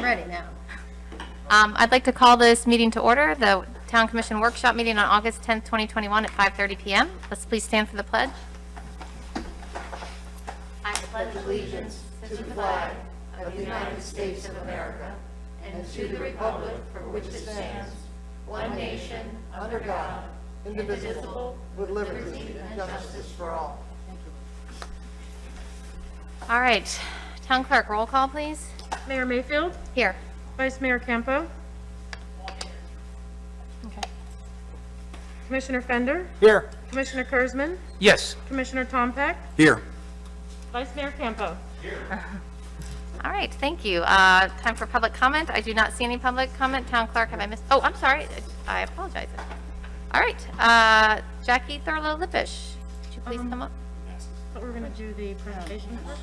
ready now. I'd like to call this meeting to order, the Town Commission Workshop meeting on August 10th, 2021 at 5:30 p.m. Let's please stand for the pledge. I pledge allegiance to the flag of the United States of America and to the republic for which it stands, one nation, under God, indivisible, with liberty and justice for all. All right. Town Clerk, roll call, please. Mayor Mayfield, Here. Vice Mayor Campo, Okay. Commissioner Fender, Here. Commissioner Kurzman, Yes. Commissioner Tompeck, Here. Vice Mayor Campo. All right, thank you. Time for public comment. I do not see any public comment. Town Clerk, have I missed? Oh, I'm sorry. I apologize. All right, Jackie Thurlow-Lippish, would you please come up? But we're going to do the presentation first.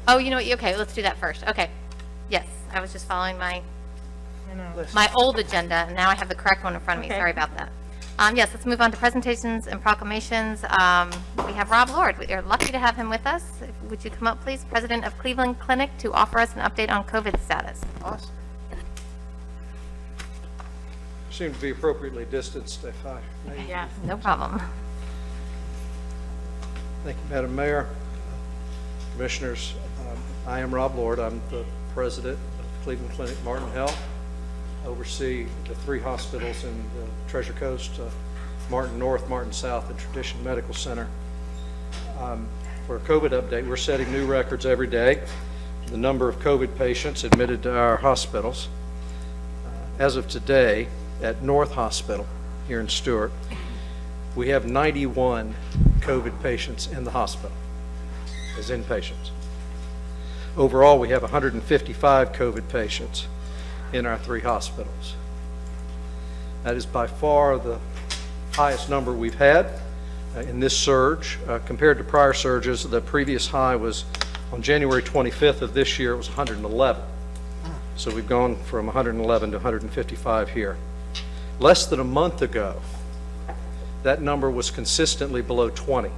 Oh, you know what? Okay, let's do that first. Okay. Yes, I was just following my I know. old agenda, and now I have the correct one in front of me. Okay. Sorry about that. Yes, let's move on to presentations and proclamations. We have Rob Lord. We are lucky to have him with us. Would you come up, please? President of Cleveland Clinic, to offer us an update on COVID status. Awesome. Seem to be appropriately distanced, if I may. Yes. No problem. Thank you, Madam Mayor, Commissioners. I am Rob Lord. I'm the president of Cleveland Clinic Martin Health. I oversee the 3 hospitals in the Treasure Coast, Martin North, Martin South, and Tradition Medical Center. For a COVID update, we're setting new records every day. The number of COVID patients admitted to our hospitals. As of today, at North Hospital here in Stewart, we have 91 COVID patients in the hospital as inpatients. Overall, we have 155 COVID patients in our 3 hospitals. That is by far the highest number we've had in this surge. Compared to prior surges, the previous high was on January 25th of this year, it was 111. So we've gone from 111 to 155 here. Less than a month ago, that number was consistently below 20.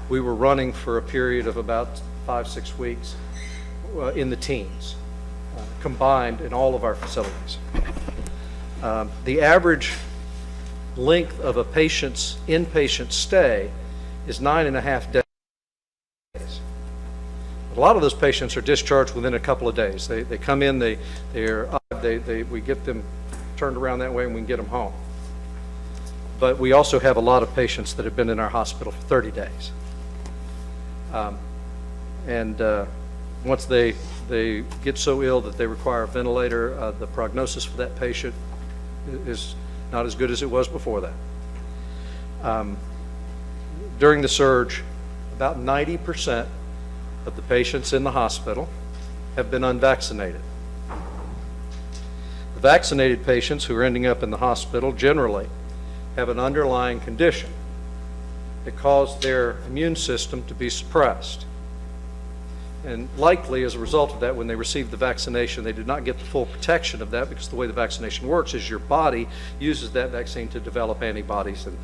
We were running for a period of about 5-6 weeks in the teens, combined in all of our facilities. The average length of a patient's inpatient stay is 9.5 days. A lot of those patients are discharged within a couple of days. They come in, we get them turned around that way, and we can get them home. But we also have a lot of patients that have been in our hospital for 30 days. Once they get so ill that they require a ventilator, the prognosis for that patient is not as good as it was before that. During the surge, about 90% of the patients in the hospital have been unvaccinated. The vaccinated patients who are ending up in the hospital generally have an underlying condition that caused their immune system to be suppressed. And likely, as a result of that, when they received the vaccination, they did not get the full protection of that, because the way the vaccination works is your body uses that vaccine to develop antibodies, and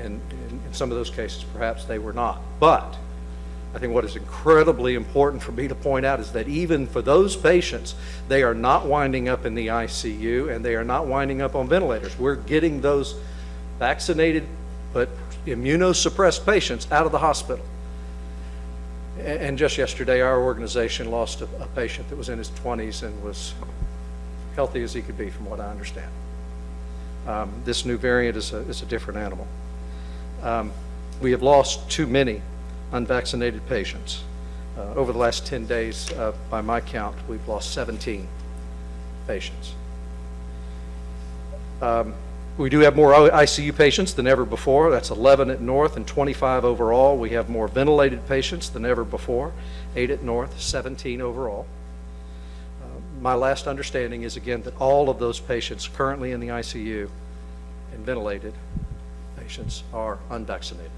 in some of those cases, perhaps they were not. But I think what is incredibly important for me to point out is that even for those patients, they are not winding up in the ICU, and they are not winding up on ventilators. We're getting those vaccinated but immunosuppressed patients out of the hospital. And just yesterday, our organization lost a patient that was in his 20s and was healthy as he could be, from what I understand. This new variant is a different animal. We have lost too many unvaccinated patients. Over the last 10 days, by my count, we've lost 17 patients. We do have more ICU patients than ever before. That's 11 at North and 25 overall. We have more ventilated patients than ever before, 8 at North, 17 overall. My last understanding is, again, that all of those patients currently in the ICU and ventilated patients are unvaccinated.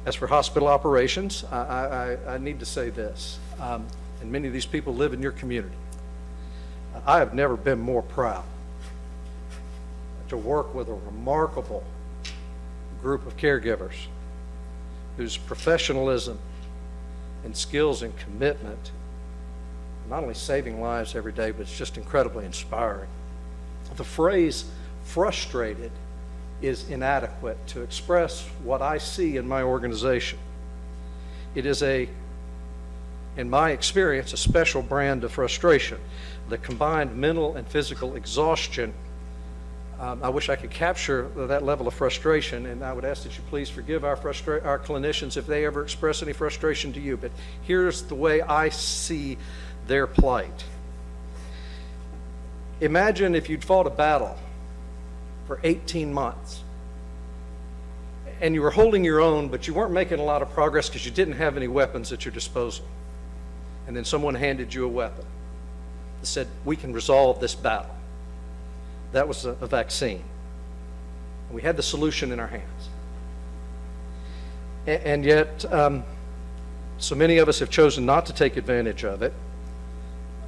As for hospital operations, I need to say this, and many of these people live in your community. I have never been more proud to work with a remarkable group of caregivers whose professionalism and skills and commitment not only saving lives every day, but it's just incredibly inspiring. The phrase frustrated is inadequate to express what I see in my organization. It is in my experience, a special brand of frustration. The combined mental and physical exhaustion, I wish I could capture that level of frustration, and I would ask that you please forgive our clinicians if they ever express any frustration to you, but here's the way I see their plight. Imagine if you'd fought a battle for 18 months, and you were holding your own, but you weren't making a lot of progress because you didn't have any weapons at your disposal. And then someone handed you a weapon that said, we can resolve this battle. That was a vaccine. And we had the solution in our hands. And yet, so many of us have chosen not to take advantage of it.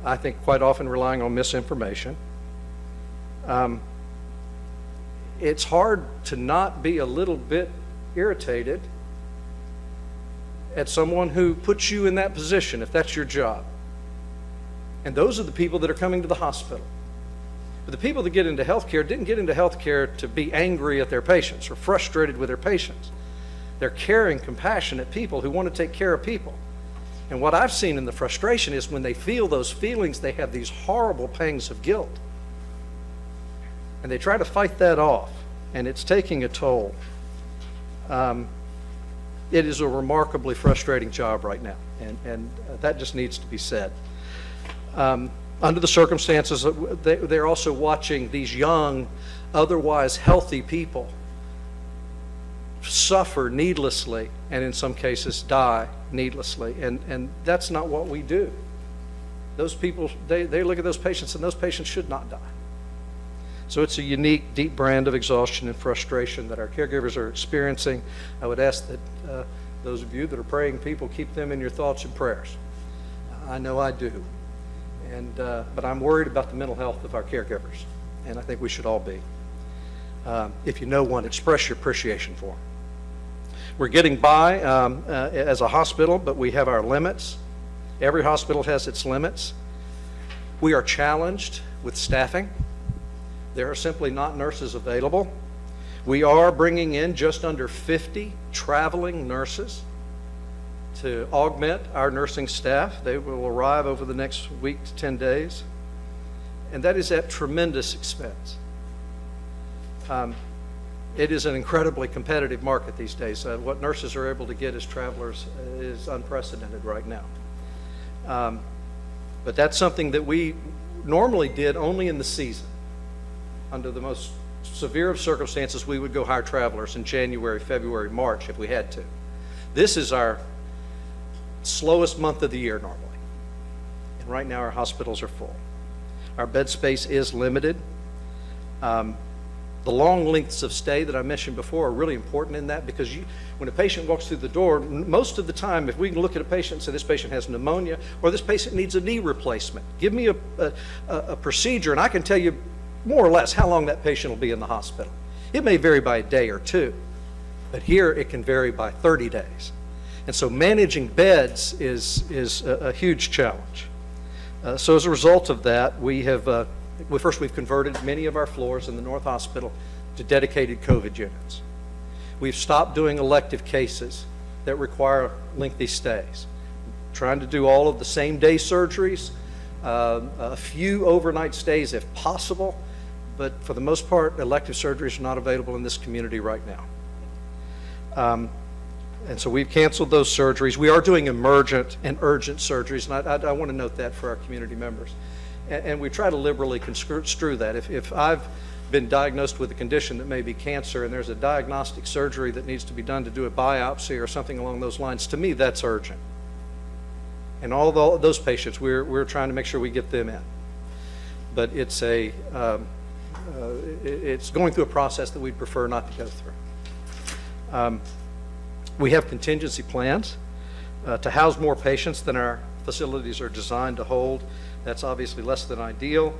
I think quite often relying on misinformation. It's hard to not be a little bit irritated at someone who puts you in that position, if that's your job. And those are the people that are coming to the hospital. But the people that get into healthcare didn't get into healthcare to be angry at their patients or frustrated with their patients. They're caring, compassionate people who want to take care of people. And what I've seen in the frustration is when they feel those feelings, they have these horrible pangs of guilt. And they try to fight that off, and it's taking a toll. It is a remarkably frustrating job right now, and that just needs to be said. Under the circumstances, they're also watching these young, otherwise healthy people suffer needlessly, and in some cases die needlessly, and that's not what we do. Those people, they look at those patients, and those patients should not die. So it's a unique, deep brand of exhaustion and frustration that our caregivers are experiencing. I would ask that those of you that are praying people, keep them in your thoughts and prayers. I know I do. But I'm worried about the mental health of our caregivers, and I think we should all be. If you know one, express your appreciation for them. We're getting by as a hospital, but we have our limits. Every hospital has its limits. We are challenged with staffing. There are simply not nurses available. We are bringing in just under 50 traveling nurses to augment our nursing staff. They will arrive over the next week to 10 days. And that is at tremendous expense. It is an incredibly competitive market these days. What nurses are able to get as travelers is unprecedented right now. But that's something that we normally did only in the season. Under the most severe of circumstances, we would go hire travelers in January, February, March if we had to. This is our slowest month of the year normally. And right now our hospitals are full. Our bed space is limited. The long lengths of stay that I mentioned before are really important in that, because when a patient walks through the door, most of the time, if we can look at a patient and say this patient has pneumonia or this patient needs a knee replacement, give me a procedure and I can tell you more or less how long that patient will be in the hospital. It may vary by a day or two, but here it can vary by 30 days. And so managing beds is a huge challenge. So as a result of that, we've converted many of our floors in the North Hospital to dedicated COVID units. We've stopped doing elective cases that require lengthy stays. Trying to do all of the same day surgeries, a few overnight stays if possible, but for the most part, elective surgeries are not available in this community right now. And so we've canceled those surgeries. We are doing emergent and urgent surgeries, and I want to note that for our community members. And we try to liberally construe that. If I've been diagnosed with a condition that may be cancer and there's a diagnostic surgery that needs to be done to do a biopsy or something along those lines, to me that's urgent. And all those patients, we're trying to make sure we get them in. But it's it's going through a process that we'd prefer not to go through. We have contingency plans to house more patients than our facilities are designed to hold. That's obviously less than ideal,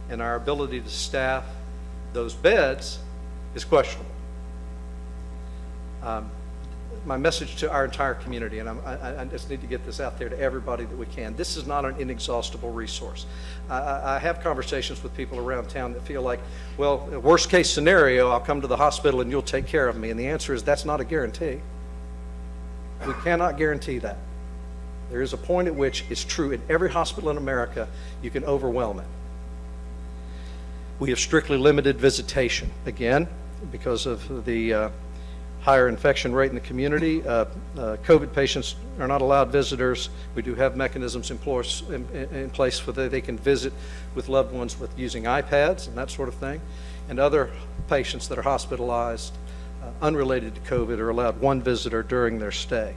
and our ability to staff those beds is questionable. my message to our entire community, and I just need to get this out there to everybody that we can. This is not an inexhaustible resource. I have conversations with people around town that feel like, well, worst case scenario, I'll come to the hospital and you'll take care of me. And the answer is that's not a guarantee. We cannot guarantee that. There is a point at which it's true in every hospital in America, you can overwhelm it. We have strictly limited visitation. Again, because of the higher infection rate in the community, COVID patients are not allowed visitors. We do have mechanisms in place where they can visit with loved ones with using iPads and that sort of thing. And other patients that are hospitalized unrelated to COVID are allowed one visitor during their stay.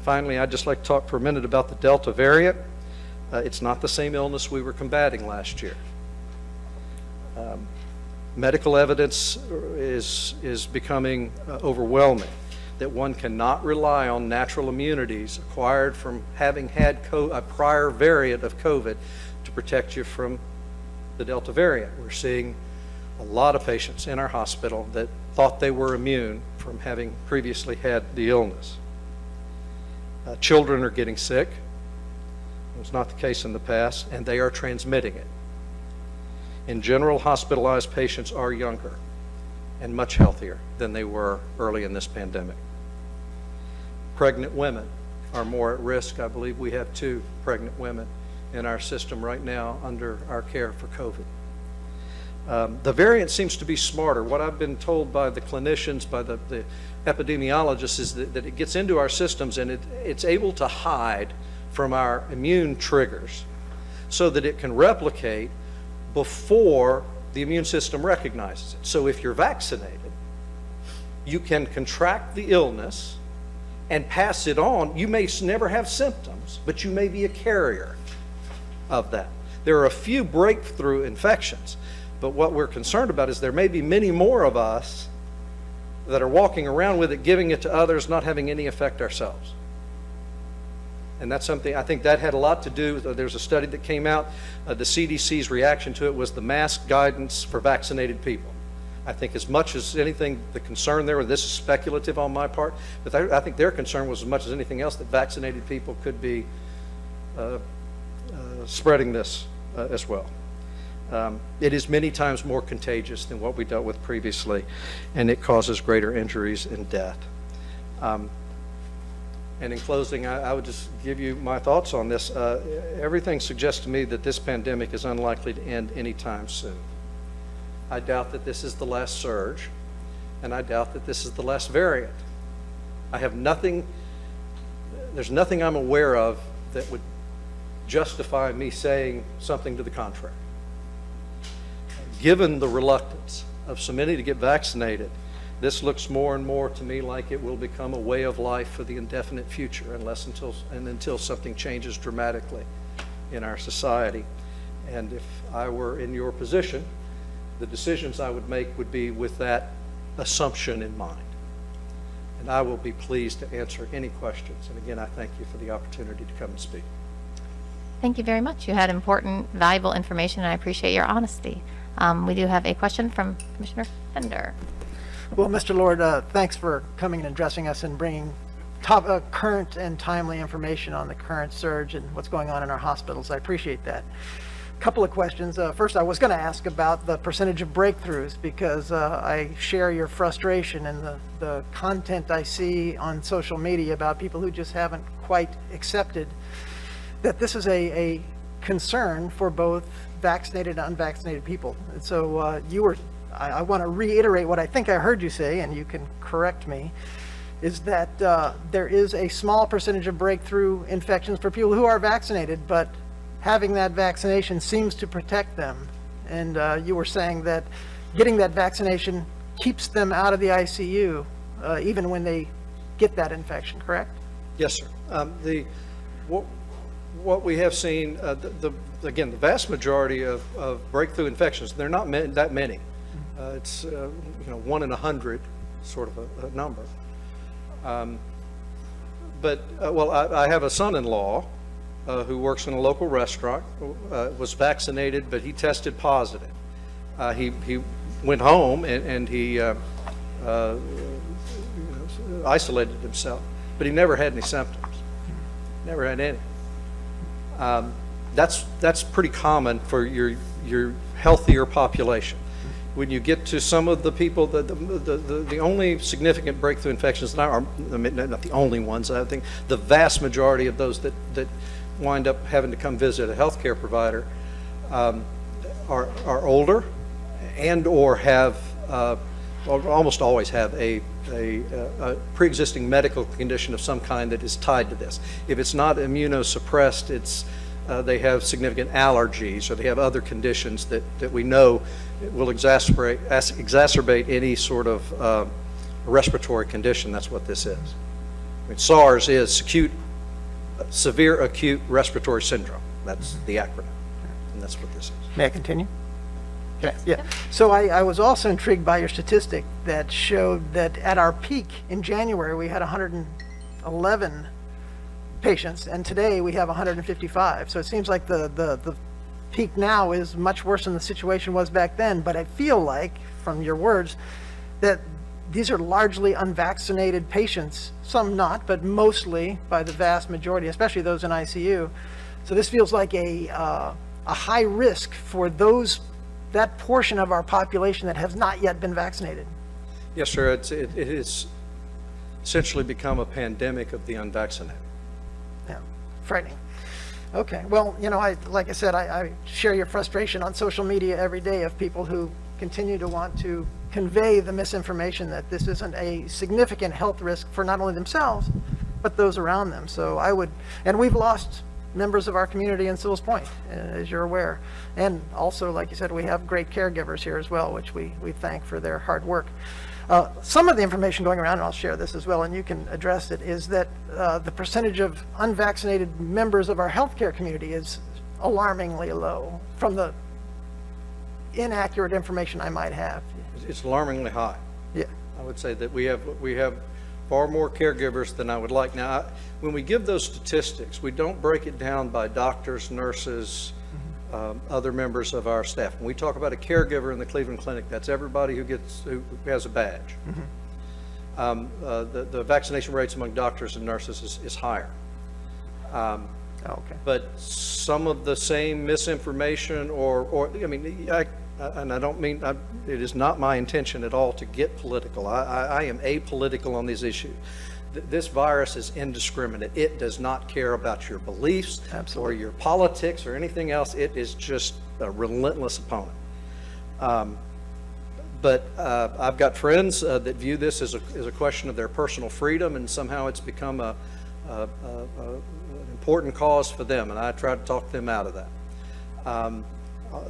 Finally, I'd just like to talk for a minute about the Delta variant. It's not the same illness we were combating last year. Medical evidence is becoming overwhelming that one cannot rely on natural immunities acquired from having had a prior variant of COVID to protect you from the Delta variant. We're seeing a lot of patients in our hospital that thought they were immune from having previously had the illness. Children are getting sick. It was not the case in the past, and they are transmitting it. In general, hospitalized patients are younger and much healthier than they were early in this pandemic. Pregnant women are more at risk. I believe we have 2 pregnant women in our system right now under our care for COVID. The variant seems to be smarter. What I've been told by the clinicians, by the epidemiologists, is that it gets into our systems and it's able to hide from our immune triggers so that it can replicate before the immune system recognizes it. So if you're vaccinated, you can contract the illness and pass it on. You may never have symptoms, but you may be a carrier of that. There are a few breakthrough infections, but what we're concerned about is there may be many more of us that are walking around with it, giving it to others, not having any effect ourselves. And that's something, I think that had a lot to do, there's a study that came out, the CDC's reaction to it was the mask guidance for vaccinated people. I think as much as anything, the concern there, and this is speculative on my part, but I think their concern was as much as anything else that vaccinated people could be spreading this as well. It is many times more contagious than what we dealt with previously, and it causes greater injuries and death. And in closing, I would just give you my thoughts on this. Everything suggests to me that this pandemic is unlikely to end anytime soon. I doubt that this is the last surge, and I doubt that this is the last variant. I have nothing, there's nothing I'm aware of that would justify me saying something to the contrary. Given the reluctance of so many to get vaccinated, this looks more and more to me like it will become a way of life for the indefinite future until something changes dramatically in our society. And if I were in your position, the decisions I would make would be with that assumption in mind. And I will be pleased to answer any questions. And again, I thank you for the opportunity to come and speak. Thank you very much. You had important, valuable information, and I appreciate your honesty. We do have a question from Commissioner Fender. Well, Mr. Lord, thanks for coming and addressing us and bringing current and timely information on the current surge and what's going on in our hospitals. I appreciate that. A couple of questions. First, I was going to ask about the percentage of breakthroughs because I share your frustration and the content I see on social media about people who just haven't quite accepted that this is a concern for both vaccinated and unvaccinated people. And so I want to reiterate what I think I heard you say, and you can correct me, is that there is a small percentage of breakthrough infections for people who are vaccinated, but having that vaccination seems to protect them. And you were saying that getting that vaccination keeps them out of the ICU, even when they get that infection, correct? Yes, sir. What we have seen, again, the vast majority of breakthrough infections, they're not that many. It's 1 in 100 sort of a number. I have a son-in-law who works in a local restaurant, was vaccinated, but he tested positive. He went home and he isolated himself, but he never had any symptoms. Never had any. That's pretty common for your healthier population. When you get to some of the people, the only significant breakthrough infections, not the only ones, I think the vast majority of those that wind up having to come visit a healthcare provider are older and or have, almost always have a pre-existing medical condition of some kind that is tied to this. If it's not immunosuppressed, it's they have significant allergies, or they have other conditions that we know will exacerbate any sort of respiratory condition. That's what this is. I mean, SARS is severe acute respiratory syndrome. That's the acronym, and that's what this is. May I continue? Okay, yeah. So I was also intrigued by your statistic that showed that at our peak in January, we had 111 patients, and today we have 155. So it seems like the peak now is much worse than the situation was back then, but I feel like, from your words, that these are largely unvaccinated patients, some not, but mostly by the vast majority, especially those in ICU. So this feels like a high risk for that portion of our population that has not yet been vaccinated. Yes, sir. It has essentially become a pandemic of the unvaccinated. Yeah, frightening. Okay, well, like I said, I share your frustration on social media every day of people who continue to want to convey the misinformation that this isn't a significant health risk for not only themselves, but those around them. So and we've lost members of our community in Sewell's Point, as you're aware. And also, like you said, we have great caregivers here as well, which we thank for their hard work. Some of the information going around, and I'll share this as well, and you can address it, is that the percentage of unvaccinated members of our healthcare community is alarmingly low from the inaccurate information I might have. It's alarmingly high. Yeah. I would say that we have far more caregivers than I would like. Now, when we give those statistics, we don't break it down by doctors, nurses, other members of our staff. When we talk about a caregiver in the Cleveland Clinic, that's everybody who has a badge. The vaccination rates among doctors and nurses is higher. Okay. But some of the same misinformation and I don't mean, it is not my intention at all to get political. I am apolitical on these issues. This virus is indiscriminate. It does not care about your beliefs or your politics or anything else. It is just a relentless opponent. But I've got friends that view this as a question of their personal freedom, and somehow it's become an important cause for them, and I try to talk them out of that.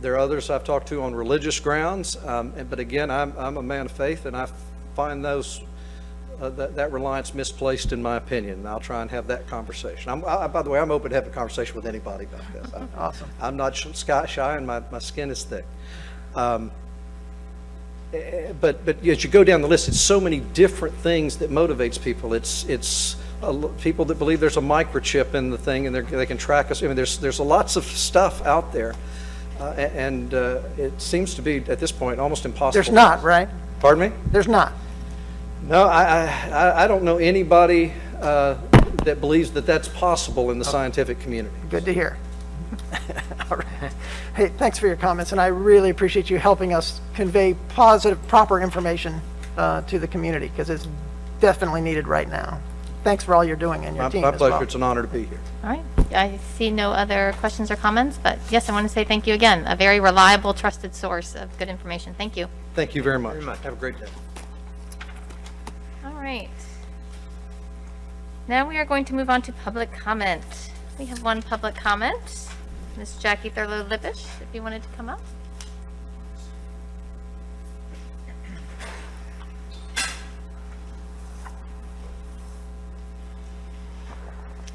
There are others I've talked to on religious grounds, but again, I'm a man of faith, and I find that reliance misplaced in my opinion, and I'll try and have that conversation. By the way, I'm open to have a conversation with anybody about this. Awesome. I'm not shy, and my skin is thick. But as you go down the list, it's so many different things that motivates people. It's people that believe there's a microchip in the thing, and they can track us. I mean, there's lots of stuff out there, and it seems to be at this point almost impossible. There's not, right? Pardon me? There's not. No, I don't know anybody that believes that that's possible in the scientific community. Good to hear. All right. Hey, thanks for your comments, and I really appreciate you helping us convey positive, proper information to the community, because it's definitely needed right now. Thanks for all you're doing and your team My as pleasure. well. It's an honor to be here. All right. I see no other questions or comments, but yes, I want to say thank you again. A very reliable, trusted source of good information. Thank you. Thank you very much. Have a great day. All right. Now we are going to move on to public comment. We have one public comment. Ms. Jackie Thurlow-Lippish, if you wanted to come up.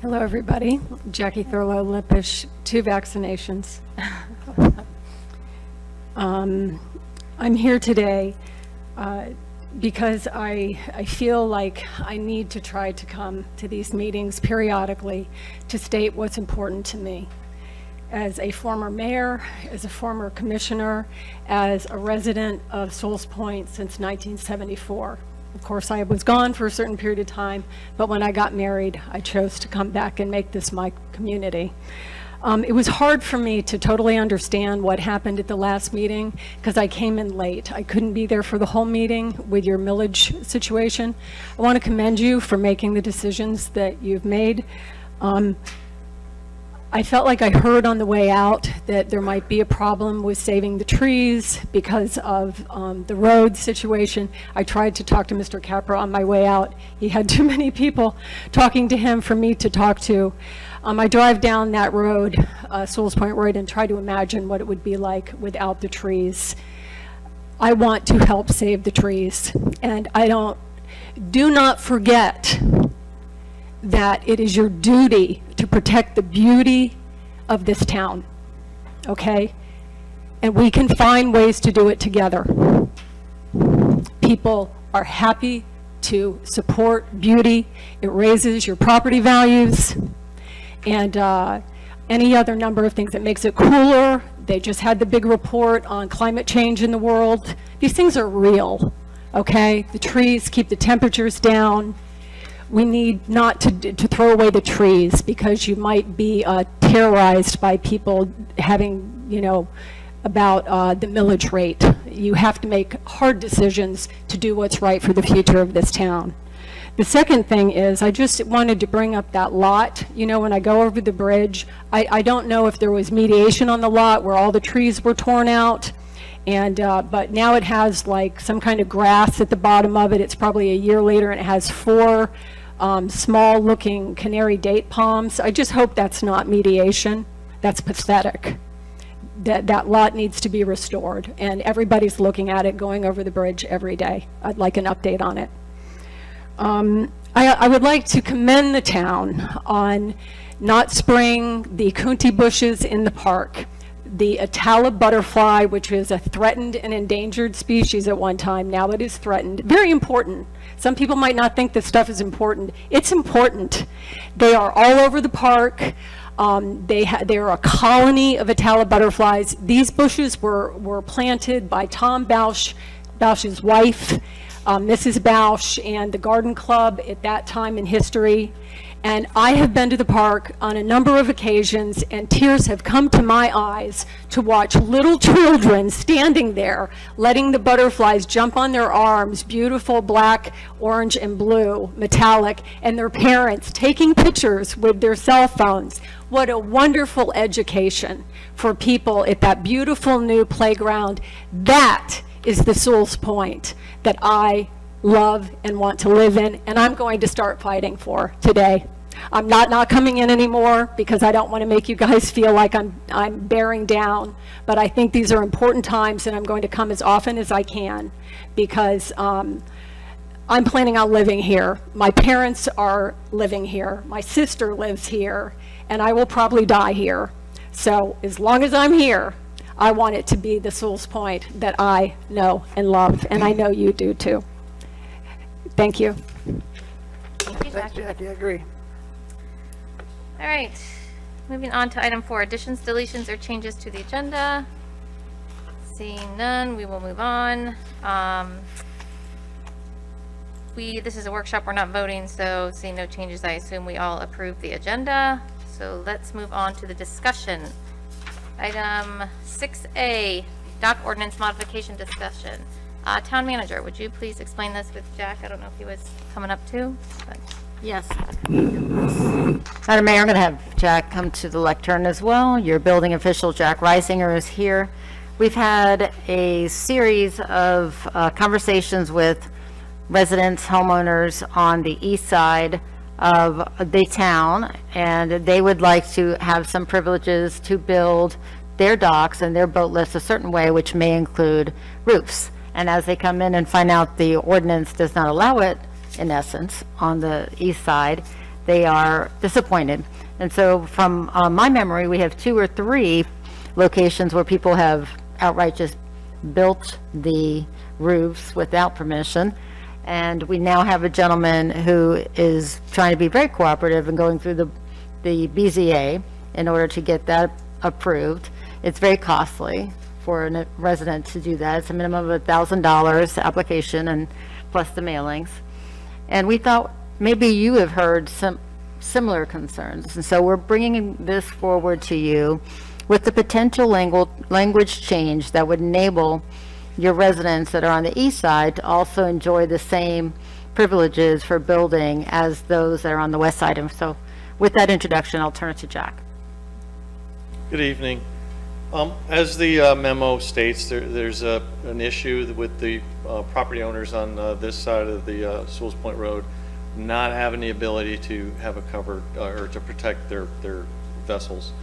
Hello, everybody. Jackie Thurlow-Lippish, 2 vaccinations. I'm here today because I feel like I need to try to come to these meetings periodically to state what's important to me. As a former mayor, as a former commissioner, as a resident of Sewell's Point since 1974, Of course, I was gone for a certain period of time, but when I got married, I chose to come back and make this my community. It was hard for me to totally understand what happened at the last meeting because I came in late. I couldn't be there for the whole meeting with your millage situation. I want to commend you for making the decisions that you've made. I felt like I heard on the way out that there might be a problem with saving the trees because of the road situation. I tried to talk to Mr. Capra on my way out. He had too many people talking to him for me to talk to. I drive down that road, Sewell's Point Road, and try to imagine what it would be like without the trees. I want to help save the trees, and do not forget that it is your duty to protect the beauty of this town, okay? And we can find ways to do it together. People are happy to support beauty. It raises your property values and any other number of things. It makes it cooler. They just had the big report on climate change in the world. These things are real, okay? The trees keep the temperatures down. We need not to throw away the trees because you might be terrorized by people having, about the millage rate. You have to make hard decisions to do what's right for the future of this town. The second thing is, I just wanted to bring up that lot. When I go over the bridge, I don't know if there was mediation on the lot where all the trees were torn out. But now it has like some kind of grass at the bottom of it. It's probably a year later and it has 4 small looking canary date palms. I just hope that's not mediation. That's pathetic. That lot needs to be restored and everybody's looking at it going over the bridge every day. I'd like an update on it. I would like to commend the town on not spraying the Kunti bushes in the park. The Atala butterfly, which is a threatened and endangered species at one time, now it is threatened. Very important. Some people might not think this stuff is important. It's important. They are all over the park. They are a colony of Atala butterflies. These bushes were planted by Tom Bausch's wife, Mrs. Bausch, and the Garden Club at that time in history. And I have been to the park on a number of occasions, and tears have come to my eyes to watch little children standing there, letting the butterflies jump on their arms, beautiful black, orange, and blue, metallic, and their parents taking pictures with their cell phones. What a wonderful education for people at that beautiful new playground. That is the Sewell's Point that I love and want to live in, and I'm going to start fighting for today. I'm not coming in anymore because I don't want to make you guys feel like I'm bearing down, but I think these are important times and I'm going to come as often as I can because I'm planning on living here. My parents are living here. My sister lives here, and I will probably die here. So as long as I'm here, I want it to be the Sewell's Point that I know and love, and I know you do too. Thank you. Thank you, Thanks, Jackie. Jackie, I agree. All right, moving on to item 4, additions, deletions, or changes to the agenda. Seeing none, we will move on. This is a workshop, we're not voting, so seeing no changes, I assume we all approve the agenda. So let's move on to the discussion. Item 6A, dock ordinance modification discussion. Town manager, would you please explain this with Jack? I don't know if he was coming up too, but. Yes. Madam Mayor, I'm going to have Jack come to the lectern as well. Your building official, Jack Reisinger, is here. We've had a series of conversations with residents, homeowners on the east side of the town, and they would like to have some privileges to build their docks and their boat lifts a certain way, which may include roofs. And as they come in and find out the ordinance does not allow it, in essence, on the east side, they are disappointed. And so from my memory, we have 2 or 3 locations where people have outright just built the roofs without permission. And we now have a gentleman who is trying to be very cooperative and going through the BZA in order to get that approved. It's very costly for a resident to do that. It's a minimum of $1,000 application and plus the mailings. And we thought maybe you have heard some similar concerns. And so we're bringing this forward to you with the potential language change that would enable your residents that are on the east side to also enjoy the same privileges for building as those that are on the west side. And so with that introduction, I'll turn it to Jack. Good evening. As the memo states, there's an issue with the property owners on this side of the Sewell Point Road not having the ability to have a covered or to protect their vessels.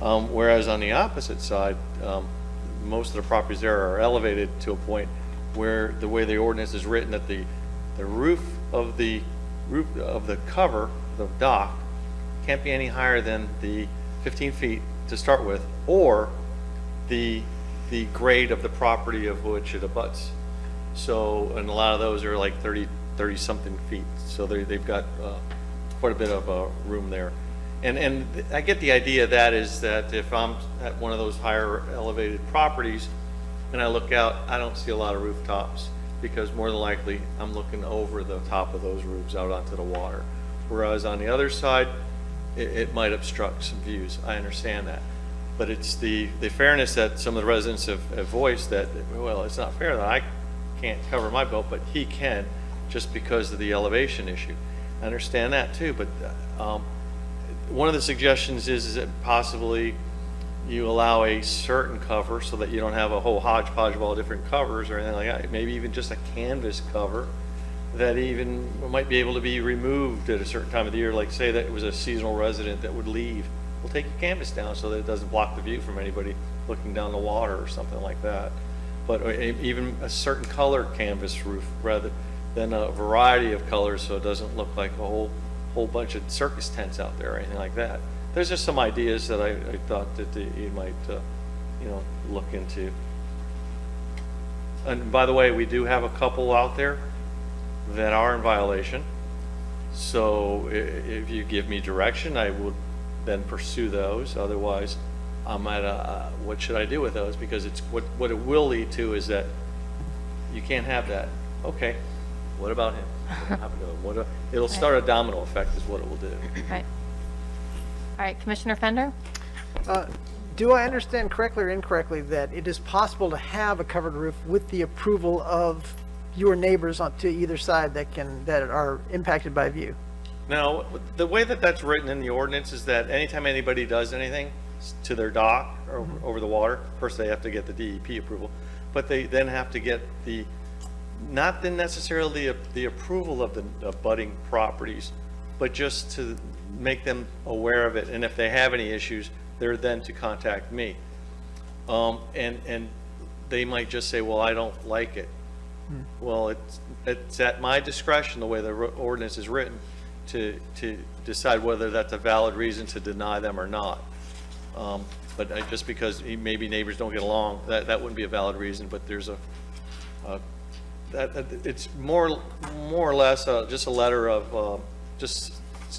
Whereas on the opposite side, most of the properties there are elevated to a point where the way the ordinance is written, that the roof of the cover, the dock, can't be any higher than the 15 feet to start with, or the grade of the property of which it abuts. So, and a lot of those are like 30 something feet. So they've got quite a bit of room there. And I get the idea that is that if I'm at one of those higher elevated properties and I look out, I don't see a lot of rooftops, because more than likely I'm looking over the top of those roofs out onto the water. Whereas on the other side, it might obstruct some views. I understand that. But it's the fairness that some of the residents have voiced, that, well, it's not fair that I can't cover my boat, but he can, just because of the elevation issue. I understand that too, but one of the suggestions is that possibly you allow a certain cover so that you don't have a whole hodgepodge of all different covers or anything like that. Maybe even just a canvas cover that even might be able to be removed at a certain time of the year. Like say that it was a seasonal resident that would leave. We'll take your canvas down so that it doesn't block the view from anybody looking down the water or something like that. But even a certain color canvas roof rather than a variety of colors, so it doesn't look like a whole bunch of circus tents out there or anything like that. There's just some ideas that I thought that you might look into. And by the way, we do have a couple out there that are in violation. So if you give me direction, I will then pursue those. Otherwise, I'm at what should I do with those? Because it's what it will lead to is that you can't have that. Okay, what about him? What happened to him? It'll start a domino effect is what it will do. Right. All right, Commissioner Fender? Do I understand correctly or incorrectly that it is possible to have a covered roof with the approval of your neighbors on to either side that are impacted by view? Now, the way that that's written in the ordinance is that anytime anybody does anything to their dock or over the water, first they have to get the DEP approval, but they then have to get not necessarily the approval of the abutting properties, but just to make them aware of it. And if they have any issues, they're then to contact me. And they might just say, well, I don't like it. Well, it's at my discretion, the way the ordinance is written, to decide whether that's a valid reason to deny them or not. But just because maybe neighbors don't get along, that wouldn't be a valid reason. But there's it's more or less just a letter of just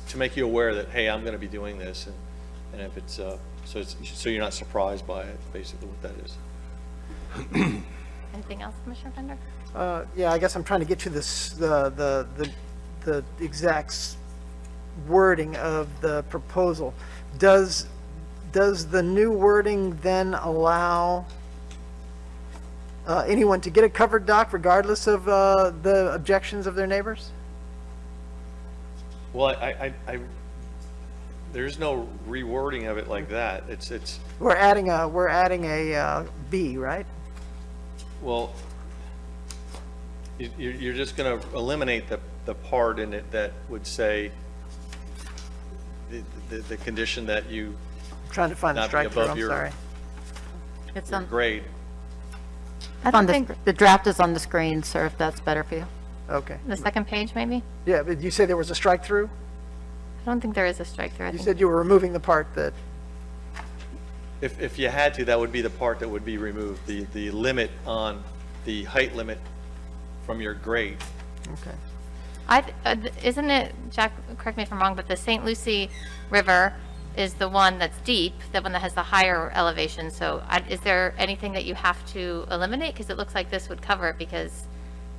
to make you aware that, hey, I'm going to be doing this, and if it's so you're not surprised by it. Basically, what that is. Anything else, Commissioner Fender? Yeah, I guess I'm trying to get to this, the exact wording of the proposal. Does the new wording then allow anyone to get a covered dock regardless of the objections of their neighbors? Well, there's no rewording of it like that. It's We're adding a B, right? well, you're just going to eliminate the part in it that would say the condition that you I'm trying to find the not be strike through, above I'm your sorry. It's on, grade. I don't think, the draft is on the screen, sir, if that's better for you. Okay. the second page, maybe? Yeah, but you say there was a strike through? I don't think there is a strike through. I You think said you were removing the part that, If you had to, that would be the part that would be removed, the limit on the height limit from your grade. okay. Isn't it, Jack, correct me if I'm wrong, but the St. Lucie River is the one that's deep, the one that has the higher elevation. So is there anything that you have to eliminate? Because it looks like this would cover it, because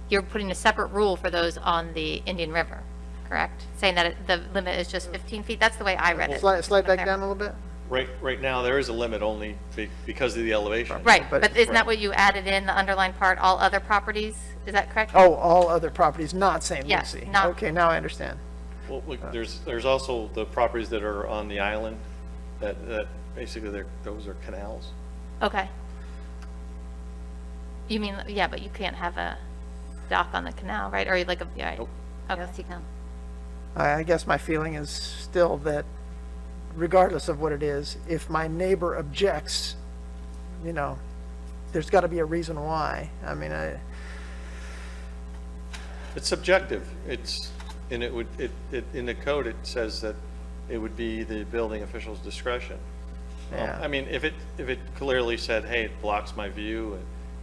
you're putting a separate rule for those on the Indian River, correct? Saying that the limit is just 15 feet? That's the way I read it. Slide back There. down a little bit. Right now, there is a limit only because of the elevation. Right, But- but isn't that what you added in, the underlined part, all other properties? Is that correct? Oh, all other properties, not St. Yes, Lucie. not- Okay, now I understand. Well, look, there's also the properties that are on the island, that basically those are canals. Okay. You mean, yeah, but you can't have a dock on the canal, right? Or like a, yeah. Nope. Okay. Yes, you can. I guess my feeling is still that regardless of what it is, if my neighbor objects, you know, there's got to be a reason why. I mean, It's subjective. In the code, it says that it would be the building official's discretion. Yeah. I mean, if it clearly said, hey, it blocks my view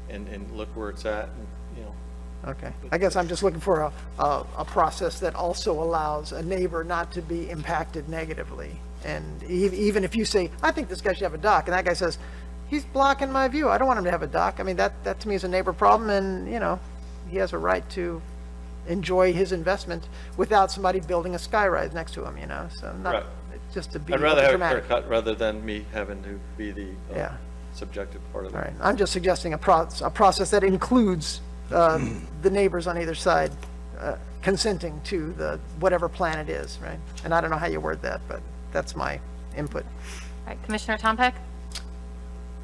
and look where it's at, and, you know. okay. I guess I'm just looking for a process that also allows a neighbor not to be impacted negatively. And even if you say, I think this guy should have a dock, and that guy says, he's blocking my view, I don't want him to have a dock. I mean, that to me is a neighbor problem, and, you know, he has a right to enjoy his investment without somebody building a skyrise next to him, you know, so Right. not, just to be I'd rather have a clear dramatic. cut rather than me having to be the Yeah. subjective part of All it. right, I'm just suggesting a process that includes the neighbors on either side consenting to the, whatever plan it is, right? And I don't know how you word that, but that's my input. All right, Commissioner Tompeck?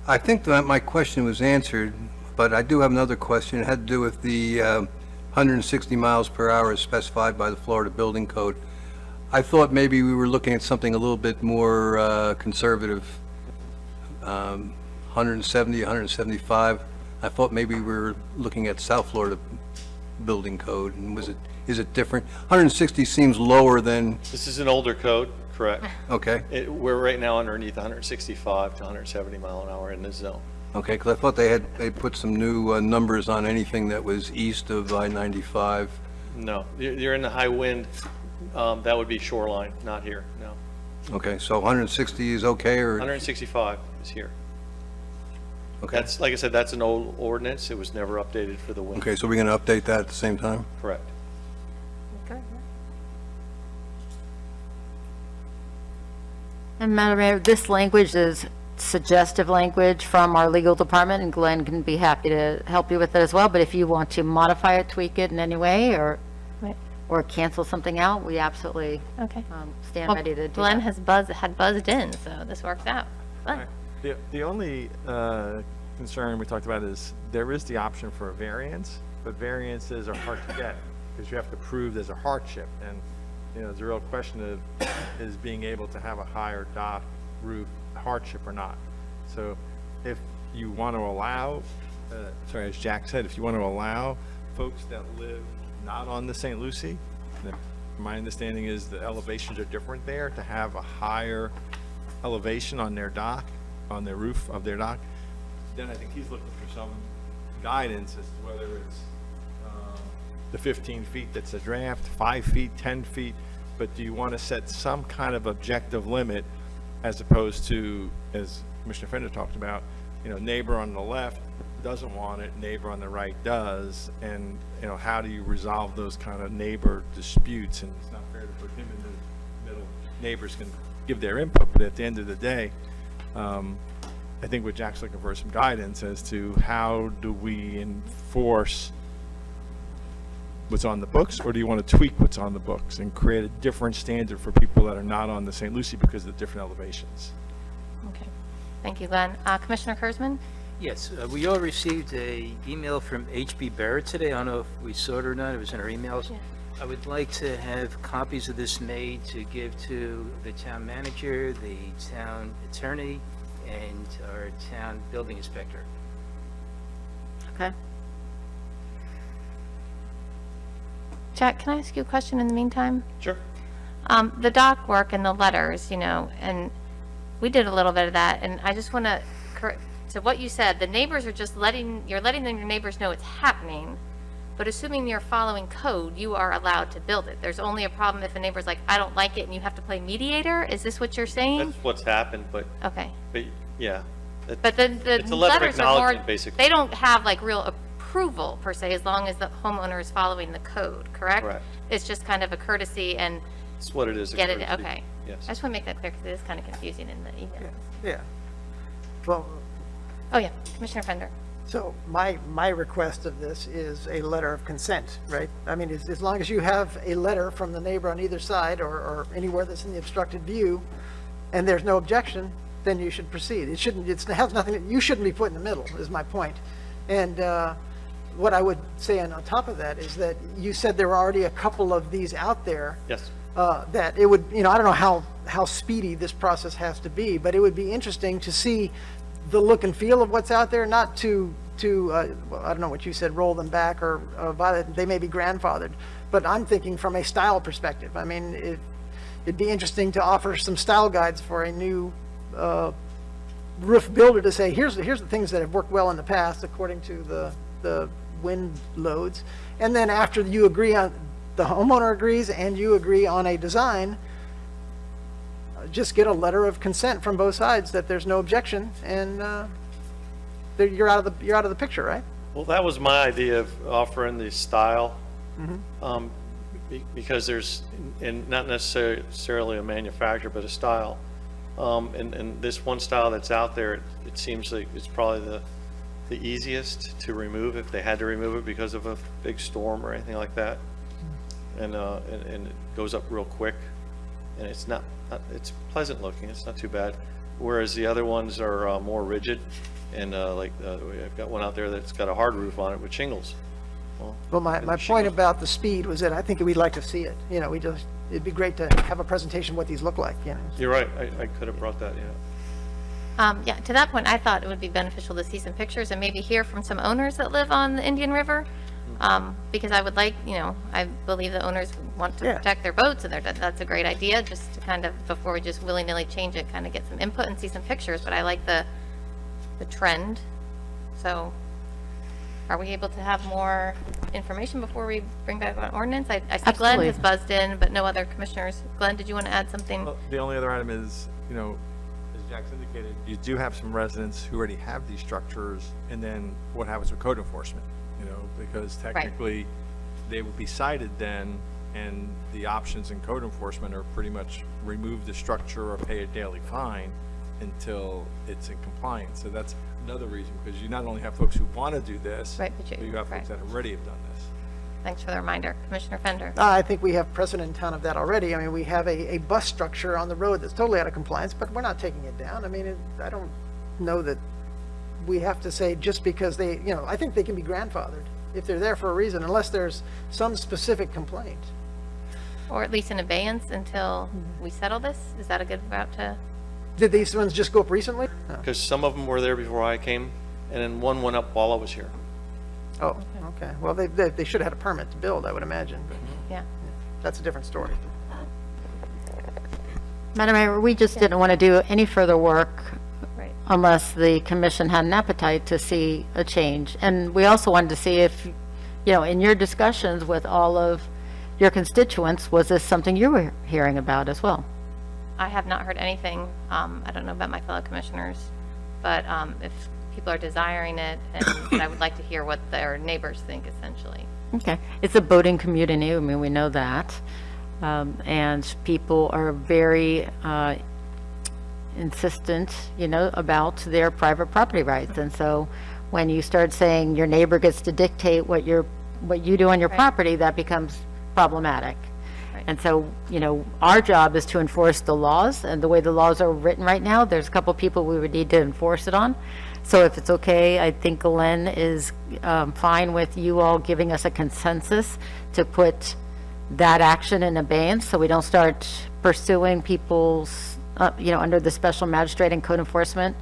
I think that my question was answered, but I do have another question. It had to do with the 160 miles per hour as specified by the Florida Building Code. I thought maybe we were looking at something a little bit more conservative, 170, 175. I thought maybe we were looking at South Florida Building Code, and is it different? 160 seems lower than, This is an older code, correct? okay, We're right now underneath 165 to 170 mile an hour in this zone. okay, because I thought they put some new numbers on anything that was east of I-95. No, you're in the high wind. That would be shoreline, not here, no. Okay, so 160 is okay, or? 165 is here. Okay. That's, like I said, that's an old ordinance. It was never updated for the wind. Okay, so we're going to update that at the same time? Correct. Okay. And Madam Mayor, this language is suggestive language from our legal department, and Glenn can be happy to help you with it as well. But if you want to modify it, tweak it in any way, Right. or cancel something out, we absolutely Okay. stand Well, ready to do Glenn that. had buzzed in, so this works out. Glenn? The only concern we talked about is there is the option for a variance, but variances are hard to get because you have to prove there's a hardship. And, you know, the real question is being able to have a higher dock roof hardship or not. So if you want to allow, as Jack said, if you want to allow folks that live not on the St. Lucie, my understanding is the elevations are different there, to have a higher elevation on their dock, on their roof of their dock, then I think he's looking for some guidance as to whether it's the 15 feet that's a draft, 5 feet, 10 feet, but do you want to set some kind of objective limit as opposed to, as Commissioner Fender talked about, you know, neighbor on the left doesn't want it, neighbor on the right does, and, you know, how do you resolve those kind of neighbor disputes? And it's not fair to put him in the middle. Neighbors can give their input, but at the end of the day, I think what Jack's looking for is some guidance as to how do we enforce what's on the books, or do you want to tweak what's on the books and create a different standard for people that are not on the St. Lucie because of the different elevations? Okay. Thank you, Glenn. Commissioner Kurzman? Yes, we all received a email from H.B. Barrett today. I don't know if we saw it or not. It was in our emails. Yeah. I would like to have copies of this made to give to the town manager, the town attorney, and our town building inspector. Okay. Jack, can I ask you a question in the meantime? Sure. The dock work and the letters, you know, and we did a little bit of that, and I just want to, so what you said, the neighbors are just you're letting your neighbors know it's happening, but assuming you're following code, you are allowed to build it. There's only a problem if a neighbor's like, I don't like it, and you have to play mediator? Is this what you're saying? That's what's happened, but Okay. yeah. But the It's a letter of letters are more, acknowledgement, basically. they don't have like real approval per se, as long as the homeowner is following the code, correct? Correct. It's just kind of a courtesy and It's what it is. a get it, courtesy. okay. Yes. I just want to make that clear because it is kind of confusing in the email. Yeah. Well, Oh, yeah, Commissioner Fender. so my request of this is a letter of consent, right? I mean, as long as you have a letter from the neighbor on either side or anywhere that's in the obstructed view, and there's no objection, then you should proceed. It shouldn't, it has nothing, you shouldn't be put in the middle, is my point. And what I would say on top of that is that you said there were already a couple of these out there. Yes. That it would, I don't know how speedy this process has to be, but it would be interesting to see the look and feel of what's out there, not to well, I don't know what you said, roll them back or violate, they may be grandfathered, but I'm thinking from a style perspective. I mean, it'd be interesting to offer some style guides for a new roof builder to say, here's the things that have worked well in the past according to the wind loads. And then after you agree on, the homeowner agrees and you agree on a design, just get a letter of consent from both sides that there's no objection, and you're out of the picture, right? Well, that was my idea of offering the style, because there's, and not necessarily a manufacturer, but a style. And this one style that's out there, it seems like it's probably the easiest to remove if they had to remove it because of a big storm or anything like that. And it goes up real quick, and it's it's pleasant looking, it's not too bad. Whereas the other ones are more rigid, and I've got one out there that's got a hard roof on it with shingles. Well, my point about the speed was that I think we'd like to see it. It'd be great to have a presentation of what these look like, You're right, I could have brought that, yeah. Yeah, to that point, I thought it would be beneficial to see some pictures and maybe hear from some owners that live on the Indian River. Because I would like, I believe the owners want to Yeah. protect their boats, and that's a great idea, just to kind of, before we just willy-nilly change it, kind of get some input and see some pictures, but I like the trend. So are we able to have more information before we bring back an ordinance? I see Glenn Absolutely. has buzzed in, but no other commissioners. Glenn, did you want to add something? Well, the only other item is, as Jack's indicated, you do have some residents who already have these structures, and then what happens with code enforcement? Because technically they would be cited then, and the options in code enforcement are pretty much remove the structure or pay a daily fine until it's in compliance. So that's another reason, because you not only have folks who want to do this, Right, but you have folks that already have done this. Thanks for the reminder. Commissioner Fender. I think we have precedent in town of that already. I mean, we have a bus structure on the road that's totally out of compliance, but we're not taking it down. I mean, I don't know that we have to say just because they, I think they can be grandfathered if they're there for a reason, unless there's some specific complaint. Or at least in abeyance until we settle this? Is that a good route to? Did these ones just go up recently? No. Because some of them were there before I came, and then one went up while I was here. Oh, okay. Well, they should have had a permit to build, I would imagine, but Yeah. that's a different story. Madam Mayor, we just didn't want to do any further work Right. unless the commission had an appetite to see a change. And we also wanted to see if, in your discussions with all of your constituents, was this something you were hearing about as well? I have not heard anything. I don't know about my fellow commissioners, but if people are desiring it, and I would like to hear what their neighbors think, essentially. Okay. It's a boating community, I mean, we know that. And people are very insistent, about their private property rights. And so when you start saying your neighbor gets to dictate what you do on your Right. property, that becomes problematic. Right. And so, our job is to enforce the laws, and the way the laws are written right now, there's a couple people we would need to enforce it on. So if it's okay, I think Glenn is fine with you all giving us a consensus to put that action in abeyance, so we don't start pursuing people's, under the special magistrate and code enforcement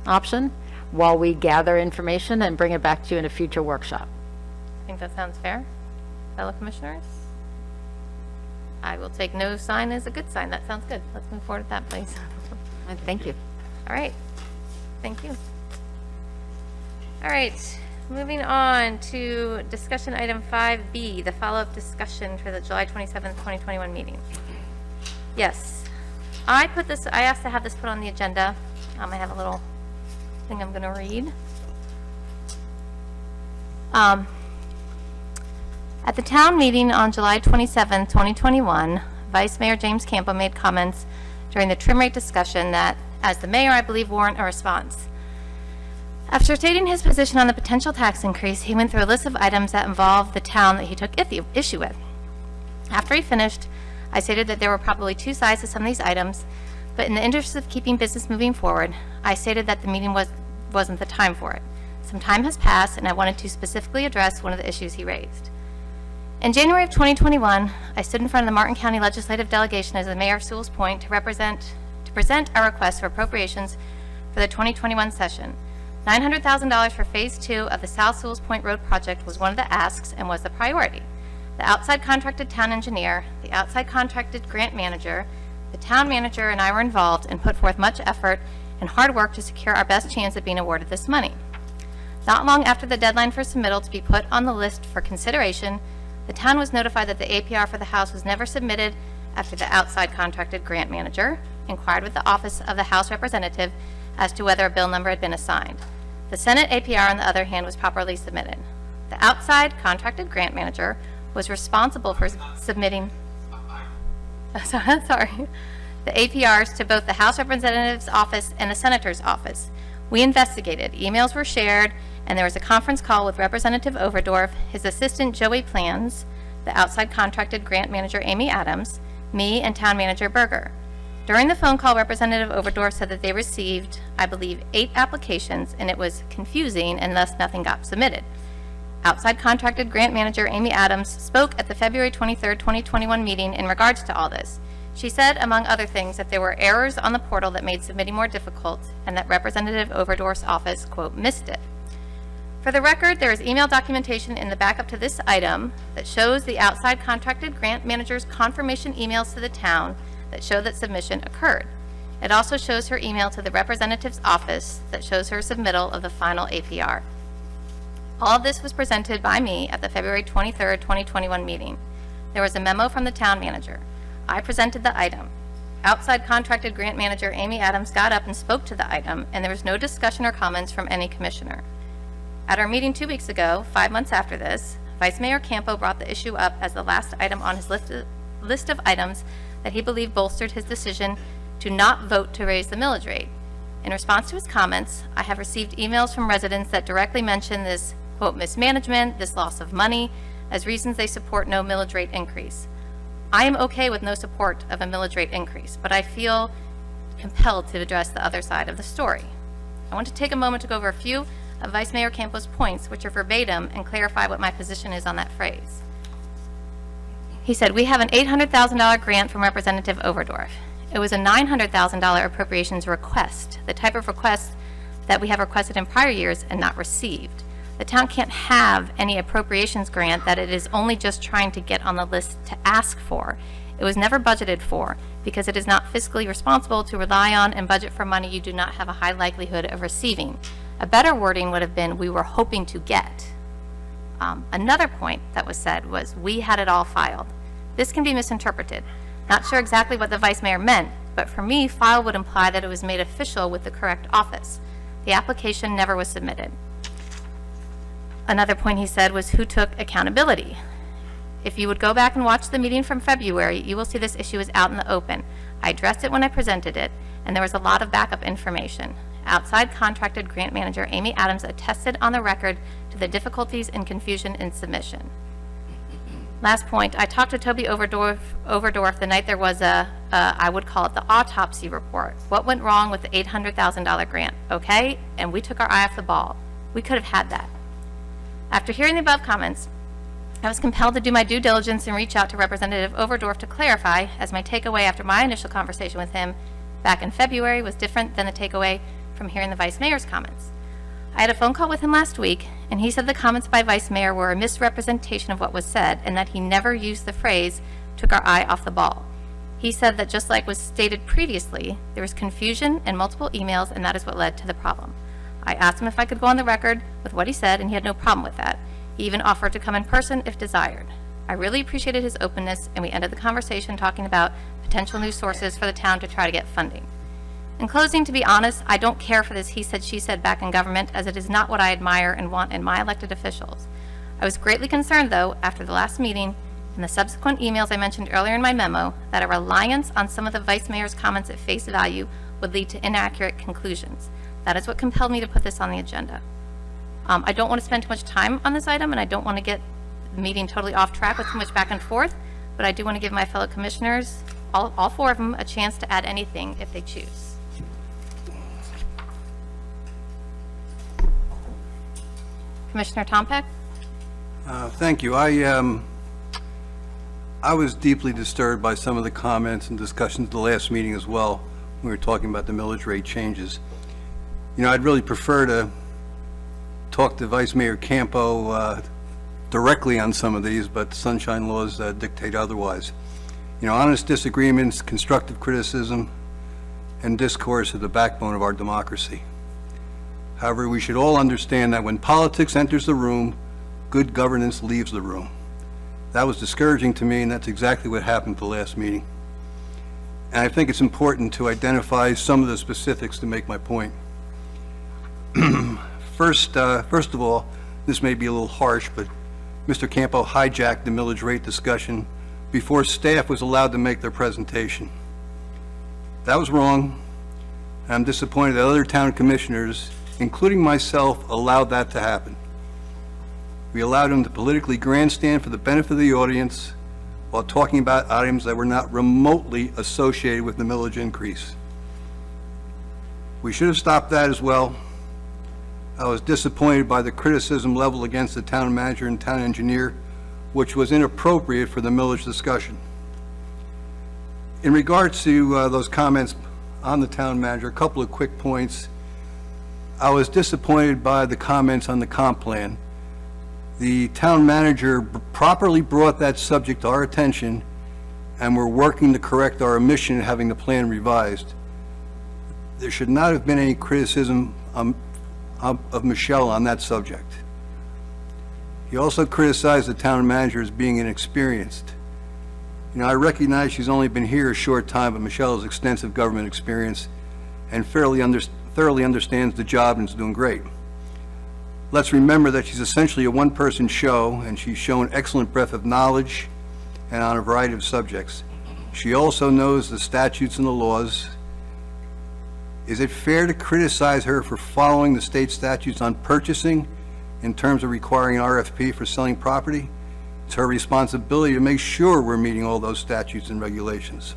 option, while we gather information and bring it back to you in a future workshop. I think that sounds fair. Fellow commissioners? I will take no sign as a good sign. That sounds good. Let's move forward with that, please. Thank you. All right. Thank you. All right. Moving on to discussion item 5B, the follow-up discussion for the July 27th, 2021 meeting. Yes. I asked to have this put on the agenda. I have a little thing I'm going to read. At the town meeting on July 27, 2021, Vice Mayor James Campo made comments during the trim rate discussion that, as the mayor, I believe warrant a response. After stating his position on the potential tax increase, he went through a list of items that involved the town that he took issue with. After he finished, I stated that there were probably two sides to some of these items, but in the interest of keeping business moving forward, I stated that the meeting wasn't the time for it. Some time has passed, and I wanted to specifically address one of the issues he raised. In January of 2021, I stood in front of the Martin County Legislative Delegation as the mayor of Sewell's Point to present our request for appropriations for the 2021 session. $900,000 for Phase 2 of the South Sewell's Point Road project was one of the asks and was the priority. The outside contracted town engineer, the outside contracted grant manager, the town manager, and I were involved and put forth much effort and hard work to secure our best chance of being awarded this money. Not long after the deadline for submittal to be put on the list for consideration, the town was notified that the APR for the house was never submitted after the outside contracted grant manager inquired with the Office of the House Representative as to whether a bill number had been assigned. The Senate APR, on the other hand, was properly submitted. The outside contracted grant manager was responsible for submitting the APRs to both the House Representative's office and the Senator's office. We investigated, emails were shared, and there was a conference call with Representative Overdorf, his assistant Joey Plans, the outside contracted grant manager Amy Adams, me, and town manager Berger. During the phone call, Representative Overdorf said that they received, I believe, 8 applications, and it was confusing, and thus nothing got submitted. Outside contracted grant manager Amy Adams spoke at the February 23, 2021 meeting in regards to all this. She said, among other things, that there were errors on the portal that made submitting more difficult, and that Representative Overdorf's office, quote, missed it. For the record, there is email documentation in the backup to this item that shows the outside contracted grant manager's confirmation emails to the town that show that submission occurred. It also shows her email to the representative's office that shows her submittal of the final APR. All of this was presented by me at the February 23, 2021 meeting. There was a memo from the town manager. I presented the item. Outside contracted grant manager Amy Adams got up and spoke to the item, and there was no discussion or comments from any commissioner. At our meeting 2 weeks ago, 5 months after this, Vice Mayor Campo brought the issue up as the last item on his list of items that he believed bolstered his decision to not vote to raise the millage rate. In response to his comments, I have received emails from residents that directly mention this, quote, mismanagement, this loss of money, as reasons they support no millage rate increase. I am okay with no support of a millage rate increase, but I feel compelled to address the other side of the story. I want to take a moment to go over a few of Vice Mayor Campo's points, which are verbatim, and clarify what my position is on that phrase. He said, we have an $800,000 grant from Representative Overdorf. It was a $900,000 appropriations request, the type of request that we have requested in prior years and not received. The town can't have any appropriations grant that it is only just trying to get on the list to ask for. It was never budgeted for because it is not fiscally responsible to rely on and budget for money you do not have a high likelihood of receiving. A better wording would have been, we were hoping to get. Another point that was said was, we had it all filed. This can be misinterpreted. Not sure exactly what the vice mayor meant, but for me, file would imply that it was made official with the correct office. The application never was submitted. Another point he said was, who took accountability? If you would go back and watch the meeting from February, you will see this issue is out in the open. I addressed it when I presented it, and there was a lot of backup information. Outside contracted grant manager Amy Adams attested on the record to the difficulties and confusion in submission. Last point, I talked to Toby Overdorf the night there was I would call it the autopsy report. What went wrong with the $800,000 grant? Okay, and we took our eye off the ball. We could have had that. After hearing the above comments, I was compelled to do my due diligence and reach out to Representative Overdorf to clarify, as my takeaway after my initial conversation with him back in February was different than the takeaway from hearing the Vice Mayor's comments. I had a phone call with him last week, and he said the comments by Vice Mayor were a misrepresentation of what was said, and that he never used the phrase, took our eye off the ball. He said that just like was stated previously, there was confusion and multiple emails, and that is what led to the problem. I asked him if I could go on the record with what he said, and he had no problem with that. He even offered to come in person if desired. I really appreciated his openness, and we ended the conversation talking about potential new sources for the town to try to get funding. In closing, to be honest, I don't care for this he said, she said back in government, as it is not what I admire and want in my elected officials. I was greatly concerned, though, after the last meeting and the subsequent emails I mentioned earlier in my memo, that a reliance on some of the Vice Mayor's comments at face value would lead to inaccurate conclusions. That is what compelled me to put this on the agenda. I don't want to spend too much time on this item, and I don't want to get the meeting totally off track with too much back and forth, but I do want to give my fellow commissioners, all four of them, a chance to add anything if they choose. Commissioner Tompeck? Thank you. I was deeply disturbed by some of the comments and discussions at the last meeting as well. We were talking about the millage rate changes. You know, I'd really prefer to talk to Vice Mayor Campo directly on some of these, but sunshine laws dictate otherwise. You know, honest disagreements, constructive criticism, and discourse are the backbone of our democracy. However, we should all understand that when politics enters the room, good governance leaves the room. That was discouraging to me, and that's exactly what happened at the last meeting. And I think it's important to identify some of the specifics to make my point. First of all, this may be a little harsh, but Mr. Campo hijacked the millage rate discussion before staff was allowed to make their presentation. That was wrong. I'm disappointed that other town commissioners, including myself, allowed that to happen. We allowed him to politically grandstand for the benefit of the audience while talking about items that were not remotely associated with the millage increase. We should have stopped that as well. I was disappointed by the criticism leveled against the town manager and town engineer, which was inappropriate for the millage discussion. In regards to those comments on the town manager, a couple of quick points. I was disappointed by the comments on the comp plan. The town manager properly brought that subject to our attention, and we're working to correct our omission in having the plan revised. There should not have been any criticism of Michelle on that subject. He also criticized the town manager as being inexperienced. You know, I recognize she's only been here a short time, but Michelle has extensive government experience and thoroughly understands the job and is doing great. Let's remember that she's essentially a one-person show, and she's shown excellent breadth of knowledge and on a variety of subjects. She also knows the statutes and the laws. Is it fair to criticize her for following the state statutes on purchasing in terms of requiring an RFP for selling property? It's her responsibility to make sure we're meeting all those statutes and regulations.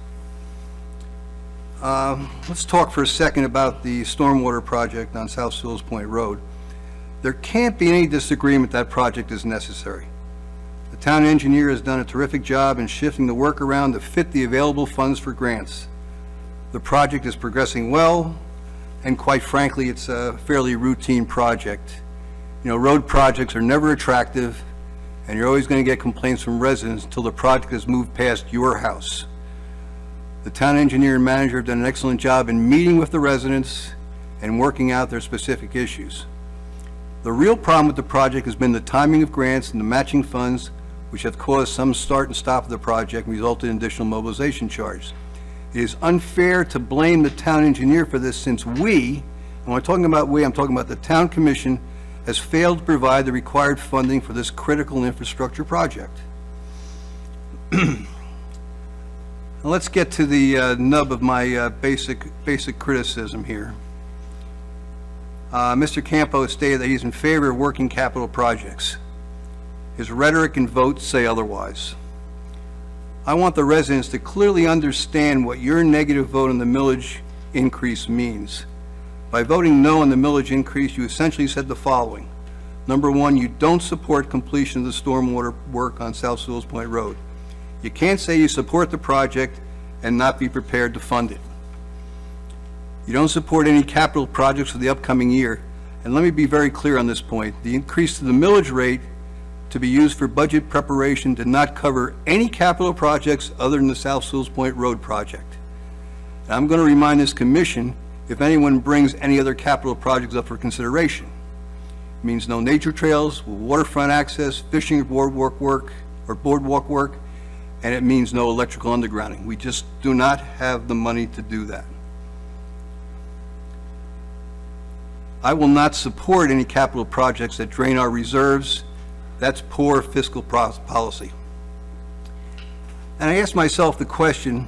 Let's talk for a second about the stormwater project on South Sils Point Road. There can't be any disagreement that project is necessary. The town engineer has done a terrific job in shifting the work around to fit the available funds for grants. The project is progressing well, and quite frankly, it's a fairly routine project. You know, road projects are never attractive, and you're always going to get complaints from residents until the project has moved past your house. The town engineer and manager have done an excellent job in meeting with the residents and working out their specific issues. The real problem with the project has been the timing of grants and the matching funds, which have caused some start and stop of the project and resulted in additional mobilization charges. It is unfair to blame the town engineer for this, since we, and when I'm talking about we, I'm talking about the town commission, has failed to provide the required funding for this critical infrastructure project. Now let's get to the nub of my basic criticism here. Mr. Campo stated that he's in favor of working capital projects. His rhetoric and votes say otherwise. I want the residents to clearly understand what your negative vote on the millage increase means. By voting no on the millage increase, you essentially said the following. Number one, you don't support completion of the stormwater work on South Sewell Point Road. You can't say you support the project and not be prepared to fund it. You don't support any capital projects for the upcoming year. And let me be very clear on this point. The increase to the millage rate to be used for budget preparation did not cover any capital projects other than the South Sewell Point Road project. And I'm going to remind this commission, if anyone brings any other capital projects up for consideration, it means no nature trails, waterfront access, fishing or boardwalk work, and it means no electrical undergrounding. We just do not have the money to do that. I will not support any capital projects that drain our reserves That's poor fiscal policy. And I ask myself the question,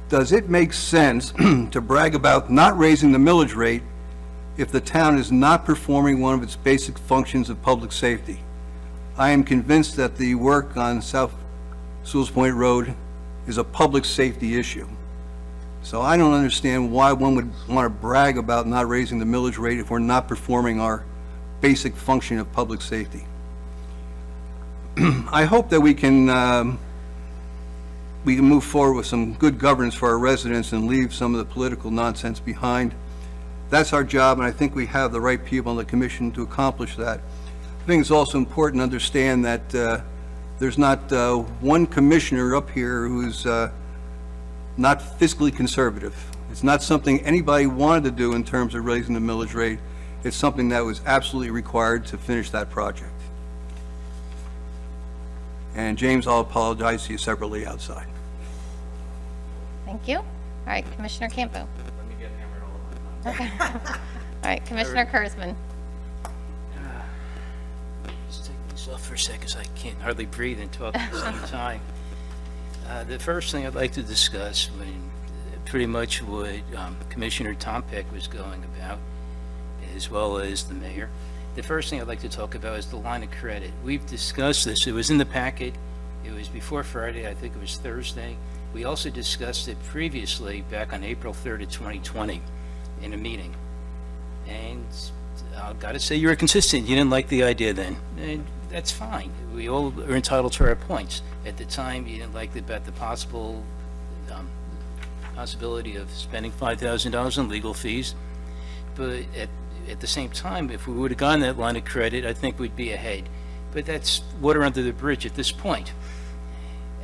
does it make sense to brag about not raising the millage rate if the town is not performing one of its basic functions of public safety? I am convinced that the work on South Sewell's Point Road is a public safety issue. So I don't understand why one would want to brag about not raising the millage rate if we're not performing our basic function of public safety. I hope that we can move forward with some good governance for our residents and leave some of the political nonsense behind. That's our job, and I think we have the right people on the commission to accomplish that. I think it's also important to understand that there's not one commissioner up here who's not fiscally conservative. It's not something anybody wanted to do in terms of raising the millage rate. It's something that was absolutely required to finish that project. And James, I'll apologize to you separately outside. Thank you. All right, Commissioner Campo. Let me get hammered all over. All right, Commissioner Kurzman. Just take this off for a second, because I can't hardly breathe and talk at the same time. The first thing I'd like to discuss, pretty much what Commissioner Tompeck was going about, as well as the mayor. The first thing I'd like to talk about is the line of credit. We've discussed this. It was in the packet. It was before Friday. I think it was Thursday. We also discussed it previously back on April 3rd of 2020 in a meeting. And I've got to say you were consistent. You didn't like the idea then. And that's fine. We all are entitled to our points. At the time, you didn't like about the possibility of spending $5,000 on legal fees. But at the same time, if we would have gone that line of credit, I think we'd be ahead. But that's water under the bridge at this point.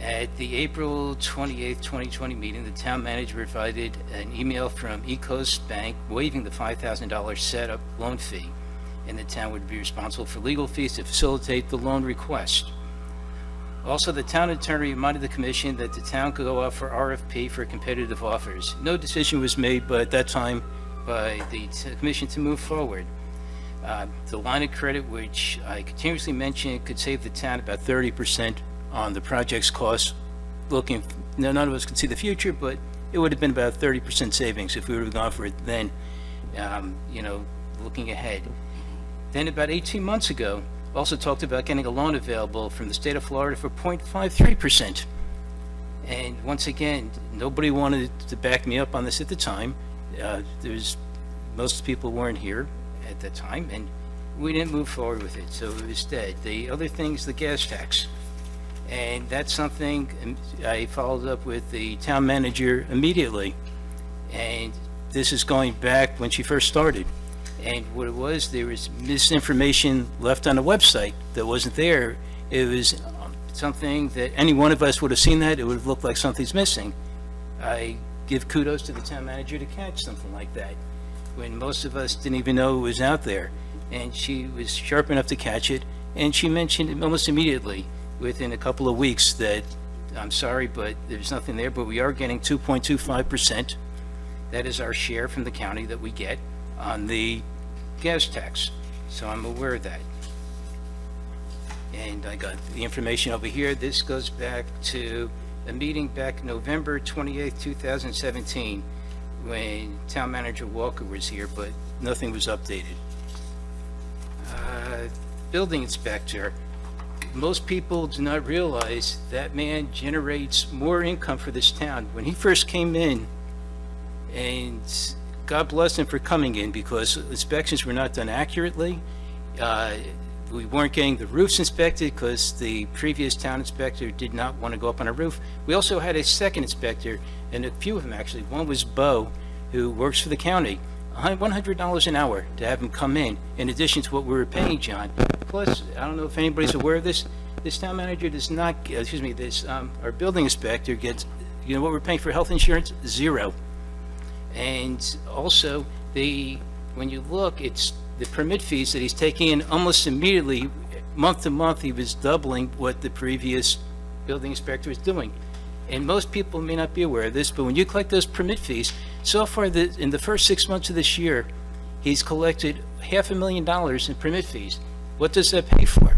At the April 28th, 2020 meeting, the town manager provided an email from Ecost Bank waiving the $5,000 setup loan fee, and the town would be responsible for legal fees to facilitate the loan request. Also, the town attorney reminded the commission that the town could go out for RFP for competitive offers. No decision was made, but at that time, by the commission to move forward. The line of credit, which I continuously mention, could save the town about 30% on the project's cost. None of us could see the future, but it would have been about 30% savings if we would have gone for it then, looking ahead. Then about 18 months ago, also talked about getting a loan available from the state of Florida for 0.53%. And once again, nobody wanted to back me up on this at the time. Most people weren't here at that time, and we didn't move forward with it, so it was dead. The other thing is the gas tax, and that's something I followed up with the town manager immediately, and this is going back when she first started. And what it was, there was misinformation left on the website that wasn't there. It was something that any one of us would have seen that, it would have looked like something's missing. I give kudos to the town manager to catch something like that, when most of us didn't even know it was out there. And she was sharp enough to catch it, and she mentioned it almost immediately, within a couple of weeks, that, I'm sorry, but there's nothing there, but we are getting 2.25%. That is our share from the county that we get on the gas tax. So I'm aware of that. And I got the information over here. This goes back to a meeting back November 28th, 2017, when Town Manager Walker was here, but nothing was updated. Building inspector. Most people do not realize that man generates more income for this town. When he first came in, and God bless him for coming in, because inspections were not done accurately. We weren't getting the roofs inspected because the previous town inspector did not want to go up on a roof. We also had a second inspector, and a few of them actually. One was Bo, who works for the county, $100 an hour to have him come in addition to what we were paying John. Plus, I don't know if anybody's aware of this, this town manager does not, our building inspector gets, what we're paying for health insurance? $0. And also, when you look, it's the permit fees that he's taking in almost immediately, month to month, he was doubling what the previous building inspector was doing. And most people may not be aware of this, but when you collect those permit fees, so far in the first 6 months of this year, he's collected $500,000 in permit fees. What does that pay for?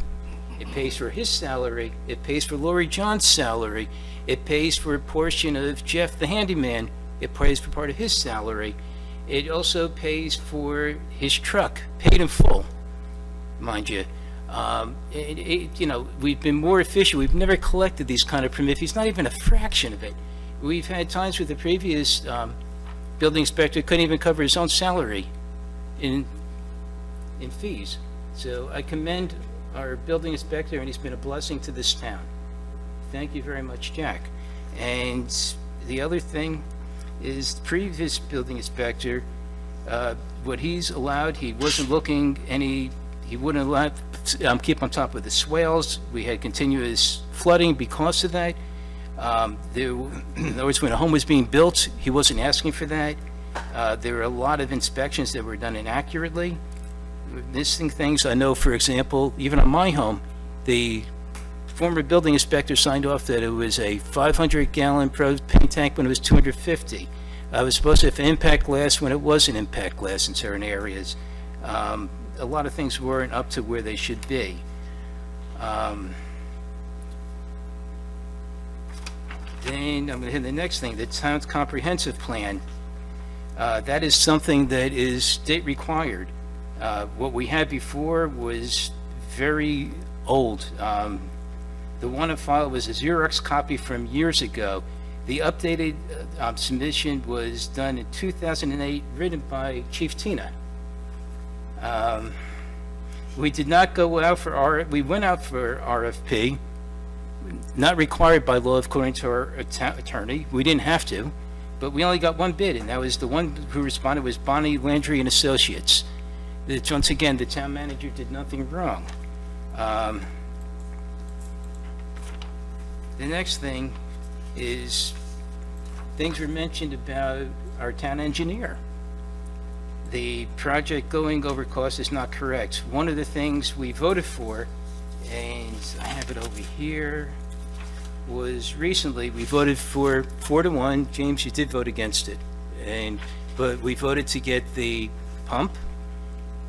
It pays for his salary, it pays for Lori John's salary, it pays for a portion of Jeff the handyman, it pays for part of his salary. It also pays for his truck, paid in full, mind you. You know, we've been more efficient. We've never collected these kind of permit fees, not even a fraction of it. We've had times with the previous building inspector couldn't even cover his own salary in fees. So I commend our building inspector, and he's been a blessing to this town. Thank you very much, Jack. And the other thing is the previous building inspector, what he's allowed, he wasn't looking any, he wouldn't allow, keep on top of the swales. We had continuous flooding because of that. In other words, when a home was being built, he wasn't asking for that. There were a lot of inspections that were done inaccurately. Missing things, I know, for example, even on my home, the former building inspector signed off that it was a 500-gallon propane tank when it was 250. I was supposed to have impact glass when it wasn't impact glass in certain areas. A lot of things weren't up to where they should be. Then I'm going to hit the next thing, the town's comprehensive plan. That is something that is state required. What we had before was very old. The one on file was a Xerox copy from years ago. The updated submission was done in 2008, written by Chief Tina. We did not go out for we went out for RFP, not required by law according to our attorney. We didn't have to, but we only got one bid, and that was the one who responded was Bonnie Landry and Associates. Once again, the town manager did nothing wrong. The next thing is things were mentioned about our town engineer. The project going over cost is not correct. One of the things we voted for, and I have it over here, was recently we voted for 4-1. James, you did vote against it, but we voted to get the pump,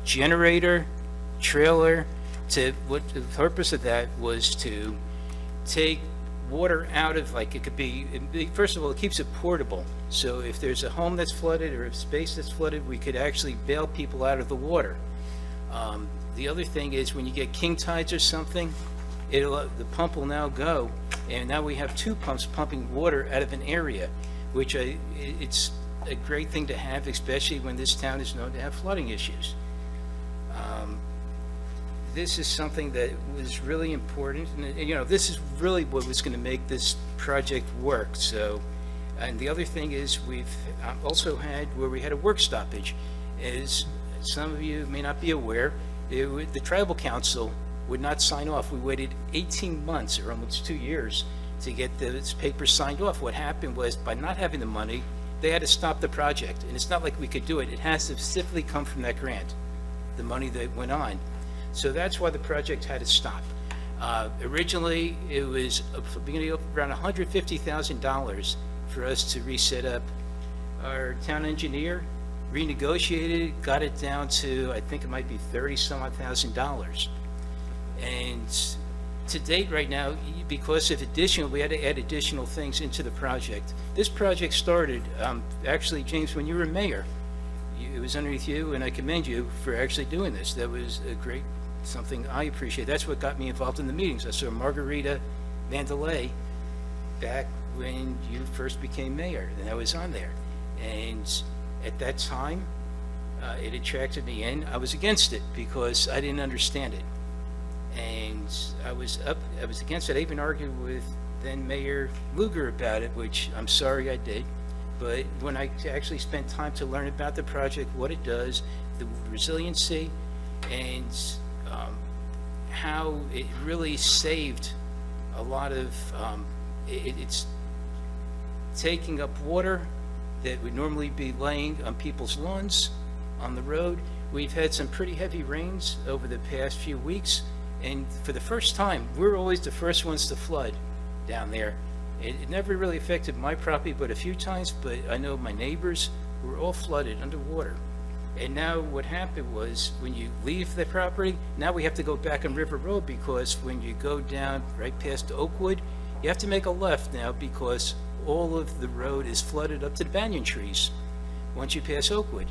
generator, trailer. What the purpose of that was to take water out of, like, it could be, first of all, it keeps it portable. So if there's a home that's flooded or a space that's flooded, we could actually bail people out of the water. The other thing is when you get king tides or something, the pump will now go, and now we have two pumps pumping water out of an area, which it's a great thing to have, especially when this town is known to have flooding issues. This is something that was really important, and you know, this is really what was going to make this project work. So, and the other thing is we've also had where we had a work stoppage. As some of you may not be aware, the tribal council would not sign off. We waited 18 months or almost 2 years to get this paper signed off. What happened was, by not having the money, they had to stop the project, and it's not like we could do it. It has to specifically come from that grant, the money that went on. So that's why the project had to stop. Originally, it was beginning of around $150,000 for us to reset up. Our town engineer renegotiated, got it down to, I think it might be $30,000. And to date right now, because of we had to add additional things into the project. This project started, actually, James, when you were mayor. It was underneath you, and I commend you for actually doing this. That was a great, something I appreciate. That's what got me involved in the meetings. I saw Margarita Mandalay back when you first became mayor, and I was on there. And at that time, it attracted me in. I was against it because I didn't understand it. And I was against it. I even argued with then Mayor Luger about it, which I'm sorry I did. But when I actually spent time to learn about the project, what it does, the resiliency, and how it really saved a lot of, it's taking up water that would normally be laying on people's lawns, on the road. We've had some pretty heavy rains over the past few weeks, and for the first time, we're always the first ones to flood down there. It never really affected my property but a few times, but I know my neighbors were all flooded underwater. And now what happened was, when you leave the property, now we have to go back on River Road, because when you go down right past Oakwood, you have to make a left now, because all of the road is flooded up to the banyan trees once you pass Oakwood.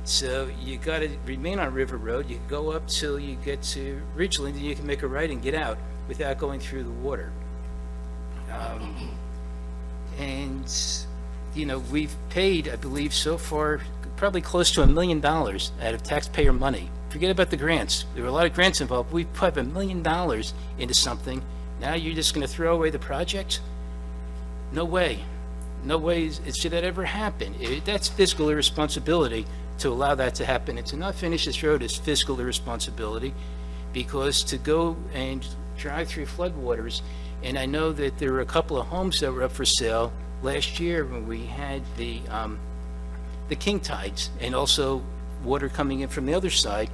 So you got to remain on River Road. You can go up till you get to Ridgeland, and you can make a right and get out without going through the water. And, you know, we've paid, I believe, so far, probably close to $1 million out of taxpayer money. Forget about the grants. There were a lot of grants involved. We put $1 million into something. Now you're just going to throw away the project? No way. No way should that ever happen. That's fiscal irresponsibility to allow that to happen. And to not finish this road is fiscal irresponsibility, because to go and drive through floodwaters, and I know that there were a couple of homes that were up for sale last year when we had the king tides, and also water coming in from the other side,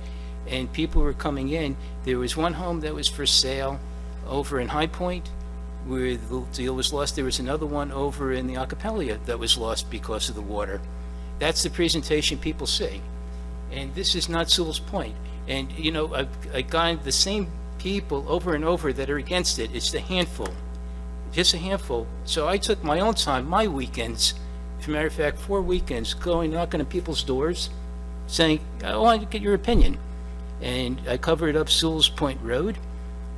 and people were coming in. There was one home that was for sale over in High Point where the deal was lost. There was another one over in the Acapella that was lost because of the water. That's the presentation people see. And this is not Sewell's Point. And, you know, I've gotten the same people over and over that are against it. It's a handful, just a handful. So I took my own time, my weekends, as a matter of fact, 4 weekends, going knocking on people's doors, saying, I want to get your opinion. And I covered up Sewell's Point Road,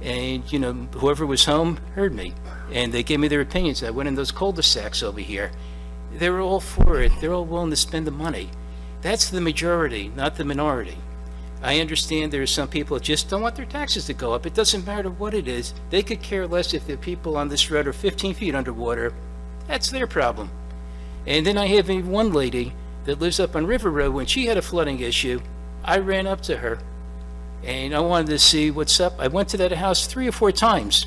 and, you know, whoever was home heard me, and they gave me their opinions. I went in those cul-de-sacs over here. They were all for it. They're all willing to spend the money. That's the majority, not the minority. I understand there are some people that just don't want their taxes to go up. It doesn't matter what it is. They could care less if the people on this road are 15 feet underwater. That's their problem. And then I have one lady that lives up on River Road. When she had a flooding issue, I ran up to her, and I wanted to see what's up. I went to that house 3 or 4 times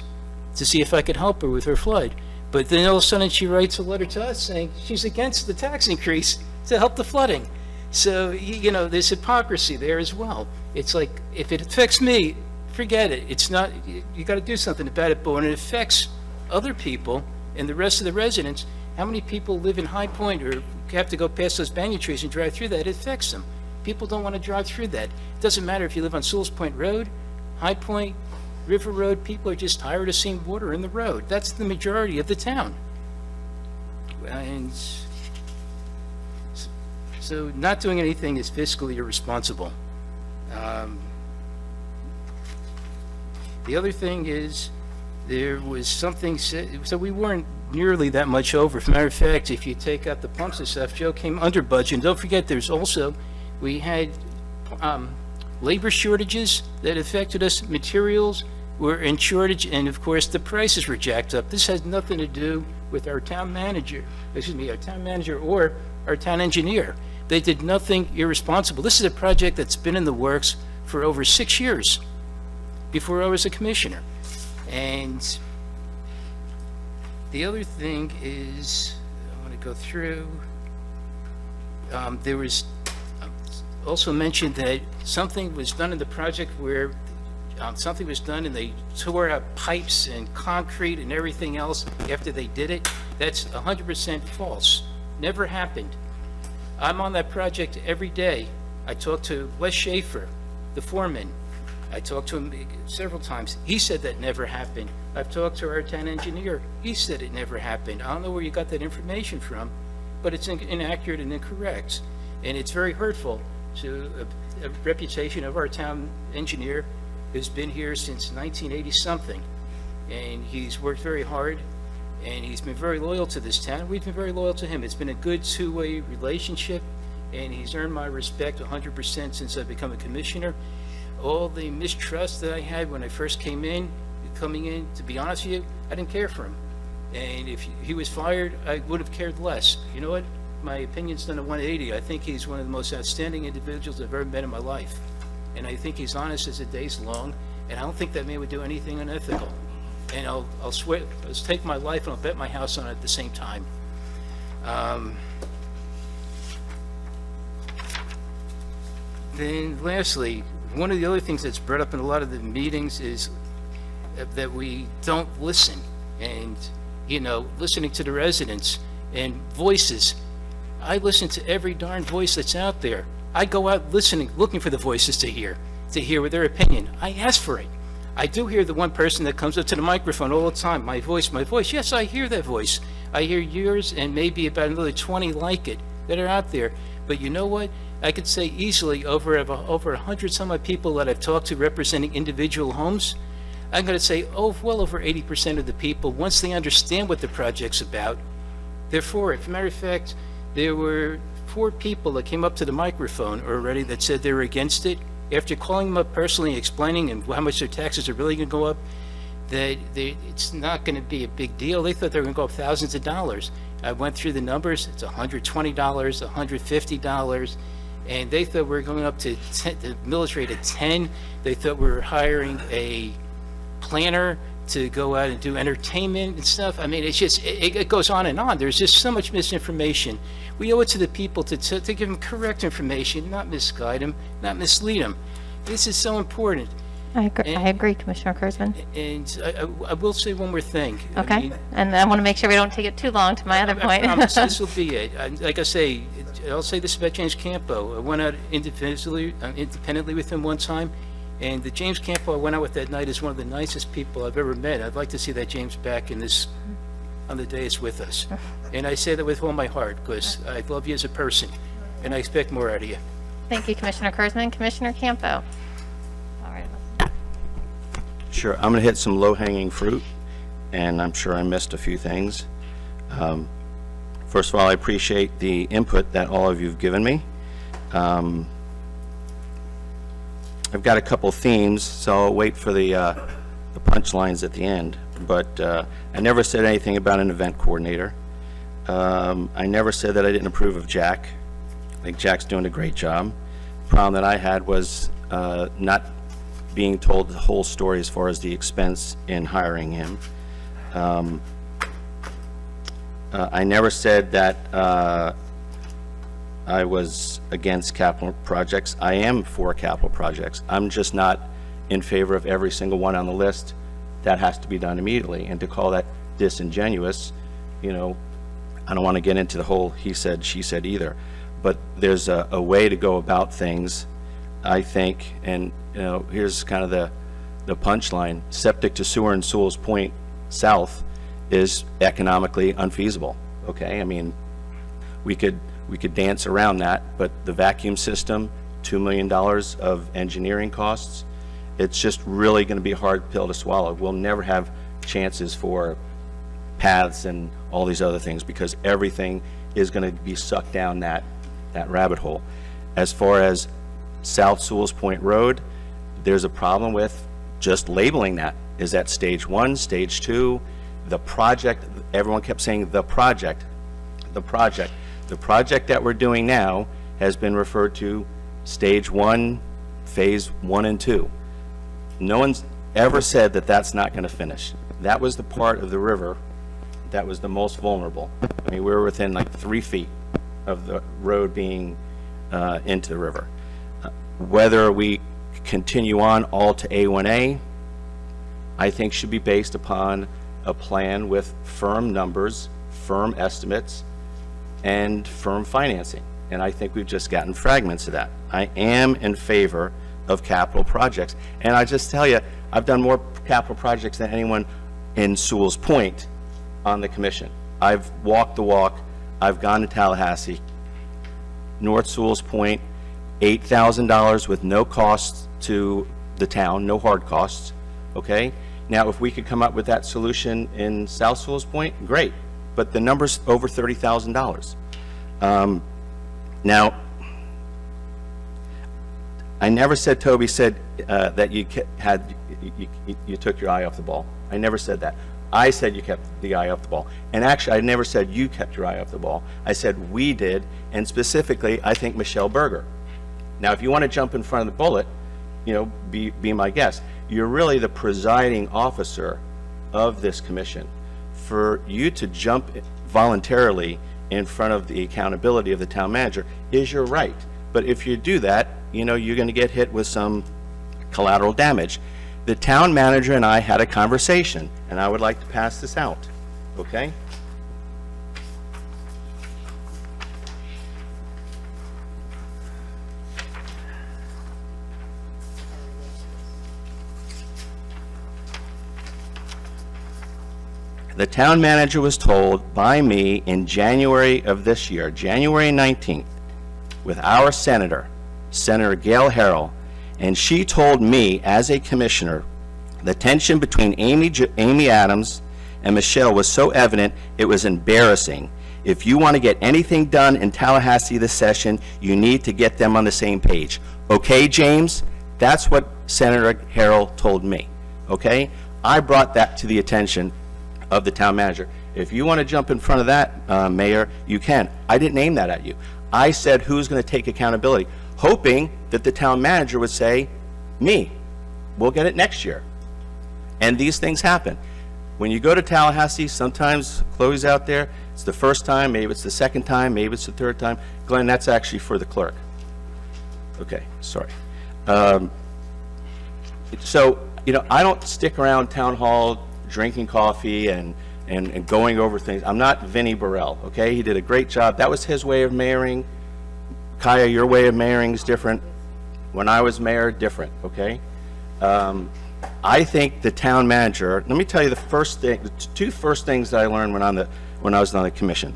to see if I could help her with her flood. But then all of a sudden she writes a letter to us saying she's against the tax increase to help the flooding. So, you know, there's hypocrisy there as well. It's like, if it affects me, forget it. It's not, you got to do something about it. But when it affects other people and the rest of the residents, how many people live in High Point or have to go past those banyan trees and drive through that? It affects them. People don't want to drive through that. It doesn't matter if you live on Sewell's Point Road, High Point, River Road. People are just tired of seeing water in the road. That's the majority of the town. And so not doing anything is fiscally irresponsible. The other thing is, there was something said, so we weren't nearly that much over. As a matter of fact, if you take out the pumps and stuff, Joe came under budget. And don't forget, there's also, we had labor shortages that affected us. Materials were in shortage, and of course the prices were jacked up. This has nothing to do with our town manager, or our town engineer. They did nothing irresponsible. This is a project that's been in the works for over 6 years before I was a commissioner. And the other thing is, I want to go through, there was also mentioned that something was done in the project where something was done and they tore out pipes and concrete and everything else after they did it. That's 100% false. Never happened. I'm on that project every day. I talked to Wes Schaefer, the foreman. I talked to him several times. He said that never happened. I've talked to our town engineer. He said it never happened. I don't know where you got that information from, but it's inaccurate and incorrect. And it's very hurtful to a reputation of our town engineer, who's been here since 1980-something. And he's worked very hard, and he's been very loyal to this town. We've been very loyal to him. It's been a good two-way relationship, and he's earned my respect 100% since I've become a commissioner. All the mistrust that I had when I first coming in, to be honest with you, I didn't care for him. And if he was fired, I would have cared less. You know what? My opinion's done a 180. I think he's one of the most outstanding individuals I've ever met in my life. And I think he's honest as the day's long, and I don't think that man would do anything unethical. And I'll swear, let's take my life and I'll bet my house on it at the same time. Then lastly, one of the other things that's brought up in a lot of the meetings is that we don't listen. And, you know, listening to the residents and voices. I listen to every darn voice that's out there. I go out listening, looking for the voices to hear their opinion. I ask for it. I do hear the one person that comes up to the microphone all the time, my voice, my voice. Yes, I hear that voice. I hear yours and maybe about another 20 like it that are out there. But you know what? I could say easily over 100 some odd people that I've talked to representing individual homes, I'm going to say, well over 80% of the people, once they understand what the project's about, they're for it. As a matter of fact, there were 4 people that came up to the microphone already that said they were against it. After calling them up personally, explaining and how much their taxes are really going to go up, that it's not going to be a big deal. They thought they were going to go up thousands of dollars. I went through the numbers. It's $120, $150, and they thought we were going up to the millage rate of 10. They thought we were hiring a planner to go out and do entertainment and stuff. I mean, it's just, it goes on and on. There's just so much misinformation. We owe it to the people to give them correct information, not misguide them, not mislead them. This is so important. I agree, Commissioner Kurzman. And I will say one more thing. I Okay, mean, and I want to make sure we don't take it too long to my other I point. promise this will be it. Like I say, I'll say this about James Campo. I went out independently with him one time, and the James Campo I went out with that night is one of the nicest people I've ever met. I'd like to see that James back on the days with us. And I say that with all my heart, because I love you as a person, and I expect more out of you. Thank you, Commissioner Kurzman. Commissioner Campo. All right, Sure, I'm going to hit some low-hanging fruit, and I'm sure I missed a few things. First of all, I appreciate the input that all of you have given me. I've got a couple themes, so I'll wait for the punchlines at the end. But I never said anything about an event coordinator. I never said that I didn't approve of Jack. I think Jack's doing a great job. The problem that I had was not being told the whole story as far as the expense in hiring him. I never said that I was against capital projects. I am for capital projects. I'm just not in favor of every single one on the list. That has to be done immediately. And to call that disingenuous, you know, I don't want to get into the whole he said, she said either. But there's a way to go about things, I think, and you know, here's kind of the punchline. Septic to sewer in Sewell's Point South is economically unfeasible, okay? I mean, we could dance around that, but the vacuum system, $2 million of engineering costs, it's just really going to be a hard pill to swallow. We'll never have chances for paths and all these other things because everything is going to be sucked down that rabbit hole. As far as South Sewell's Point Road, there's a problem with just labeling that. Is that stage 1, stage 2? The project, everyone kept saying the project. The project that we're doing now has been referred to stage 1, phase 1 and 2. No one's ever said that that's not going to finish. That was the part of the river that was the most vulnerable. I mean, we were within like 3 feet of the road being into the river. Whether we continue on all to A1A, I think should be based upon a plan with firm numbers, firm estimates, and firm financing. And I think we've just gotten fragments of that. I am in favor of capital projects. And I just tell you, I've done more capital projects than anyone in Sewell's Point on the commission. I've walked the walk. I've gone to Tallahassee. North Sewell's Point, $8,000 with no costs to the town, no hard costs, okay? Now, if we could come up with that solution in South Sewell's Point, great, but the number's over $30,000. Now, I never said, Toby said that you took your eye off the ball. I never said that. I said you kept the eye off the ball. And actually, I never said you kept your eye off the ball. I said we did, and specifically, I think Michelle Berger. Now, if you want to jump in front of the bullet, you know, be my guest. You're really the presiding officer of this commission. For you to jump voluntarily in front of the accountability of the town manager is your right. But if you do that, you know, you're going to get hit with some collateral damage. The town manager and I had a conversation, and I would like to pass this out, okay? The town manager was told by me in January of this year, January 19th, with our senator, Senator Gail Harrell, and she told me as a commissioner, the tension between Amy Adams and Michelle was so evident it was embarrassing. If you want to get anything done in Tallahassee this session, you need to get them on the same page. Okay, James? That's what Senator Harrell told me, okay? I brought that to the attention of the town manager. If you want to jump in front of that, Mayor, you can. I didn't aim that at you. I said, who's going to take accountability? Hoping that the town manager would say, me. We'll get it next year. And these things happen. When you go to Tallahassee, sometimes Chloe's out there, it's the first time, maybe it's the second time, maybe it's the third time. Glenn, that's actually for the clerk. Okay, sorry. So, I don't stick around town hall drinking coffee and going over things. I'm not Vinnie Burrell, okay? He did a great job. That was his way of mayoring. Kaya, your way of mayoring is different. When I was mayor, different, okay? I think the town manager, let me tell you the two first things that I learned when I was on the commission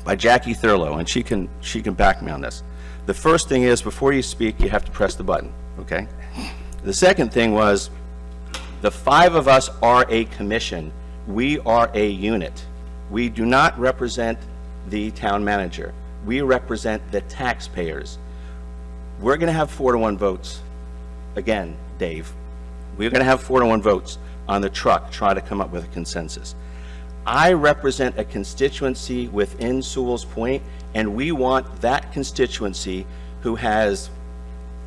by Jackie Thurlow, and she can back me on this. The first thing is, before you speak, you have to press the button, okay? The second thing was, the five of us are a commission. We are a unit. We do not represent the town manager. We represent the taxpayers. We're going to have 4-to-1 votes. Again, Dave, we're going to have 4-to-1 votes on the truck, try to come up with a consensus. I represent a constituency within Sewell's Point, and we want that constituency who has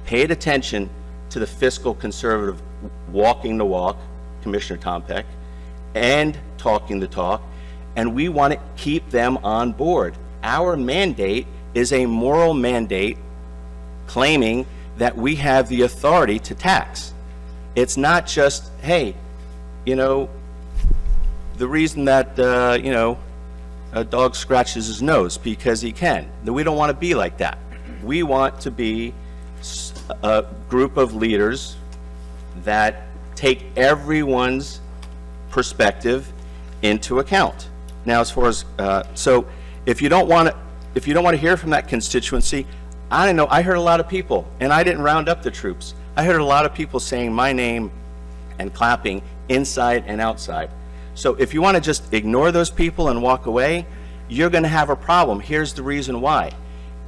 paid attention to the fiscal conservative walking the walk, Commissioner Tom Peck, and talking the talk, and we want to keep them on board. Our mandate is a moral mandate claiming that we have the authority to tax. It's not just, hey, the reason that, a dog scratches his nose because he can. We don't want to be like that. We want to be a group of leaders that take everyone's perspective into account. Now, as far as, so if you don't want to hear from that constituency, I don't know, I heard a lot of people, and I didn't round up the troops. I heard a lot of people saying my name and clapping inside and outside. So if you want to just ignore those people and walk away, you're going to have a problem. Here's the reason why.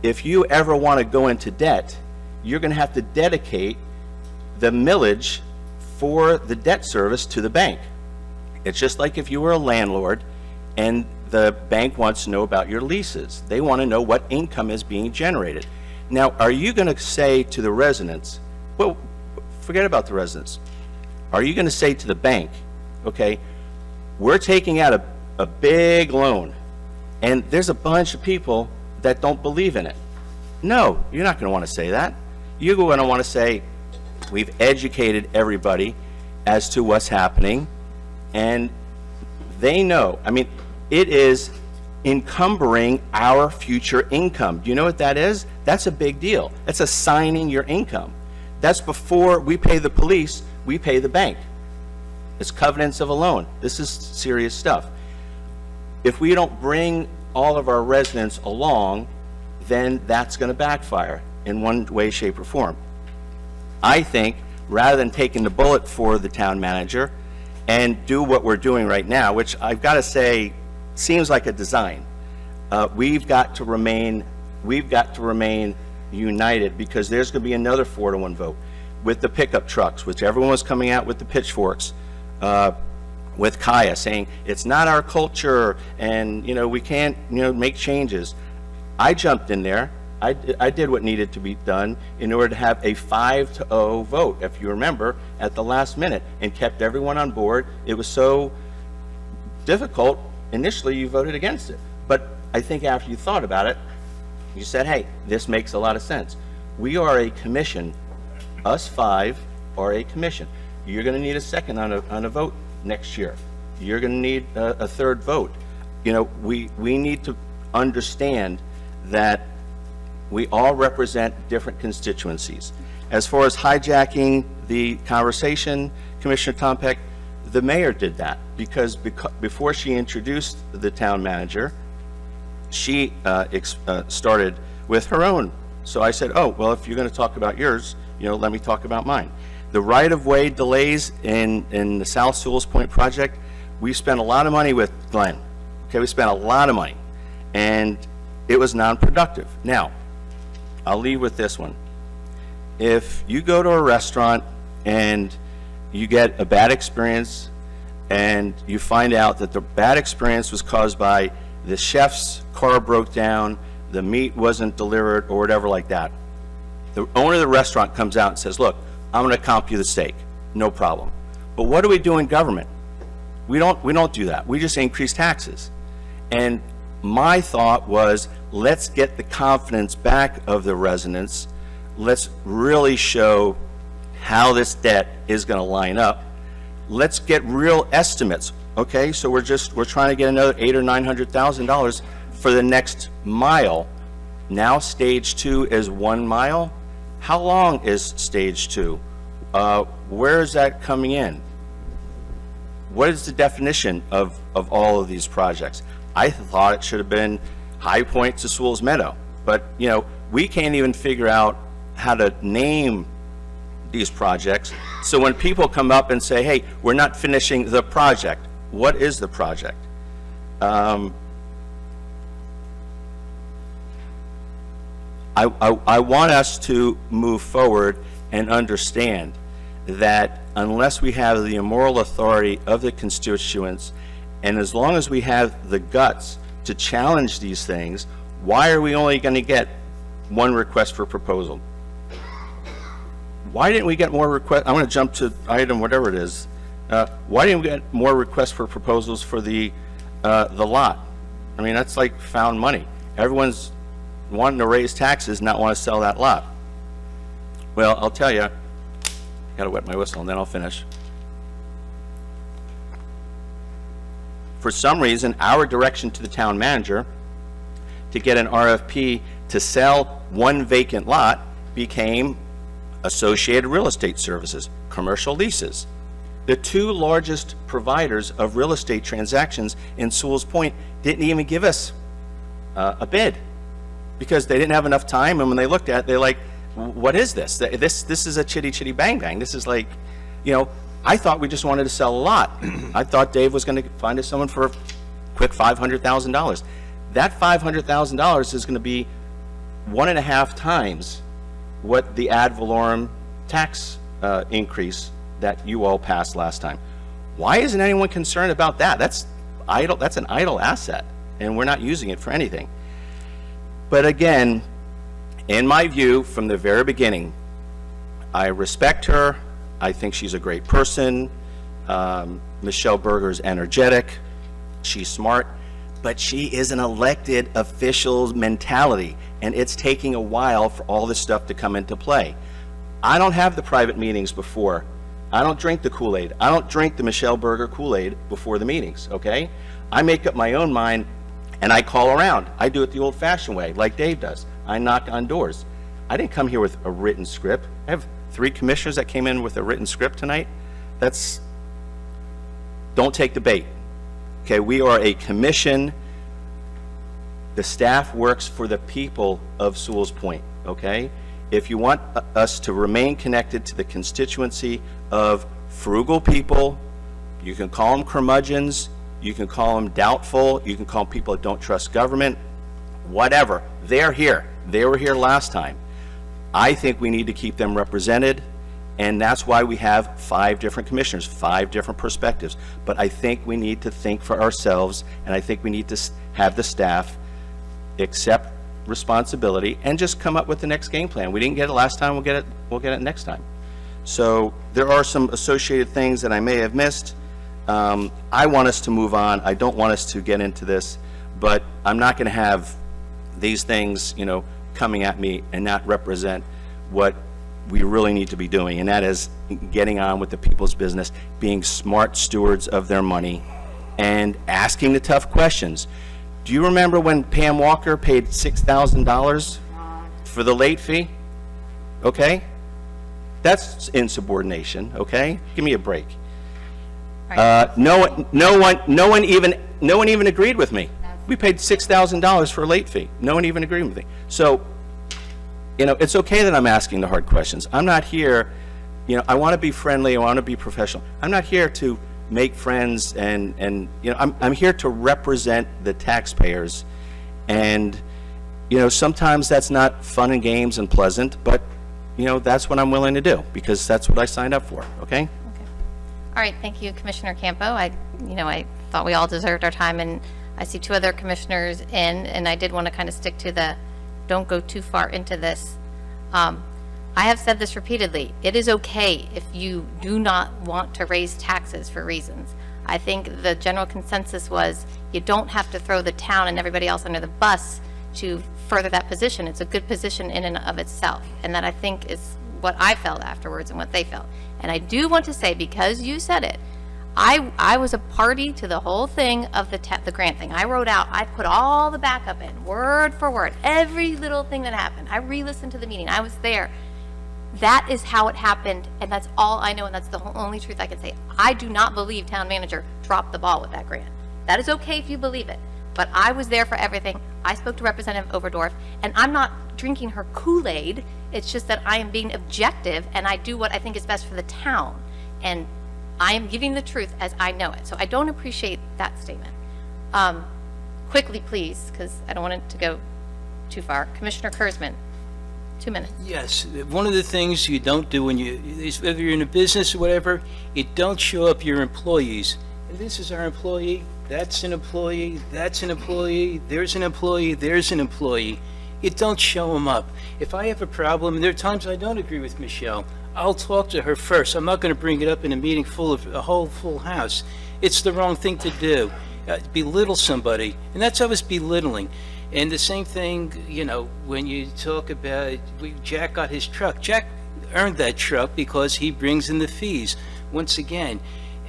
If you ever want to go into debt, you're going to have to dedicate the millage for the debt service to the bank. It's just like if you were a landlord and the bank wants to know about your leases. They want to know what income is being generated. Now, are you going to say to the residents, well, forget about the residents. Are you going to say to the bank, okay, we're taking out a big loan, and there's a bunch of people that don't believe in it? No, you're not going to want to say that. You're going to want to say, we've educated everybody as to what's happening, and they know. I mean, it is encumbering our future income. Do you know what that is? That's a big deal. That's assigning your income. That's before we pay the police, we pay the bank. It's covenants of a loan. This is serious stuff. If we don't bring all of our residents along, then that's going to backfire in one way, shape, or form. I think rather than taking the bullet for the town manager and do what we're doing right now, which I've got to say seems like a design, we've got to remain united, because there's going to be another 4-to-1 vote with the pickup trucks, which everyone was coming out with the pitchforks, with Kaya saying it's not our culture and we can't make changes. I jumped in there. I did what needed to be done in order to have a 5-0 vote, if you remember, at the last minute, and kept everyone on board. It was so difficult. Initially, you voted against it. But I think after you thought about it, you said, hey, this makes a lot of sense. We are a commission. Us 5 are a commission. You're going to need a second on a vote next year. You're going to need a third vote. We need to understand that we all represent different constituencies. As far as hijacking the conversation, Commissioner Tom Peck, the mayor did that, because before she introduced the town manager, she started with her own. So I said, oh, well, if you're going to talk about yours, let me talk about mine. The right-of-way delays in the South Sewell's Point project, we spent a lot of money with Glenn. Okay, we spent a lot of money, and it was non-productive. Now, I'll leave with this one. If you go to a restaurant and you get a bad experience, and you find out that the bad experience was caused by the chef's car broke down, the meat wasn't delivered, or whatever like that, the owner of the restaurant comes out and says, look, I'm going to comp you the steak, no problem. But what do we do in government? We don't do that. We just increase taxes. And my thought was, let's get the confidence back of the residents. Let's really show how this debt is going to line up. Let's get real estimates. Okay, so we're trying to get another $800,000 or $900,000 for the next mile. Now stage 2 is 1 mile. How long is stage 2? Where is that coming in? What is the definition of all of these projects? I thought it should have been High Point to Sewell's Meadow, but we can't even figure out how to name these projects. So when people come up and say, hey, we're not finishing the project, what is the project? I want us to move forward and understand that unless we have the moral authority of the constituents, and as long as we have the guts to challenge these things, why are we only going to get one request for proposal? Why didn't we get more requests? I'm going to jump to item whatever it is. Why didn't we get more requests for proposals for the lot? I mean, that's like found money. Everyone's wanting to raise taxes, not want to sell that lot. Well, I'll tell you, got to wet my whistle and then I'll finish. For some reason, our direction to the town manager to get an RFP to sell one vacant lot became Associated Real Estate Services, commercial leases. The 2 largest providers of real estate transactions in Sewell's Point didn't even give us a bid because they didn't have enough time, and when they looked at it, they're like, what is this? This is a chitty chitty bang bang. This is like, I thought we just wanted to sell a lot. I thought Dave was going to find us someone for a quick $500,000. That $500,000 is going to be 1.5 times what the ad valorem tax increase that you all passed last time. Why isn't anyone concerned about that? That's idle. That's an idle asset, and we're not using it for anything. But again, in my view, from the very beginning, I respect her. I think she's a great person. Michelle Berger's energetic. She's smart. But she is an elected official's mentality, and it's taking a while for all this stuff to come into play. I don't have the private meetings before. I don't drink the Kool-Aid. I don't drink the Michelle Berger Kool-Aid before the meetings, okay? I make up my own mind, and I call around. I do it the old-fashioned way, like Dave does. I knock on doors. I didn't come here with a written script. I have 3 commissioners that came in with a written script tonight. Don't take the bait. Okay, we are a commission. The staff works for the people of Sewell's Point, okay? If you want us to remain connected to the constituency of frugal people, you can call them curmudgeons, you can call them doubtful, you can call them people that don't trust government, whatever. They're here. They were here last time. I think we need to keep them represented, and that's why we have 5 different commissioners, 5 different perspectives. But I think we need to think for ourselves, and I think we need to have the staff accept responsibility and just come up with the next game plan. We didn't get it last time, we'll get it next time. So there are some associated things that I may have missed. I want us to move on. I don't want us to get into this, but I'm not going to have these things, coming at me and not represent what we really need to be doing, and that is getting on with the people's business, being smart stewards of their money, and asking the tough questions. Do you remember when Pam Walker paid $6,000 for the late fee? Okay? That's insubordination, okay? Give me a break. No one even agreed with me. We paid $6,000 for a late fee. No one even agreed with me. So, it's okay that I'm asking the hard questions. I'm not here, I want to be friendly, I want to be professional. I'm not here to make friends and I'm here to represent the taxpayers. And, sometimes that's not fun and games and pleasant, but, that's what I'm willing to do because that's what I signed up for, okay? All right, thank you, Commissioner Campo. I thought we all deserved our time, and I see 2 other commissioners in, and I did want to kind of stick to the, don't go too far into this. I have said this repeatedly. It is okay if you do not want to raise taxes for reasons. I think the general consensus was you don't have to throw the town and everybody else under the bus to further that position. It's a good position in and of itself, and that I think is what I felt afterwards and what they felt. And I do want to say, because you said it, I was a party to the whole thing of the grant thing. I wrote out, I put all the backup in, word for word, every little thing that happened. I re-listened to the meeting. I was there. That is how it happened, and that's all I know, and that's the only truth I can say. I do not believe town manager dropped the ball with that grant. That is okay if you believe it, but I was there for everything. I spoke to Representative Oberdorf, and I'm not drinking her Kool-Aid. It's just that I am being objective, and I do what I think is best for the town, and I am giving the truth as I know it. So I don't appreciate that statement. Quickly, please, because I don't want it to go too far. Commissioner Kurzman, 2 minutes. Yes, one of the things you don't do when whether you're in a business or whatever, you don't show up your employees. And this is our employee, that's an employee, that's an employee, there's an employee, there's an employee. You don't show them up. If I have a problem, and there are times I don't agree with Michelle, I'll talk to her first. I'm not going to bring it up in a meeting full of a whole full house. It's the wrong thing to do. Belittle somebody, and that's always belittling. And the same thing, when you talk about Jack got his truck. Jack earned that truck because he brings in the fees once again.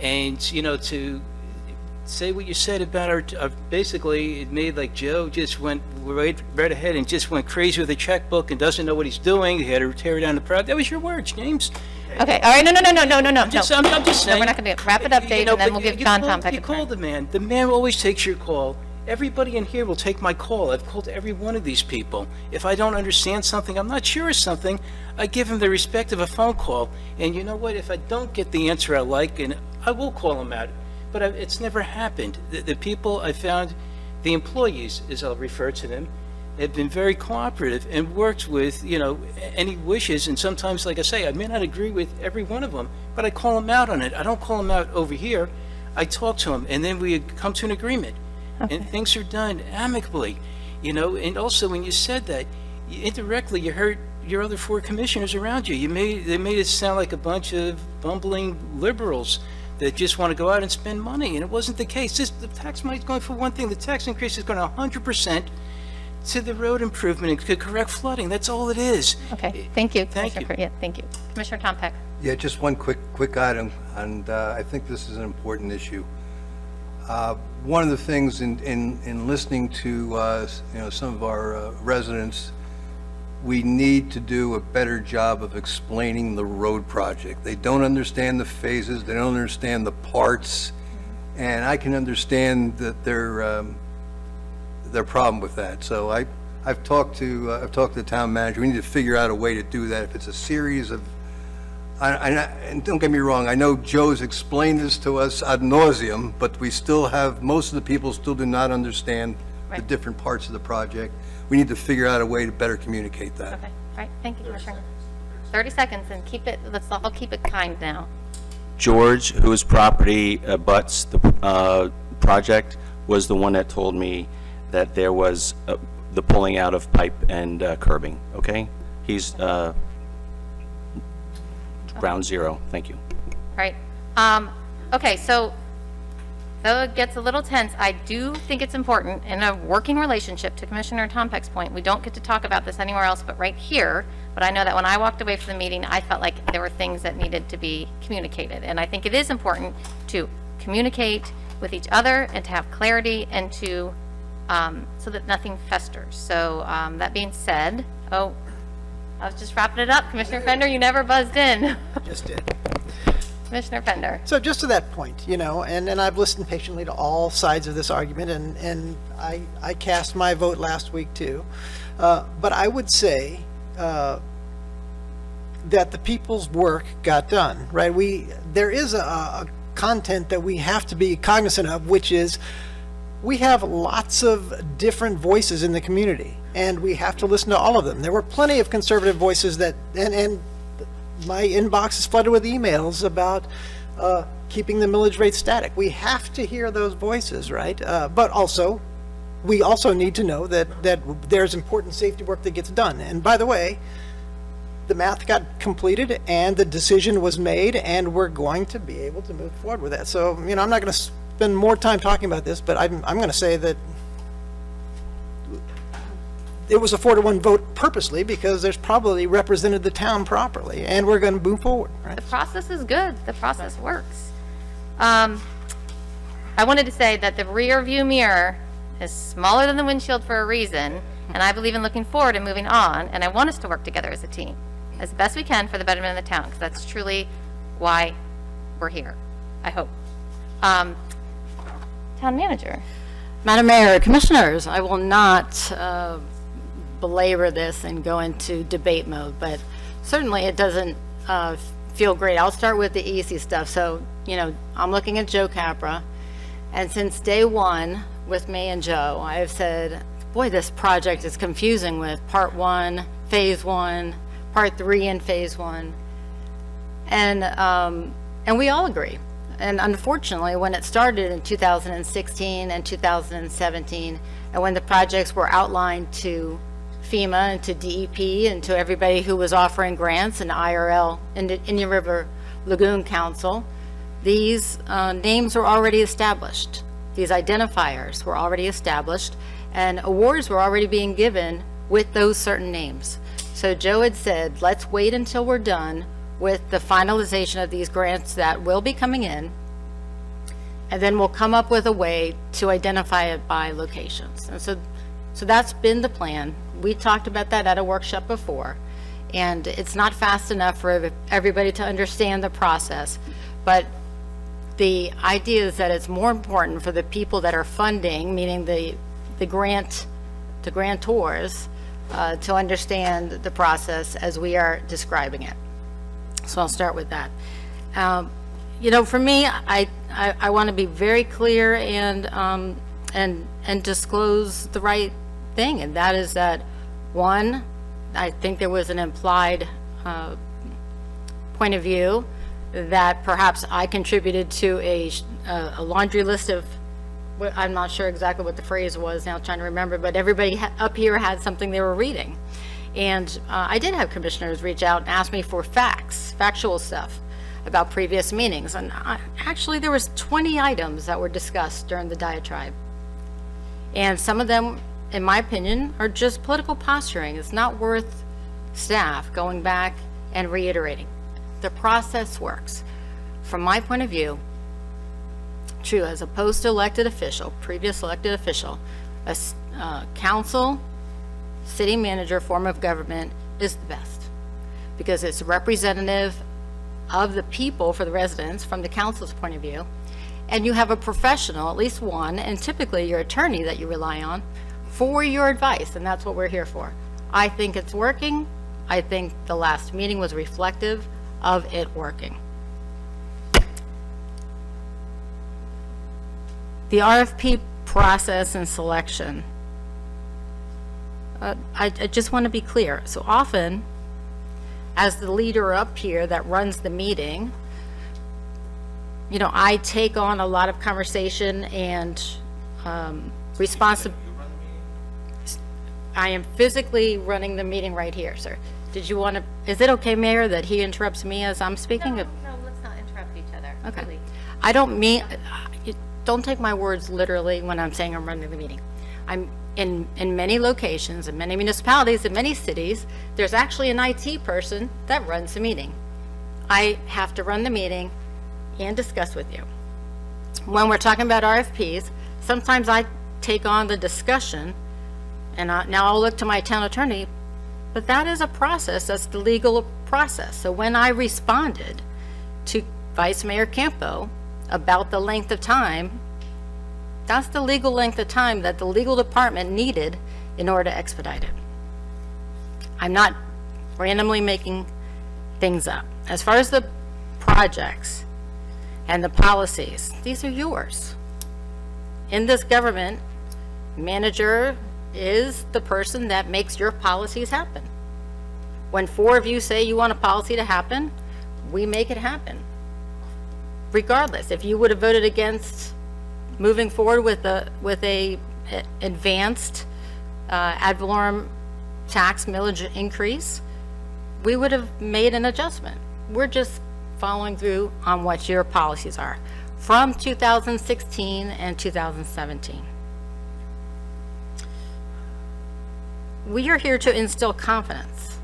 And to say what you said about our basically it made like Joe just went right ahead and just went crazy with a checkbook and doesn't know what he's doing. He had to tear down the project. That was your words, James. Okay, all right, no. I'm just saying. No, we're not going to wrap it up, Dave, and then we'll give John Tom back You a call turn. the man. The man always takes your call. Everybody in here will take my call. I've called every one of these people. If I don't understand something, I'm not sure of something, I give them the respect of a phone call. And you know what? If I don't get the answer I like, and I will call them out. But it's never happened. The people I found, the employees, as I'll refer to them, have been very cooperative and worked with, any wishes. And sometimes, like I say, I may not agree with every one of them, but I call them out on it. I don't call them out over here. I talk to them, and then we come to an agreement. Okay. And things are done amicably, And also, when you said that, indirectly, you hurt your other 4 commissioners around you. They made it sound like a bunch of bumbling liberals that just want to go out and spend money, and it wasn't the case. The tax money's going for one thing. The tax increase is going 100% to the road improvement and to correct flooding. That's all it is. Okay, thank you. Thank you. Yeah, thank you. Commissioner Tom Peck. Yeah, just one quick item, and I think this is an important issue. One of the things in listening to some of our residents, we need to do a better job of explaining the road project. They don't understand the phases, they don't understand the parts, and I can understand that their problem with that. So I've talked to the town manager. We need to figure out a way to do that. If it's a series of, and don't get me wrong, I know Joe's explained this to us ad nauseum, but we still have, most of the people still do not understand the different parts of the project. We need to figure out a way to better communicate that. Okay, all right, thank you, Commissioner. 30 seconds, and let's all keep it kind now. George, whose property abuts the project, was the one that told me that there was the pulling out of pipe and curbing, okay? He's ground zero. Thank you. All right. Okay, so though it gets a little tense, I do think it's important in a working relationship, to Commissioner Tom Peck's point, we don't get to talk about this anywhere else but right here. But I know that when I walked away from the meeting, I felt like there were things that needed to be communicated. And I think it is important to communicate with each other and to have clarity and to, so that nothing festers. So that being said, I was just wrapping it up. Commissioner Fender, you never buzzed in. Just did. Commissioner Pender. So just to that point, and I've listened patiently to all sides of this argument, and I cast my vote last week too. But I would say that the people's work got done, right? There is a content that we have to be cognizant of, which is we have lots of different voices in the community, and we have to listen to all of them. There were plenty of conservative voices and my inbox is flooded with emails about keeping the millage rate static. We have to hear those voices, right? But also, we also need to know that there's important safety work that gets done. And by the way, the math got completed and the decision was made, and we're going to be able to move forward with that. So, I'm not going to spend more time talking about this, but I'm going to say that it was a 4-to-1 vote purposely because there's probably represented the town properly, and we're going to move forward, right? The process is good. The process works. I wanted to say that the rear view mirror is smaller than the windshield for a reason, and I believe in looking forward and moving on, and I want us to work together as a team as best we can for the betterment of the town, because that's truly why we're here, I hope. Town manager. Madam Mayor, Commissioners, I will not belabor this and go into debate mode, but certainly it doesn't feel great. I'll start with the easy stuff. So, I'm looking at Joe Capra, and since day one with me and Joe, I've said, boy, this project is confusing with Part 1, Phase 1, Part 3 and Phase 1. And we all agree. And unfortunately, when it started in 2016 and 2017, and when the projects were outlined to FEMA and to DEP and to everybody who was offering grants and IRL, Indian River Lagoon Council, these names were already established. These identifiers were already established, and awards were already being given with those certain names. So Joe had said, let's wait until we're done with the finalization of these grants that will be coming in, and then we'll come up with a way to identify it by locations. And so that's been the plan. We talked about that at a workshop before, and it's not fast enough for everybody to understand the process, but the idea is that it's more important for the people that are funding, meaning the grantors, to understand the process as we are describing it. So I'll start with that. For me, I want to be very clear and disclose the right thing, and that is that, one, I think there was an implied point of view that perhaps I contributed to a laundry list of, I'm not sure exactly what the phrase was now, trying to remember, but everybody up here had something they were reading. And I did have commissioners reach out and ask me for factual stuff about previous meetings. And actually there was 20 items that were discussed during the diatribe. And some of them, in my opinion, are just political posturing. It's not worth staff going back and reiterating. The process works. From my point of view, true, as a post-elected official, previous elected official, a council, city manager form of government is the best because it's representative of the people for the residents from the council's point of view, and you have a professional, at least one, and typically your attorney that you rely on for your advice, and that's what we're here for. I think it's working. I think the last meeting was reflective of it working. The RFP process and selection. I just want to be clear. So often, as the leader up here that runs the meeting, I take on a lot of conversation and responsibility. I am physically running the meeting right here, sir. Did you want to, is it okay, Mayor, that he interrupts me as I'm speaking? No, let's not interrupt each other. Okay. Please. I don't mean, don't take my words literally when I'm saying I'm running the meeting. I'm in many locations, in many municipalities, in many cities, there's actually an IT person that runs the meeting. I have to run the meeting and discuss with you. When we're talking about RFPs, sometimes I take on the discussion, and now I'll look to my town attorney, but that is a process, that's the legal process. So when I responded to Vice Mayor Campo about the length of time. That's the legal length of time that the legal department needed in order to expedite it. I'm not randomly making things up. As far as the projects and the policies, these are yours. In this government, manager is the person that makes your policies happen. When 4 of you say you want a policy to happen, we make it happen. Regardless, if you would have voted against moving forward with a advanced ad valorem tax millage increase, we would have made an adjustment. We're just following through on what your policies are from 2016 and 2017. We are here to instill confidence.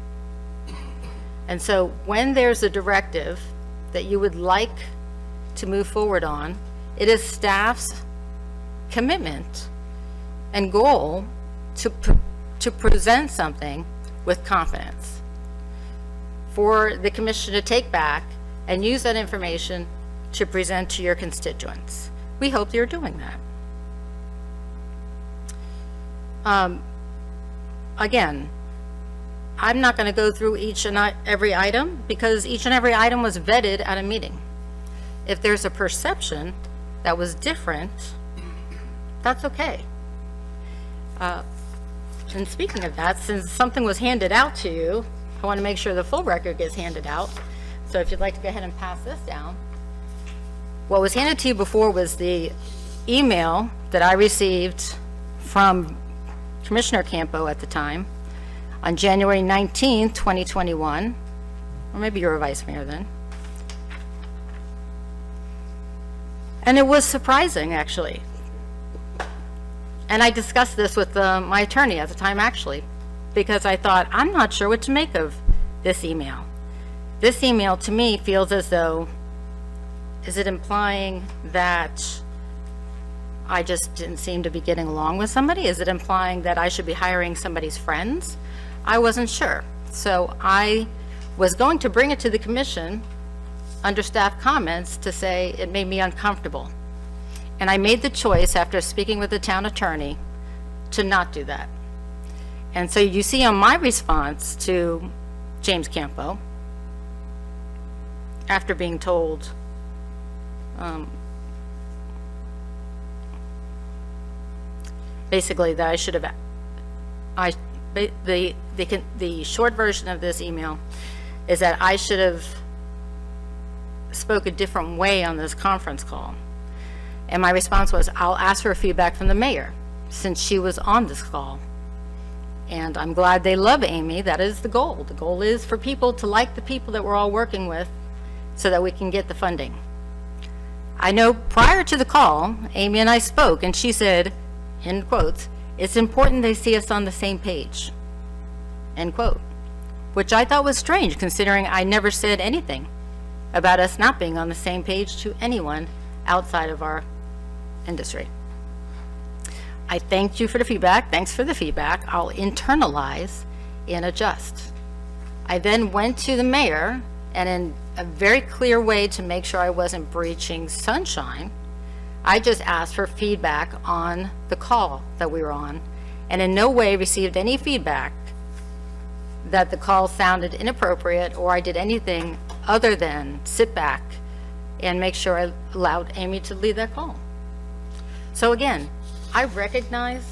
And so when there's a directive that you would like to move forward on, it is staff's commitment and goal to present something with confidence for the commission to take back and use that information to present to your constituents. We hope you're doing that. Again, I'm not going to go through each and every item because each and every item was vetted at a meeting. If there's a perception that was different, that's okay. And speaking of that, since something was handed out to you, I want to make sure the full record gets handed out. So if you'd like to go ahead and pass this down. What was handed to you before was the email that I received from Commissioner Campo at the time on January 19th, 2021, or maybe you were vice mayor then. And it was surprising, actually. And I discussed this with my attorney at the time, actually, because I thought, I'm not sure what to make of this email. This email, to me, feels as though, is it implying that I just didn't seem to be getting along with somebody? Is it implying that I should be hiring somebody's friends? I wasn't sure. So I was going to bring it to the commission under staff comments to say it made me uncomfortable. And I made the choice after speaking with the town attorney to not do that. And so you see on my response to James Campo, after being told basically that I should have, the short version of this email is that I should have spoke a different way on this conference call. And my response was, I'll ask for feedback from the mayor since she was on this call. And I'm glad they love Amy. That is the goal. The goal is for people to like the people that we're all working with so that we can get the funding. I know prior to the call, Amy and I spoke and she said, in quotes, it's important they see us on the same page, end quote, which I thought was strange considering I never said anything about us not being on the same page to anyone outside of our industry. I thanked you for the feedback. Thanks for the feedback. I'll internalize and adjust. I then went to the mayor and in a very clear way to make sure I wasn't breaching sunshine, I just asked for feedback on the call that we were on and in no way received any feedback that the call sounded inappropriate or I did anything other than sit back and make sure I allowed Amy to lead that call. So again, I recognize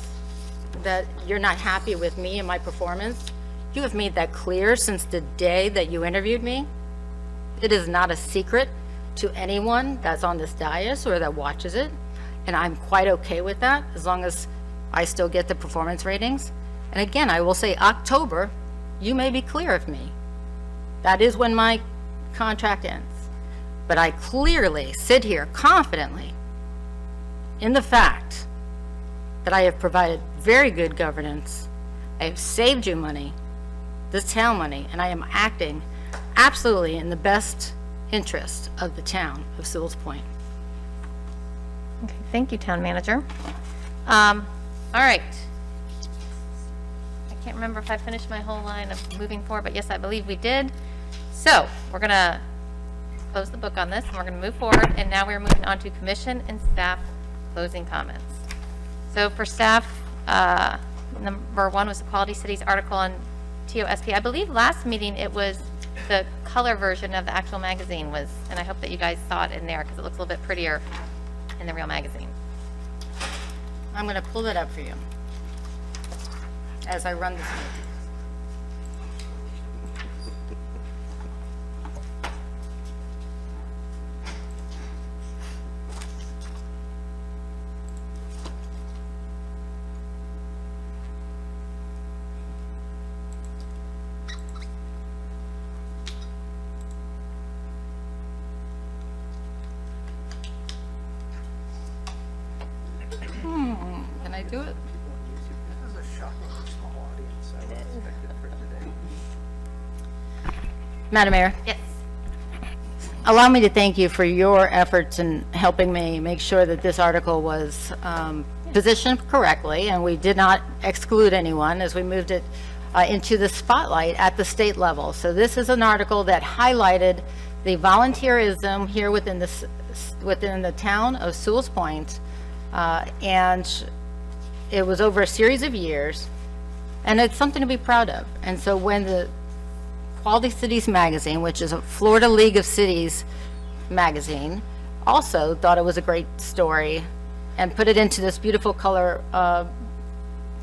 that you're not happy with me and my performance. You have made that clear since the day that you interviewed me. It is not a secret to anyone that's on this dais or that watches it, and I'm quite okay with that as long as I still get the performance ratings. And again, I will say October, you may be clear of me. That is when my contract ends. But I clearly sit here confidently in the fact that I have provided very good governance, I have saved you money, this town money, and I am acting absolutely in the best interest of the town of Sewell's Point. Okay, thank you, town manager. All right. I can't remember if I finished my whole line of moving forward, but yes, I believe we did. So we're gonna close the book on this, and we're going to move forward. And now we're moving on to commission and staff closing comments. So for staff, number one was the Quality Cities article on TOSP. I believe last meeting it was the color version of the actual magazine was, and I hope that you guys saw it in there because it looks a little bit prettier in the real magazine. I'm going to pull it up for you as I run this meeting. Can I do it? This is a shockingly small audience. I wasn't expecting for today. Madam Mayor, Yes. allow me to thank you for your efforts in helping me make sure that this article was positioned correctly, and we did not exclude anyone as we moved it into the spotlight at the state level. So this is an article that highlighted the volunteerism here within the town of Sewell's Point, and it was over a series of years, and it's something to be proud of. And so when the Quality Cities magazine, which is a Florida League of Cities magazine, also thought it was a great story and put it into this beautiful color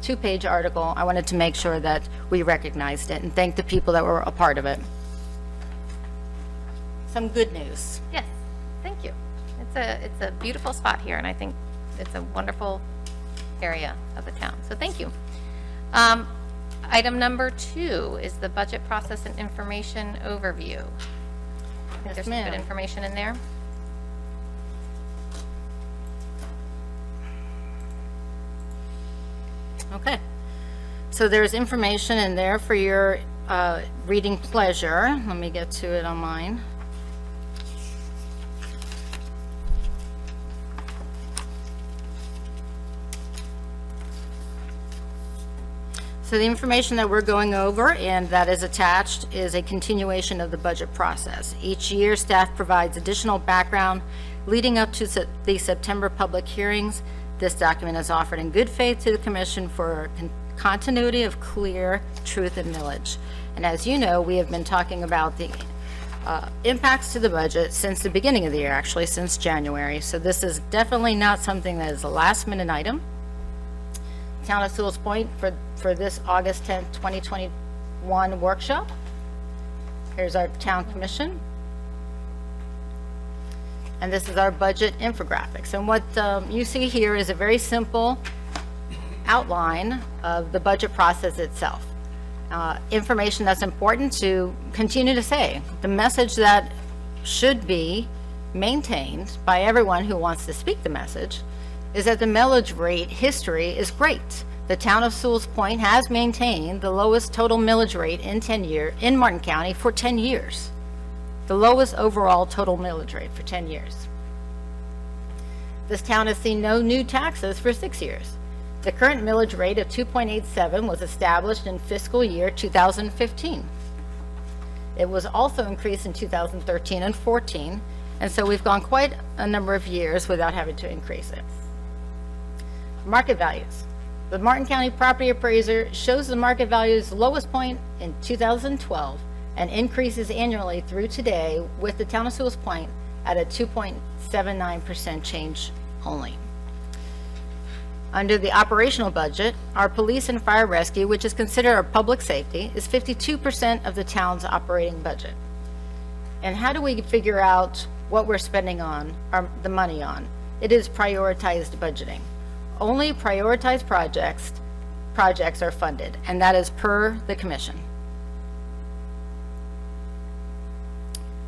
two-page article, I wanted to make sure that we recognized it and thank the people that were a part of it. Some good news. Yes, thank you. It's a beautiful spot here, and I think it's a wonderful area of the town. So thank you. Item number 2 is the budget process and information overview. I think Yes, there's some good ma'am. information in there. Okay. So there's information in there for your reading pleasure. Let me get to it on mine. So the information that we're going over and that is attached is a continuation of the budget process. Each year, staff provides additional background leading up to the September public hearings. This document is offered in good faith to the commission for continuity of clear truth and millage. And as you know, we have been talking about the impacts to the budget since the beginning of the year, actually since January. So this is definitely not something that is a last minute item. Town of Sewell's Point for this August 10th, 2021 workshop. Here's our town commission. And this is our budget infographics. And what you see here is a very simple outline of the budget process itself. Information that's important to continue to say. The message that should be maintained by everyone who wants to speak the message is that the millage rate history is great. The town of Sewell's Point has maintained the lowest total millage rate in Martin County for 10 years. The lowest overall total millage rate for 10 years. This town has seen no new taxes for 6 years. The current millage rate of 2.87 was established in fiscal year 2015. It was also increased in 2013 and 14, and so we've gone quite a number of years without having to increase it. Market values. The Martin County Property Appraiser shows the market value's lowest point in 2012 and increases annually through today with the town of Sewell's Point at a 2.79% change only. Under the operational budget, our police and fire rescue, which is considered our public safety, is 52% of the town's operating budget. And how do we figure out what we're spending on, the money on? It is prioritized budgeting. Only prioritized projects are funded, and that is per the commission.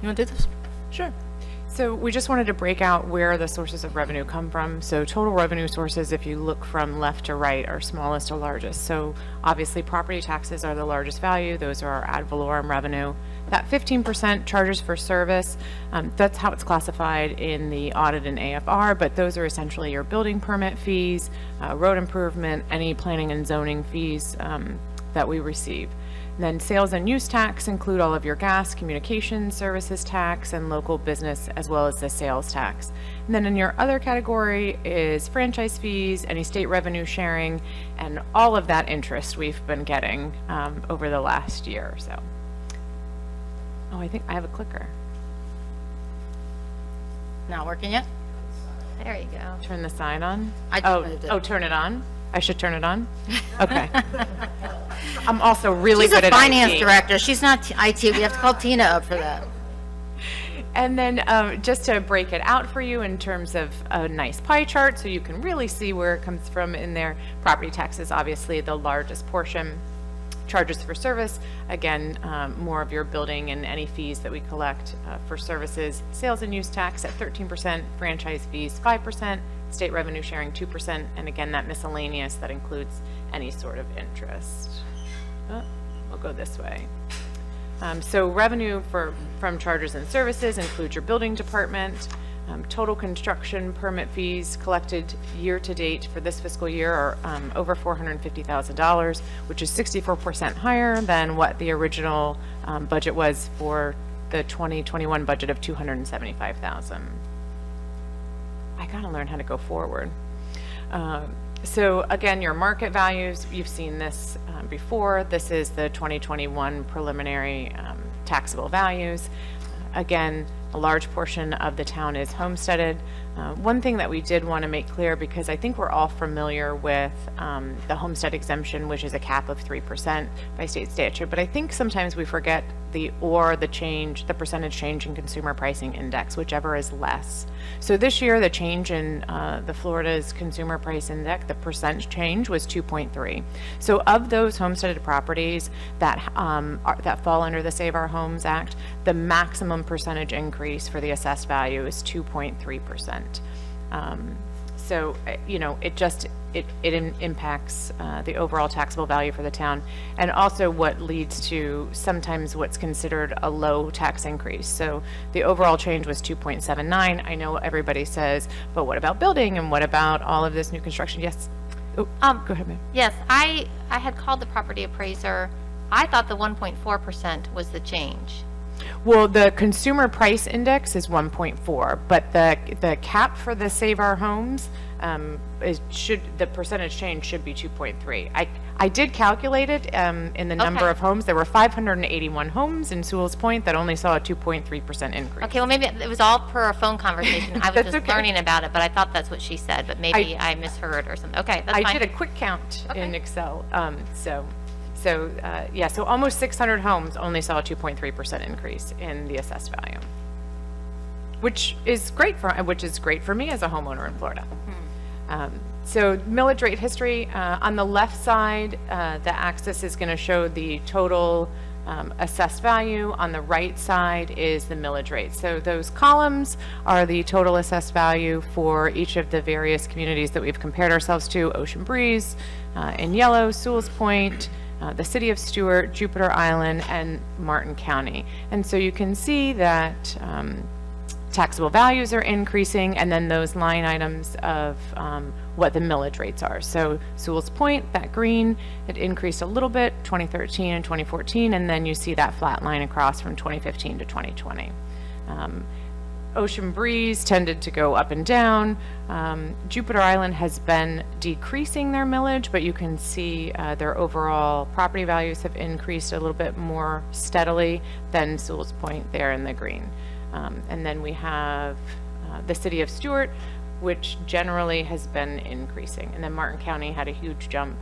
You want to do this? Sure. So we just wanted to break out where the sources of revenue come from. So total revenue sources, if you look from left to right, are smallest to largest. So obviously property taxes are the largest value. Those are our ad valorem revenue. That 15% charges for service, that's how it's classified in the audit and AFR, but those are essentially your building permit fees, road improvement, any planning and zoning fees that we receive. And then sales and use tax include all of your gas, communication services tax, and local business, as well as the sales tax. And then in your other category is franchise fees, any state revenue sharing, and all of that interest we've been getting over the last year or so. Oh, I think I have a clicker. Not working yet? There you go. Turn the sign on? I just moved it. Oh, turn it on? I should turn it on? Okay. I'm also really She's good a at finance IT. director. She's not IT. We have to call Tina up for that. And then just to break it out for you in terms of a nice pie chart, so you can really see where it comes from in there. Property tax is obviously the largest portion. Charges for service, again, more of your building and any fees that we collect for services. Sales and use tax at 13%, franchise fees 5%, state revenue sharing 2%, and again, that miscellaneous that includes any sort of interest. We'll go this way. So revenue from charges and services includes your building department. Total construction permit fees collected year to date for this fiscal year are over $450,000, which is 64% higher than what the original budget was for the 2021 budget of $275,000. I gotta learn how to go forward. So again, your market values, you've seen this before. This is the 2021 preliminary taxable values. Again, a large portion of the town is homesteaded. One thing that we did want to make clear, because I think we're all familiar with the homestead exemption, which is a cap of 3% by state statute, but I think sometimes we forget the percentage change in consumer pricing index, whichever is less. So this year, the change in the Florida's consumer price index, the percent change was 2.3. So of those homesteaded properties that fall under the Save Our Homes Act, the maximum percentage increase for the assessed value is 2.3%. So, you know, it impacts the overall taxable value for the town, and also what leads to sometimes what's considered a low tax increase. So the overall change was 2.79. I know everybody says, but what about building, and what about all of this new construction? Yes. Oh, go ahead, ma'am. Yes, I had called the property appraiser. I thought the 1.4% was the change. Well, the consumer price index is 1.4, but the cap for the Save Our Homes the percentage change should be 2.3. I did calculate it in the number Okay. of homes. There were 581 homes in Sewell's Point that only saw a 2.3% increase. Okay, well, maybe it was all per a phone conversation. I was That's just okay. learning about it, but I thought that's what she said, but maybe I misheard or something. Okay, that's fine. I did a quick count in Okay. Excel. So almost 600 homes only saw a 2.3% increase in the assessed value, which is great for me as a homeowner in Florida. So millage rate history, on the left side, the axis is going to show the total assessed value. On the right side is the millage rate. So those columns are the total assessed value for each of the various communities that we've compared ourselves to: Ocean Breeze, in yellow, Sewell's Point, the City of Stuart, Jupiter Island, and Martin County. And so you can see that taxable values are increasing, and then those line items of what the millage rates are. So Sewell's Point, that green, it increased a little bit, 2013 and 2014, and then you see that flat line across from 2015 to 2020. Ocean Breeze tended to go up and down. Jupiter Island has been decreasing their millage, but you can see their overall property values have increased a little bit more steadily than Sewell's Point there in the green. And then we have the City of Stuart, which generally has been increasing. And then Martin County had a huge jump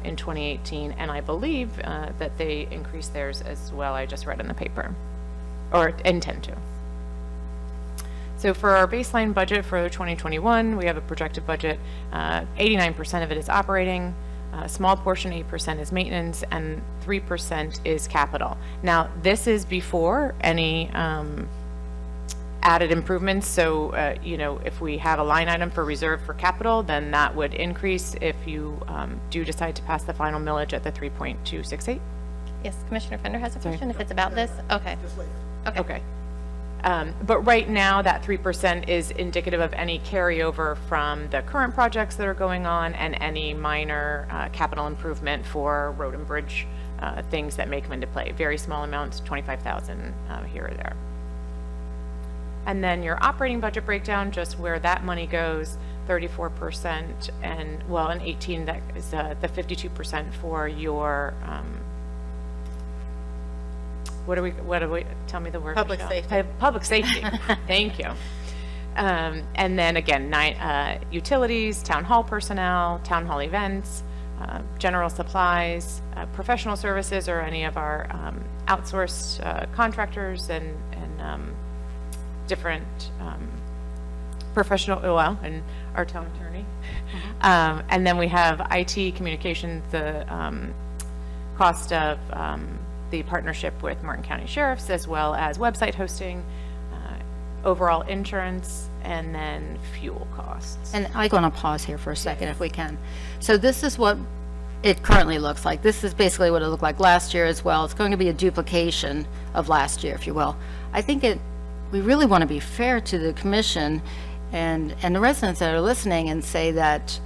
in 2018, and I believe that they increased theirs as well. I just read in the paper, or intend to. So for our baseline budget for 2021, we have a projected budget. 89% of it is operating. A small portion, 8%, is maintenance, and 3% is capital. Now, this is before any added improvements. So, you know, if we have a line item for reserve for capital, then that would increase if you do decide to pass the final millage at the 3.268. Yes, Commissioner Fender has a question, if it's about this? Okay. Okay. But right now, that 3% is indicative of any carryover from the current projects that are going on and any minor capital improvement for road and bridge things that may come into play. Very small amounts, 25,000 here or there. And then your operating budget breakdown, just where that money goes, 34%, and, well, in 18, that is the 52% for your, what do we, tell me the word. Public Michelle. safety. Public safety, thank you. And then again, utilities, town hall personnel, town hall events, general supplies, professional services, or any of our outsourced contractors and different professional, well, and our town attorney. And then we have IT, communications, the cost of the partnership with Martin County Sheriffs, as well as website hosting, overall insurance, and then fuel costs. And I'm going to pause here for a second if we can. So this is what it currently looks like. This is basically what it looked like last year as well. It's going to be a duplication of last year, if you will. I think we really want to be fair to the commission and the residents that are listening and say that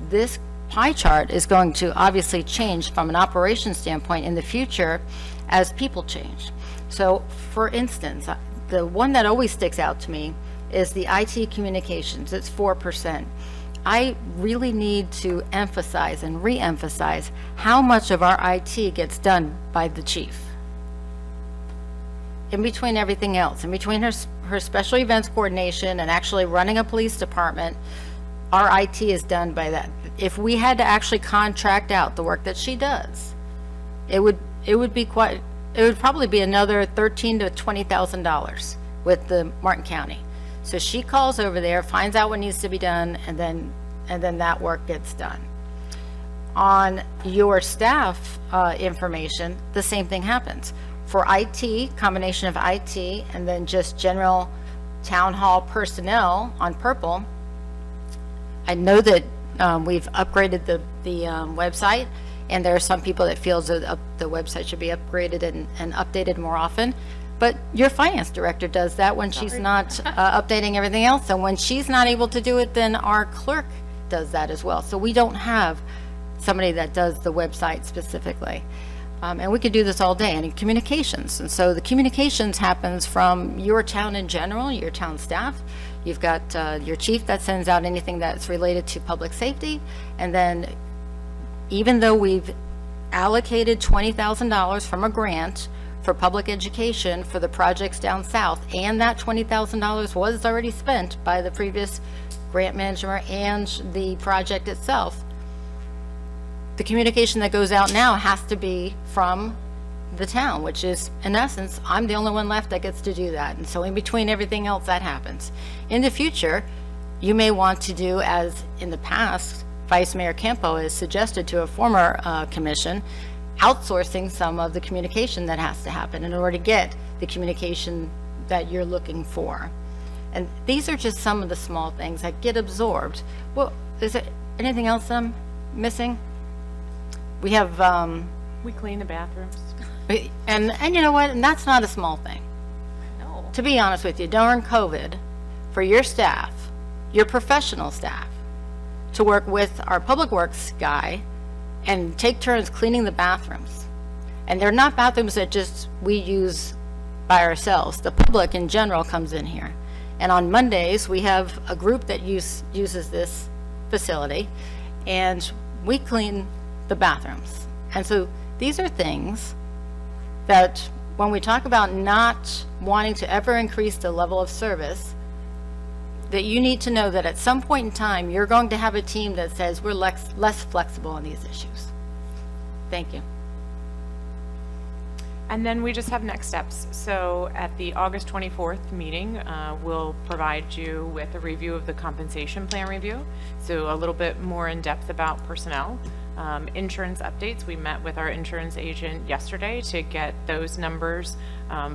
this pie chart is going to obviously change from an operations standpoint in the future as people change. So for instance, the one that always sticks out to me is the IT communications. It's 4%. I really need to emphasize and re-emphasize how much of our IT gets done by the chief. In between everything else, in between her special events coordination and actually running a police department, our IT is done by that. If we had to actually contract out the work that she does, it would probably be another $13,000 to $20,000 with the Martin County. So she calls over there, finds out what needs to be done, and then that work gets done. On your staff information, the same thing happens. For IT, combination of IT, and then just general town hall personnel on purple, I know that we've upgraded the website, and there are some people that feel that the website should be upgraded and updated more often. But your finance director does that when she's not updating everything else. And when she's not able to do it, then our clerk does that as well. So we don't have somebody that does the website specifically. And we could do this all day, and communications. And so the communications happens from your town in general, your town staff. You've got your chief that sends out anything that's related to public safety. And then even though we've allocated $20,000 from a grant for public education for the projects down south, and that $20,000 was already spent by the previous grant manager and the project itself, the communication that goes out now has to be from the town, which is, in essence, I'm the only one left that gets to do that. And so in between everything else, that happens. In the future, you may want to do, as in the past, Vice Mayor Campo has suggested to a former commission, outsourcing some of the communication that has to happen in order to get the communication that you're looking for. And these are just some of the small things that get absorbed. Well, is there anything else I'm missing? We have, We clean the bathrooms. and you know what, and that's not a small thing. No. To be honest with you, during COVID, for your staff, your professional staff, to work with our public works guy and take turns cleaning the bathrooms. And they're not bathrooms that just we use by ourselves. The public in general comes in here. And on Mondays, we have a group that uses this facility, and we clean the bathrooms. And so these are things that when we talk about not wanting to ever increase the level of service, that you need to know that at some point in time, you're going to have a team that says we're less flexible on these issues. Thank you. And then we just have next steps. So at the August 24th meeting, we'll provide you with a review of the compensation plan review. So a little bit more in depth about personnel. Insurance updates. We met with our insurance agent yesterday to get those numbers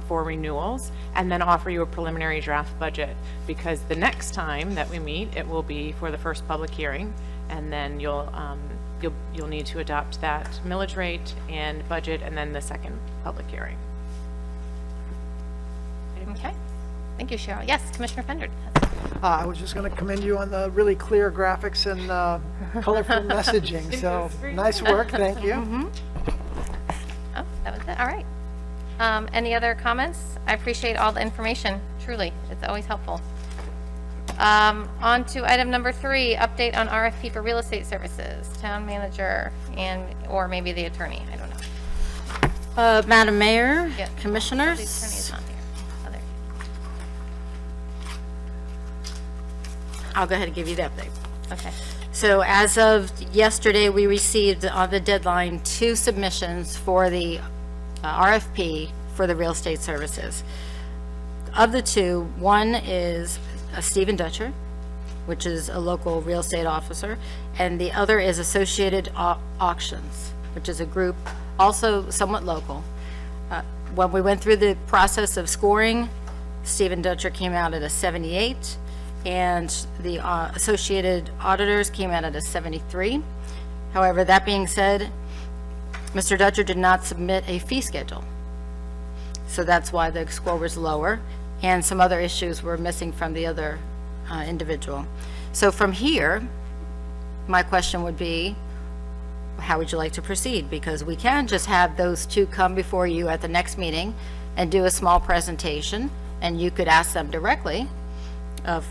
for renewals, and then offer you a preliminary draft budget, because the next time that we meet, it will be for the first public hearing, and then you'll need to adopt that millage rate and budget, and then the second public hearing. Okay. Thank you, Cheryl. Yes, Commissioner Fender. I was just going to commend you on the really clear graphics and colorful messaging. So nice work. Thank you. All right. Any other comments? I appreciate all the information, truly. It's always helpful. On to item number 3, update on RFP for real estate services, town manager or maybe the attorney, I don't know. Madam Mayor, Yeah. The attorney Commissioners, is not here. Oh, there. I'll go ahead and give you the update. Okay. So as of yesterday, we received on the deadline 2 submissions for the RFP for the real estate services. Of the 2, one is Stephen Dutcher, which is a local real estate officer, and the other is Associated Auctions, which is a group also somewhat local. When we went through the process of scoring, Stephen Dutcher came out at a 78, and the Associated Auditors came out at a 73. However, that being said, Mr. Dutcher did not submit a fee schedule. So that's why the score was lower, and some other issues were missing from the other individual. So from here, my question would be, how would you like to proceed? Because we can just have those 2 come before you at the next meeting and do a small presentation, and you could ask them directly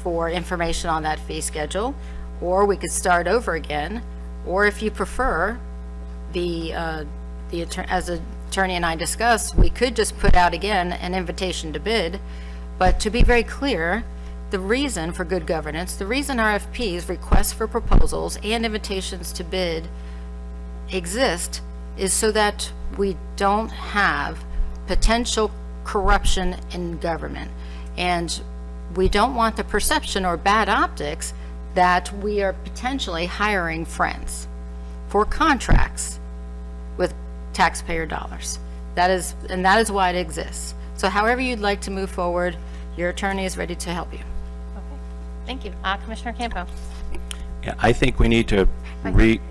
for information on that fee schedule, or we could start over again, or if you prefer, as the attorney and I discussed, we could just put out again an invitation to bid. But to be very clear, the reason for good governance, the reason RFPs, requests for proposals, and invitations to bid exist is so that we don't have potential corruption in government. And we don't want the perception or bad optics that we are potentially hiring friends for contracts with taxpayer dollars. That is why it exists. So however you'd like to move forward, your attorney is ready to help you. Okay. Thank you. Commissioner Campo. Yeah, I think we need to Did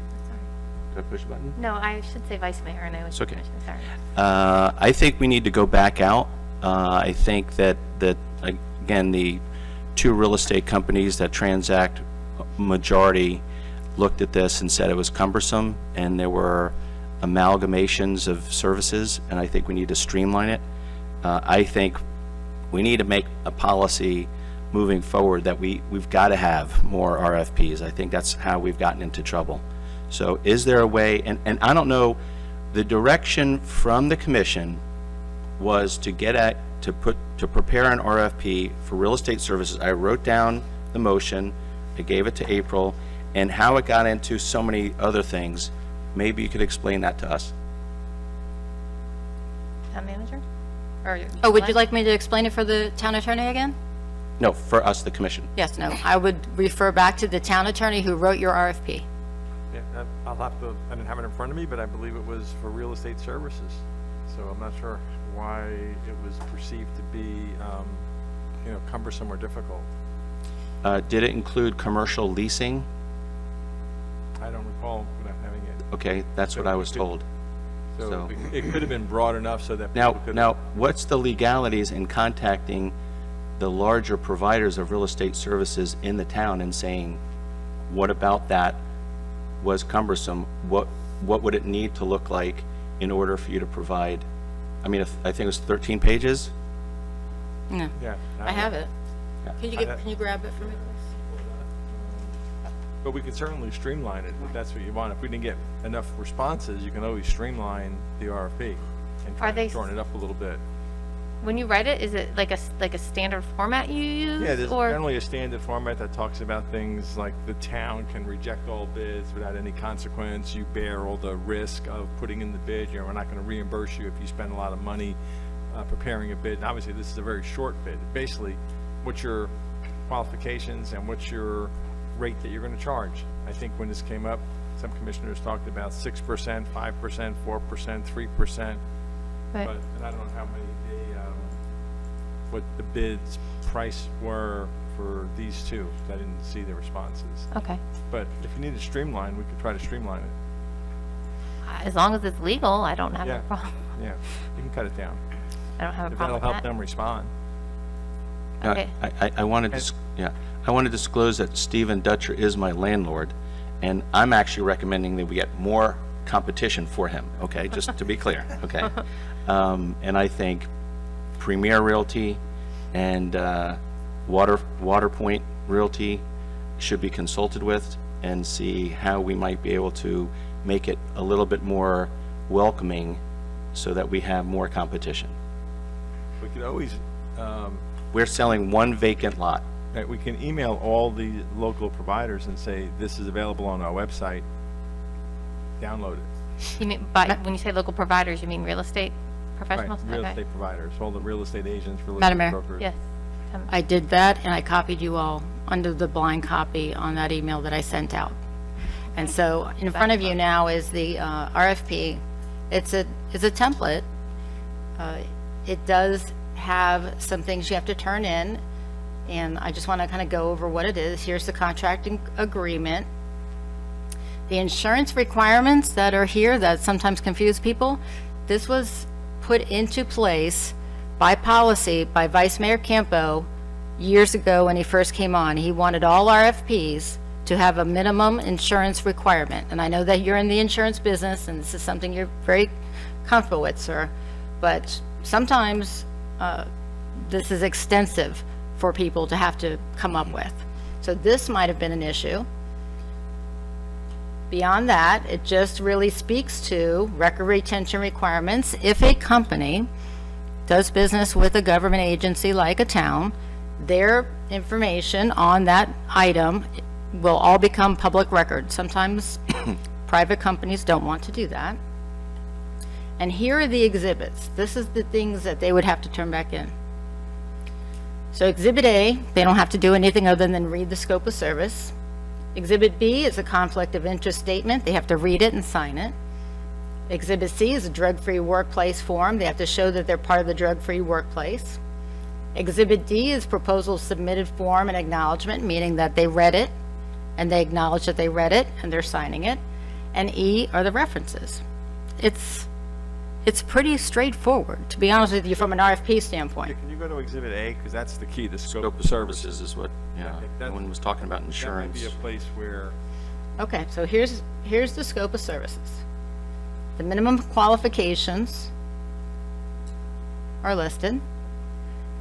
I push a button? No, I should say Vice Mayor, and I was It's okay. Commissioner, sorry. I think we need to go back out. I think that again, the 2 real estate companies that transact majority looked at this and said it was cumbersome, and there were amalgamations of services, and I think we need to streamline it. I think we need to make a policy moving forward that we've got to have more RFPs. I think that's how we've gotten into trouble. So is there a way, and I don't know, the direction from the commission was to prepare an RFP for real estate services. I wrote down the motion, I gave it to April, and how it got into so many other things. Maybe you could explain that to us. Town manager? Or Oh, would you like me to explain it for the town attorney again? No, for us, the commission. Yes, no, I would refer back to the town attorney who wrote your RFP. Yeah, I'll have to, I didn't have it in front of me, but I believe it was for real estate services. So I'm not sure why it was perceived to be, cumbersome or difficult. Did it include commercial leasing? I don't recall without having it. Okay, that's what I was told. So it could have been broad enough so that people could. Now, what's the legalities in contacting the larger providers of real estate services in the town and saying, what about that was cumbersome? What would it need to look like in order for you to provide? I mean, I think it was 13 pages? No, Yeah. I have it. Yeah. Can you grab it for me, please? But we could certainly streamline it if that's what you want. If we didn't get enough responses, you can always streamline the RFP and try Are they to shorten it up a little bit. When you write it, is it like a standard format you use? Yeah, there's or? generally a standard format that talks about things like the town can reject all bids without any consequence. You bear all the risk of putting in the bid. We're not going to reimburse you if you spend a lot of money preparing a bid. And obviously, this is a very short bid. Basically, what's your qualifications and what's your rate that you're going to charge? I think when this came up, some commissioners talked about 6%, 5%, 4%, 3%. Right. But and I don't know how many what the bids price were for these 2. I didn't see the responses. Okay. But if you need to streamline, we could try to streamline it. As long as it's legal, I don't have Yeah. a problem. Yeah, you can cut it down. I don't have a If problem that'll with help that. them respond. Okay. I want to disclose that Stephen Dutcher is my landlord, and I'm actually recommending that we get more competition for him, okay, just to be clear, okay? And I think Premier Realty and Waterpoint Realty should be consulted with and see how we might be able to make it a little bit more welcoming so that we have more competition. We could always, We're selling one vacant lot. we can email all the local providers and say, this is available on our website, download it. You mean, by, when you say local providers, you mean real estate Right, professionals? real Okay. estate providers, all the real estate agents, real Madam estate Mayor? brokers. Yes. I did that, and I copied you all under the blind copy on that email that I sent out. And so in front of you now is the RFP. It's a template. It does have some things you have to turn in, and I just want to kind of go over what it is. Here's the contracting agreement. The insurance requirements that are here that sometimes confuse people, this was put into place by policy by Vice Mayor Campo years ago when he first came on. He wanted all RFPs to have a minimum insurance requirement. And I know that you're in the insurance business, and this is something you're very comfortable with, sir. But sometimes this is extensive for people to have to come up with. So this might have been an issue. Beyond that, it just really speaks to record retention requirements. If a company does business with a government agency like a town, their information on that item will all become public record. Sometimes private companies don't want to do that. And here are the exhibits. This is the things that they would have to turn back in. So Exhibit A, they don't have to do anything other than read the scope of service. Exhibit B is a conflict of interest statement. They have to read it and sign it. Exhibit C is a drug-free workplace form. They have to show that they're part of the drug-free workplace. Exhibit D is proposal submitted form and acknowledgement, meaning that they read it and they acknowledge that they read it and they're signing it. And E are the references. It's pretty straightforward, to be honest with you, from an RFP standpoint. Can you go to Exhibit A, because that's the key, the Scope of services is what, yeah, I think no one was talking about That might insurance. be a place where, Okay, so here's the scope of services. The minimum qualifications are listed.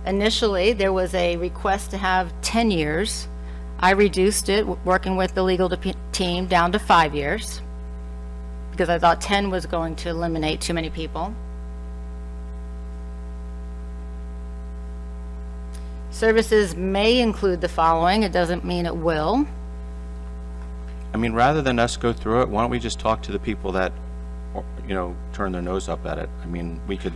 Initially, there was a request to have 10 years. I reduced it, working with the legal team, down to 5 years, because I thought 10 was going to eliminate too many people. Services may include the following. It doesn't mean it will. I mean, rather than us go through it, why don't we just talk to the people that, you know, turn their nose up at it? I mean, we could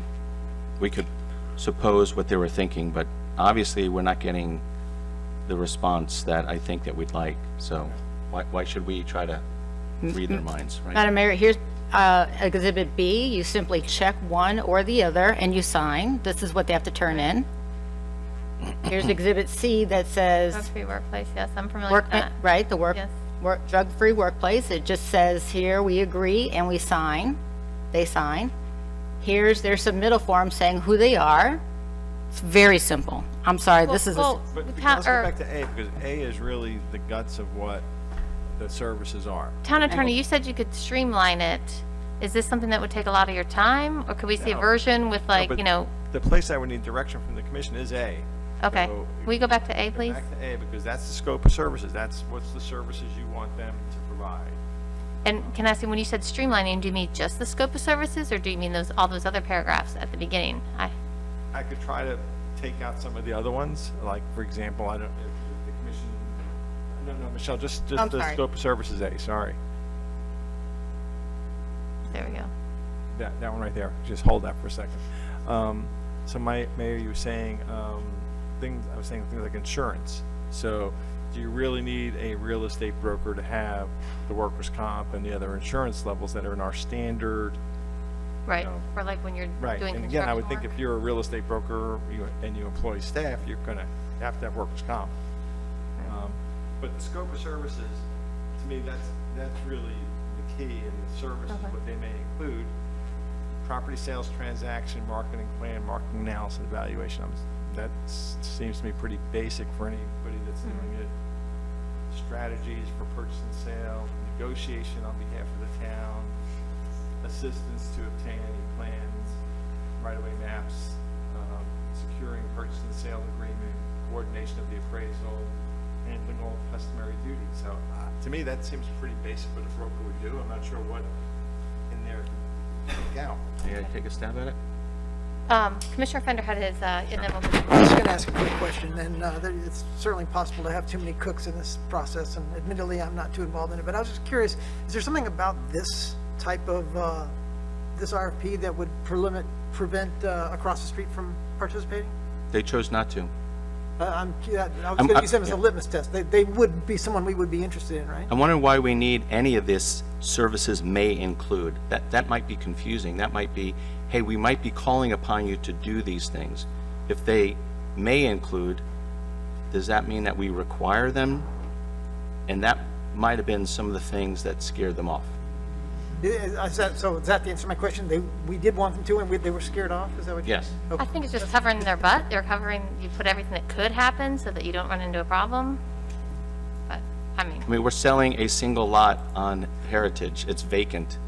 suppose what they were thinking, but obviously we're not getting the response that I think that we'd like. So why should we try to read their minds, right? Madam Mayor, here's Exhibit B. You simply check one or the other and you sign. This is what they have to turn in. Here's Exhibit C that says Drug-free workplace, yes, I'm familiar with that. right, the Yes. drug-free workplace. It just says here, we agree and we sign. They sign. Here's their submittal form saying who they are. It's very simple. I'm sorry, this is, Well, but town- let's go or back to A, because A is really the guts of what the services are. Town attorney, you said you could streamline it. Is this something that would take a lot of your time? Or could we see a No. version with like, but you know, The place I would need direction from the commission is A. okay. So- Will you go back to A, please? Back to A, because that's the scope of services. That's what's the services you want them to provide. And can I ask you, when you said streamlining, do you mean just the scope of services, or do you mean all those other paragraphs at the beginning? I could try to take out some of the other ones, like, for example, I don't, if the commission, no, Michelle, just I'm the sorry. scope of services A, sorry. There we go. That one right there, just hold that for a second. So Mayor, you were saying, I was saying things like insurance. So do you really need a real estate broker to have the workers' comp and the other insurance levels that are in our standard? Right, No. for like when you're Right, doing and again, I would construction think work? if you're a real estate broker and you employ staff, you're gonna have to have workers' comp. But the scope of services, to me, that's really the key, and the services, Okay. what they may include. Property sales transaction, marketing plan, marketing analysis, evaluation. That seems to me pretty basic for anybody that's doing it. Strategies for purchase and sale, negotiation on behalf of the town, assistance to obtain any plans, right-of-way maps, securing purchase and sale agreement, coordination of the appraisal, handling all customary duties. So to me, that seems pretty basic what a broker would do. I'm not sure what in there to take out. May I take a stab at it? Commissioner Fender had his, and then we'll I was going to ask a quick question, and it's certainly possible to have too many cooks in this process, and admittedly, I'm not too involved in it, but I was just curious, is there something about this type of, this RFP that would prevent across the street from participating? They chose not to. I was going to use them as a litmus test. They would be someone we would be interested in, right? I'm wondering why we need any of this services may include. That might be confusing. That might be, hey, we might be calling upon you to do these things. If they may include, does that mean that we require them? And that might have been some of the things that scared them off. So is that the answer to my question? We did want them to, and they were scared off? Is that what you Yes. I think it's just covering their butt. They're covering, you put everything that could happen so that you don't run into a problem. But, I mean, We're selling a single lot on Heritage. It's vacant.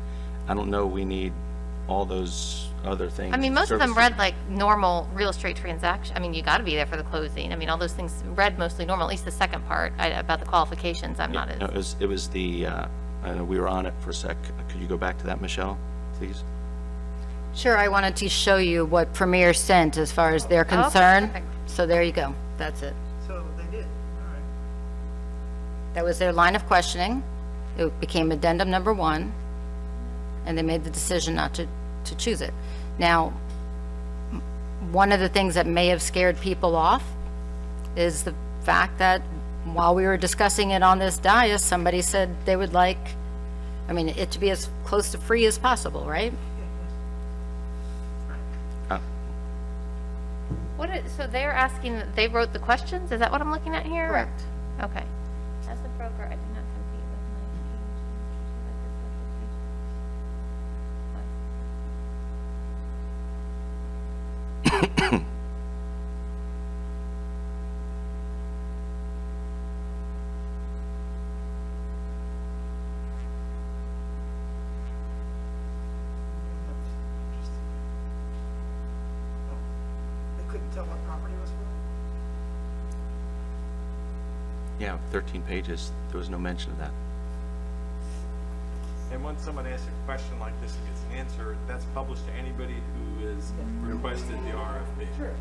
I don't know we need all those other things. I mean, most of them services. read like normal real estate transaction. I mean, you got to be there for the closing. I mean, all those things read mostly normal, at least the second part about the qualifications. I'm not No, as, it was the, I know we were on it for a sec. Could you go back to that, Michelle, please? Sure, I wanted to show you what Premier sent as far as they're concerned. perfect. So there you go. That's it. So they did, all right. That was their line of questioning. It became addendum number 1, and they made the decision not to choose it. Now, one of the things that may have scared people off is the fact that while we were discussing it on this dais, somebody said they would like, it to be as close to free as possible, right? so they're asking, they wrote the questions? Is that what I'm looking at here? Correct. Okay. As a broker, I do not compete with They couldn't tell what property it was for? Yeah, 13 pages. There was no mention of that. And once someone asks a question like this and gets an answer, that's published to anybody who has requested the RFP. Sure.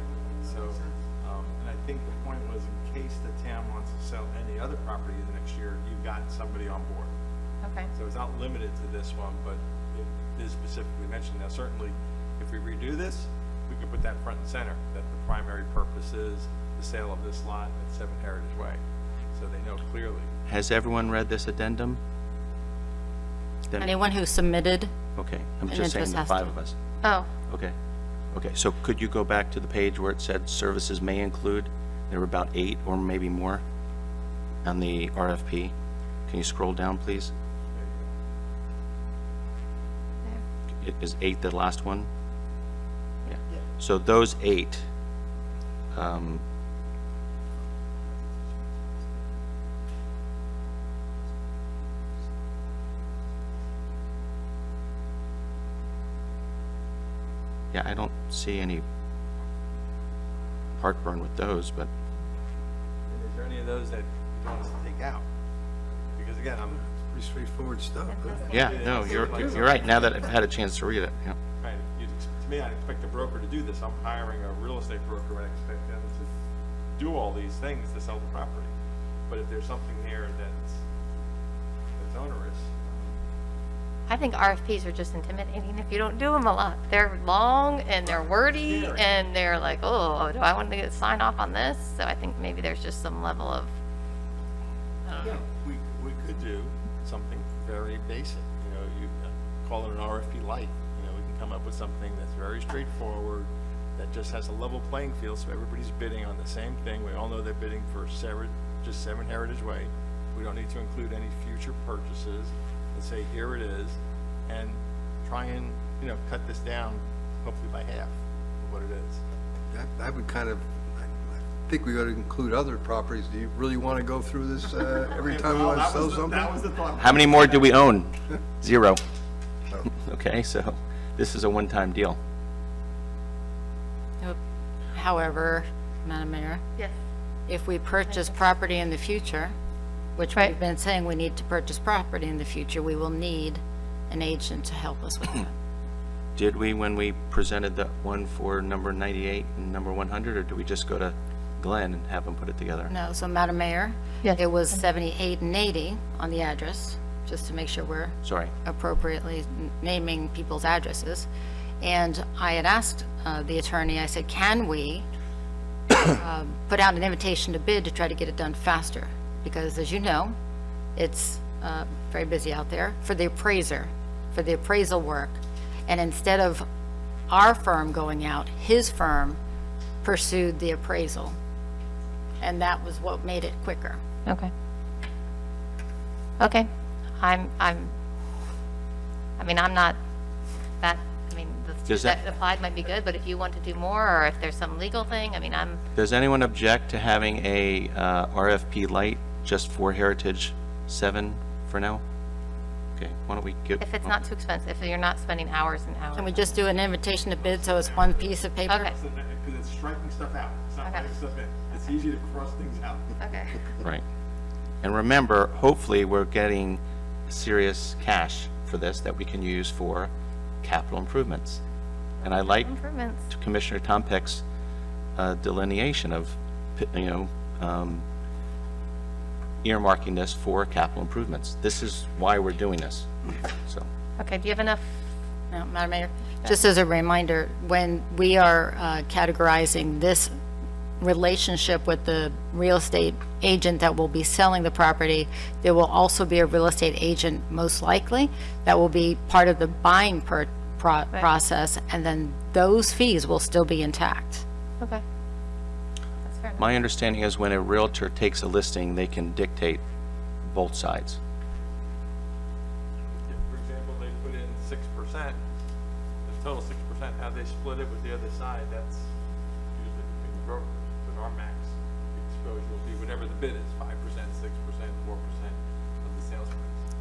So, and I think the point was in case the town wants to sell any other property the next year, you've got somebody on board. Okay. So it's not limited to this one, but it is specifically mentioned. Now, certainly, if we redo this, we could put that front and center, that the primary purpose is the sale of this lot at 7 Heritage Way, so they know clearly. Has everyone read this addendum? Then- Anyone who submitted, Okay, I'm An just saying interest the has 5 to. of us. Oh, Okay. Okay, so could you go back to the page where it said services may include? There were about 8 or maybe more on the RFP. Can you scroll down, please? Is 8 the last one? Yeah. So those 8, yeah, I don't see any heartburn with those, but And is there any of those that you want us to take out? Because again, I'm, Pretty straightforward stuff. yeah, no, you're right. Now that I've had a chance to read it, yeah. right, to me, I expect a broker to do this. I'm hiring a real estate broker, I expect them to do all these things to sell the property. But if there's something there that's onerous, I think RFPs are just intimidating if you don't do them a lot. They're long and they're wordy and they're like, oh, do I want to get sign off on this? So I think maybe there's just some level of, we could do something very basic, you call it an RFP light, we can come up with something that's very straightforward, that just has a level playing field, so everybody's bidding on the same thing. We all know they're bidding for just 7 Heritage Way. We don't need to include any future purchases, and say, here it is, and try and, cut this down, hopefully by half of what it is. I would kind of, I think we ought to include other properties. Do you really want to go through this every time we want to sell something? That was the thought. How many more do we own? 0. okay? So this is a one-time deal. However, Madam Mayor, Yes. if we purchase property in the future, which Right. we've been saying we need to purchase property in the future, we will need an agent to help us with that. Did we, when we presented the one for number 98 and number 100, or do we just go to Glenn and have him put it together? No, so Madam Mayor? Yes. It was 78 and 80 on the address, just to make sure we're Sorry. appropriately naming people's addresses. And I had asked the attorney, I said, can we put out an invitation to bid to try to get it done faster? Because as you know, it's very busy out there for the appraiser, for the appraisal work. And instead of our firm going out, his firm pursued the appraisal. And that was what made it quicker. Okay. Okay. I'm not that, the two Does that- that applied might be good, but if you want to do more, or if there's some legal thing, Does anyone object to having a RFP light just for Heritage 7 for now? Okay, why don't we give... if it's not too expensive, if you're not spending hours and hours. Can we just do an invitation to bid so it's one piece of paper? Okay, Because it's striking stuff out. It's not Okay. putting stuff in. It's easy to cross things out. okay. Right. And remember, hopefully, we're getting serious cash for this that we can use for capital improvements. And I like Improvements. Commissioner Tom Peck's delineation of, earmarking this for capital improvements. This is why we're doing this, so. Okay, do you have enough? No, Madam Mayor, just as a reminder, when we are categorizing this relationship with the real estate agent that will be selling the property, there will also be a real estate agent, most likely, that will be part of the buying process, and then those fees will still be intact. Okay. That's fair enough. My understanding is when a Realtor takes a listing, they can dictate both sides. If, for example, they put in 6%, the total 6%, how they split it with the other side, that's usually between the brokers. But our max exposure will be whatever the bid is, 5%, 6%, 4% of the sales price.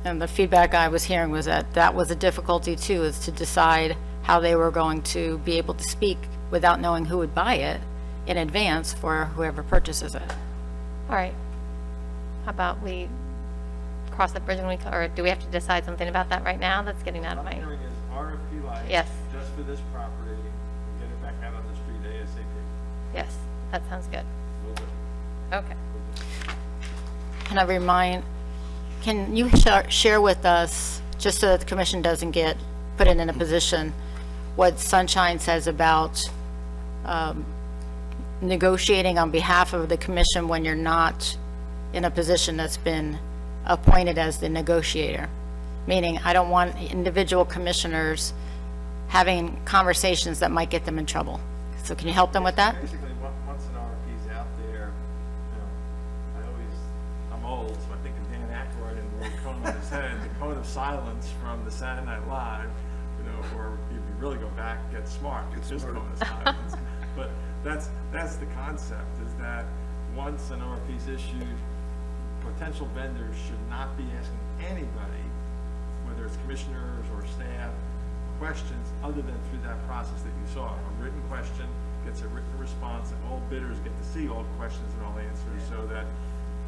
And the feedback I was hearing was that that was a difficulty too, is to decide how they were going to be able to speak without knowing who would buy it in advance for whoever purchases it. All right. How about we cross that bridge when we, or do we have to decide something about that right now? That's getting out of What I'm my, hearing is RFP light. Yes. Just for this property, and get it back out on the street ASAP. yes, that sounds good. We'll do it. Okay. Can I remind, can you share with us, just so that the commission doesn't get put in a position, what Sunshine says about negotiating on behalf of the commission when you're not in a position that's been appointed as the negotiator? Meaning, I don't want individual commissioners having conversations that might get them in trouble. So can you help them with that? Basically, once an RFP's out there, I'm old, so I think of Dan Aykroyd and the cone on his head, the cone of silence from the Saturday Night Live, or if you really go back, get smart, it's just cone of silence. But that's the concept, is that once an RFP's issued, potential vendors should not be asking anybody, whether it's commissioners or staff, questions other than through that process that you saw. A written question gets a written response, and all bidders get to see all questions and all answers, so that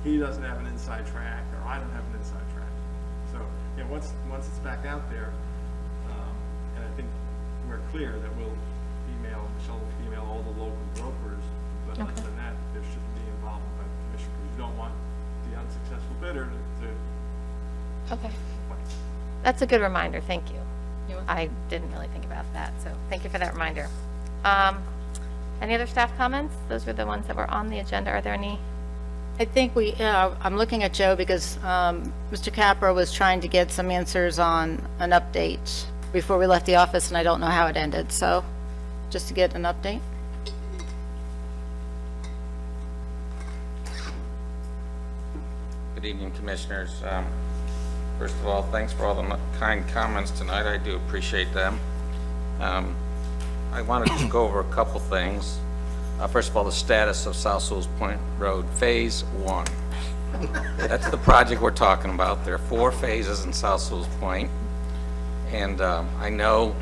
he doesn't have an inside track, or I don't have an inside track. So, once it's back out there, and I think we're clear that Michelle will email all the local brokers, but other than that, there shouldn't be involvement by the commission, because you don't want the unsuccessful bidder to Okay. That's a good reminder, thank you. I didn't really think about that, so thank you for that reminder. Any other staff comments? Those were the ones that were on the agenda. Are there any? I think I'm looking at Joe because Mr. Capra was trying to get some answers on an update before we left the office, and I don't know how it ended, so just to get an update. Good evening, Commissioners. First of all, thanks for all the kind comments tonight. I do appreciate them. I wanted to go over a couple things. First of all, the status of South Sewell Point Road, Phase 1. That's the project we're talking about. There are 4 phases in South Sewell Point, And I know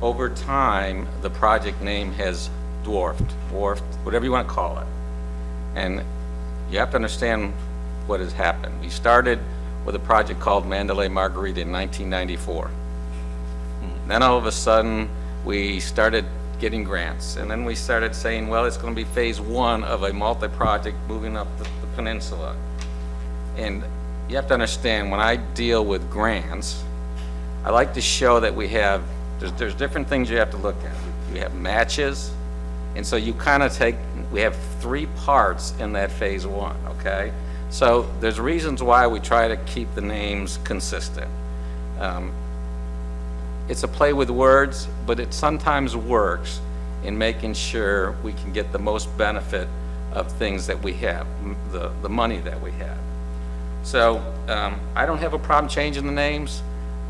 over time, the project name has dwarfed, whatever you want to call it. And you have to understand what has happened. We started with a project called Mandalay Margarita in 1994. Then all of a sudden, we started getting grants. And then we started saying, well, it's going to be phase one of a multi-project moving up the peninsula. And you have to understand, when I deal with grants, I like to show that we have, there's different things you have to look at. We have matches, and so you kind of take, we have 3 parts in that phase one, okay? So there's reasons why we try to keep the names consistent. It's a play with words, but it sometimes works in making sure we can get the most benefit of things that we have, the money that we have. So I don't have a problem changing the names,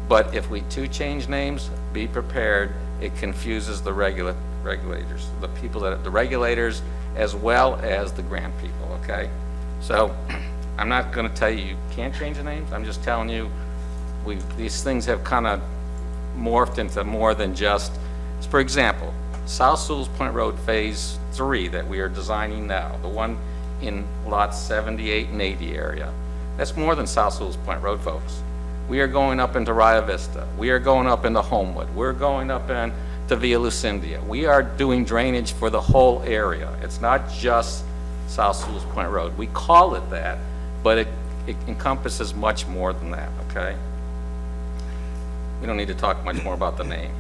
but if we do change names, be prepared. It confuses the regulators, the people that, the regulators as well as the grant people, okay? So I'm not going to tell you you can't change the names. I'm just telling you these things have kind of morphed into more than just, for example, South Sewell's Point Road Phase 3 that we are designing now, the one in lots 78 and 80 area. That's more than South Sewell's Point Road, folks. We are going up into Rio Vista. We are going up into Homewood. We're going up into Villa Lucinda. We are doing drainage for the whole area. It's not just South Sewell's Point Road. We call it that, but it encompasses much more than that, okay? We don't need to talk much more about the name.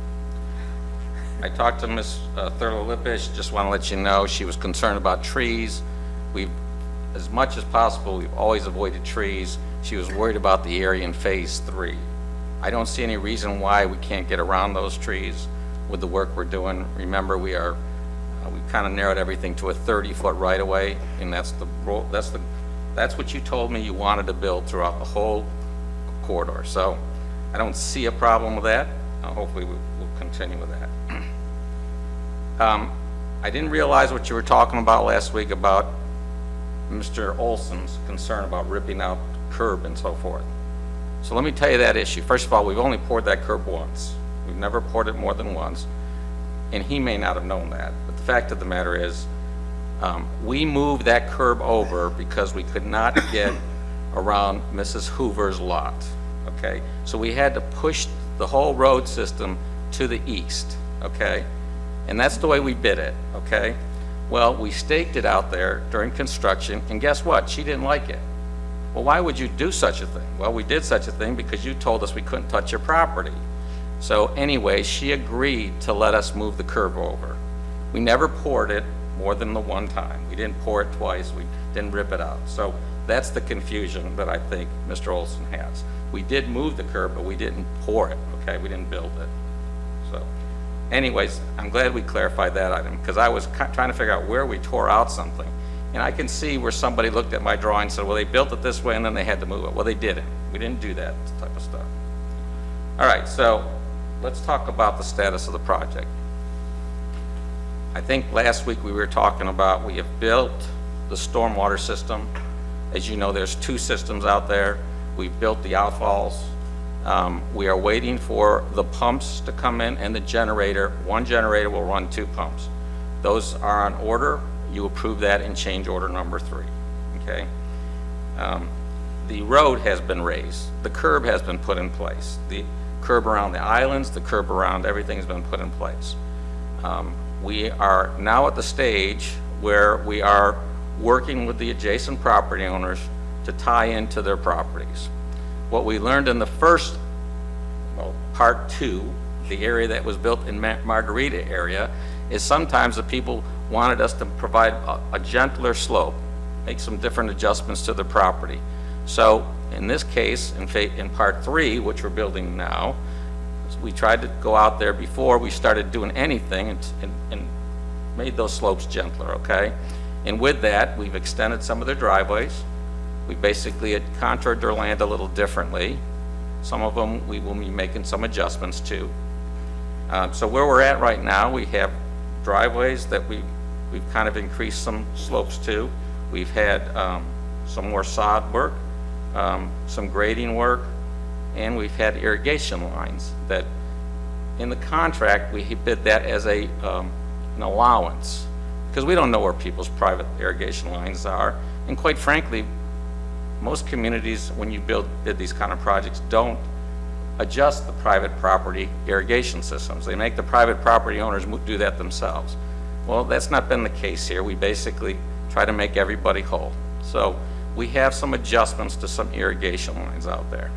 I talked to Ms. Thurlow-Lippisch, just want to let you know she was concerned about trees. We've, as much as possible, we've always avoided trees. She was worried about the area in phase 3. I don't see any reason why we can't get around those trees with the work we're doing. Remember, we kind of narrowed everything to a 30-foot right-of-way, and that's what you told me you wanted to build throughout the whole corridor. So I don't see a problem with that. Hopefully we'll continue with that. I didn't realize what you were talking about last week about Mr. Olson's concern about ripping out curb and so forth. So let me tell you that issue. First of all, we've only poured that curb once. We've never poured it more than once, and he may not have known that. But the fact of the matter is, we moved that curb over because we could not get around Mrs. Hoover's lot, okay? So we had to push the whole road system to the east, okay? And that's the way we bid it, okay? Well, we staked it out there during construction, and guess what? She didn't like it. Well, why would you do such a thing? Well, we did such a thing because you told us we couldn't touch your property. So anyway, she agreed to let us move the curb over. We never poured it more than the one time. We didn't pour it twice. We didn't rip it out. So that's the confusion that I think Mr. Olson has. We did move the curb, but we didn't pour it, okay? We didn't build it. So anyways, I'm glad we clarified that item because I was trying to figure out where we tore out something. And I can see where somebody looked at my drawing and said, well, they built it this way and then they had to move it. Well, they didn't. We didn't do that type of stuff. All right, so let's talk about the status of the project. I think last week we were talking about we have built the stormwater system. As you know, there's 2 systems out there. We've built the outfalls. We are waiting for the pumps to come in and the generator. One generator will run 2 pumps. Those are on order. You approve that in change order number 3, okay? The road has been raised. The curb has been put in place. The curb around the islands, the curb around everything has been put in place. We are now at the stage where we are working with the adjacent property owners to tie into their properties. What we learned in the first, well, part 2, the area that was built in Margarita area, is sometimes the people wanted us to provide a gentler slope, make some different adjustments to the property. So in this case, in part 3, which we're building now, we tried to go out there before we started doing anything and made those slopes gentler, okay? And with that, we've extended some of their driveways. We basically had contoured their land a little differently. Some of them we will be making some adjustments to. So where we're at right now, we have driveways that we've kind of increased some slopes to. We've had some more sod work, some grading work, and we've had irrigation lines that, in the contract, we bid that as an allowance, because we don't know where people's private irrigation lines are, and quite frankly, most communities, when you bid these kind of projects, don't adjust the private property irrigation systems. They make the private property owners do that themselves. Well, that's not been the case here. We basically try to make everybody whole. So we have some adjustments to some irrigation lines out there.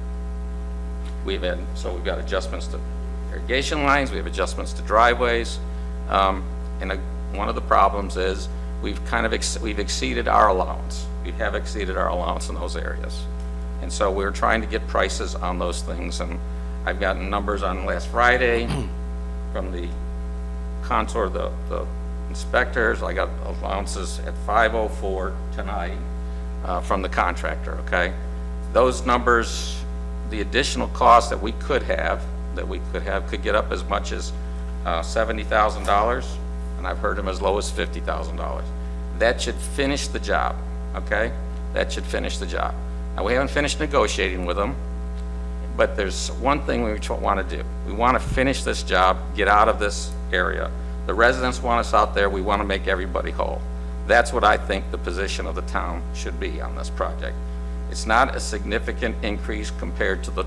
We've got adjustments to irrigation lines, we have adjustments to driveways, one of the problems is we've exceeded our allowance. We have exceeded our allowance in those areas. And so we're trying to get prices on those things, and I've gotten numbers on last Friday from the contour, the inspectors. I got allowances at 504 tonight from the contractor, okay? Those numbers, the additional cost that we could have could get up as much as $70,000, and I've heard them as low as $50,000. That should finish the job, okay? That should finish the job. Now, we haven't finished negotiating with them, but there's one thing we want to do. We want to finish this job, get out of this area. The residents want us out there. We want to make everybody whole. That's what I think the position of the town should be on this project. It's not a significant increase compared to the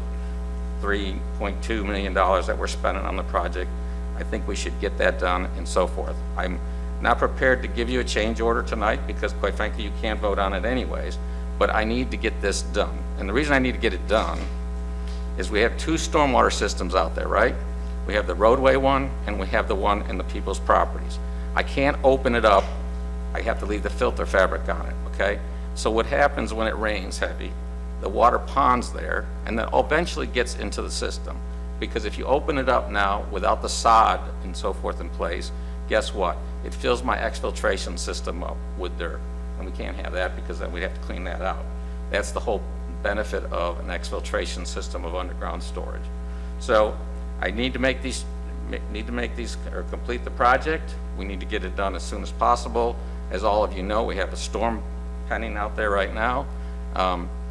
$3.2 million that we're spending on the project. I think we should get that done and so forth. I'm not prepared to give you a change order tonight because, quite frankly, you can't vote on it anyways, but I need to get this done. And the reason I need to get it done is we have two stormwater systems out there, right? We have the roadway one and we have the one in the people's properties. I can't open it up. I have to leave the filter fabric on it, okay? So what happens when it rains heavy, the water ponds there and then eventually gets into the system. Because if you open it up now without the sod and so forth in place, guess what? It fills my exfiltration system up with dirt. And we can't have that because then we'd have to clean that out. That's the whole benefit of an exfiltration system of underground storage. So I need to make these or complete the project. We need to get it done as soon as possible. As all of you know, we have a storm pending out there right now.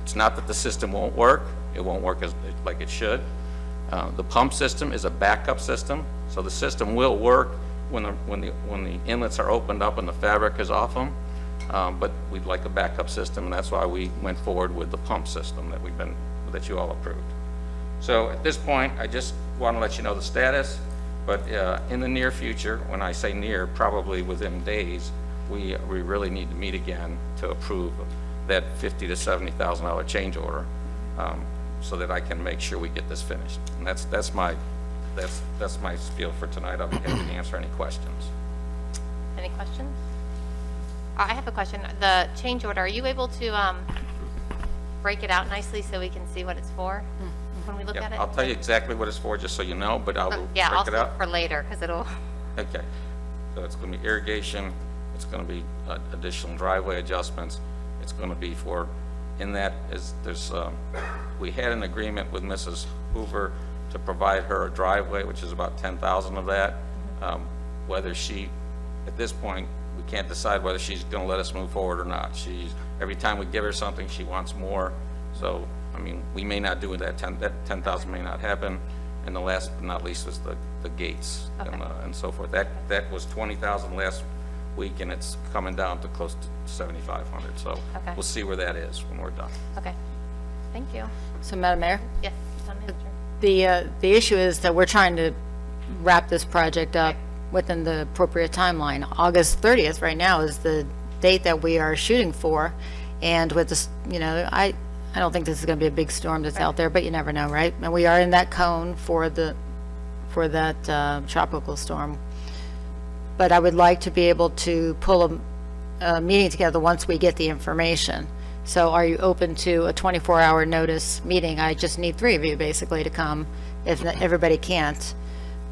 It's not that the system won't work. It won't work like it should. The pump system is a backup system, so the system will work when the inlets are opened up and the fabric is off them. But we'd like a backup system, and that's why we went forward with the pump system that you all approved. So at this point, I just want to let you know the status. But in the near future, when I say near, probably within days, we really need to meet again to approve that $50,000 to $70,000 change order, so that I can make sure we get this finished. And that's my spiel for tonight. I'll be happy to answer any questions. Any questions? I have a question. The change order, are you able to break it out nicely so we can see what it's for when we look at it? I'll tell you exactly what it's for, just so you know, but I will Yeah, break it also out. for later, because it'll... Okay, so it's going to be irrigation, it's going to be additional driveway adjustments, it's going to be for, we had an agreement with Mrs. Hoover to provide her a driveway, which is about 10,000 of that. Whether she, at this point, we can't decide whether she's going to let us move forward or not. Every time we give her something, she wants more. So, I mean, we may not do that 10,000 may not happen. And the last but not least was the gates and so forth. That was 20,000 last week, and it's coming down to close to 7,500. So we'll see where that is when we're done. Okay, thank you. So, Madam Mayor, Yes, Town Manager. the issue is that we're trying to wrap this project up within the appropriate timeline. August 30th right now is the date that we are shooting for, and with this, I don't think this is going to be a big storm that's out there, but you never know, right? And we are in that cone for that tropical storm. But I would like to be able to pull a meeting together once we get the information. So are you open to a 24-hour notice meeting? I just need 3 of you basically to come, if everybody can't,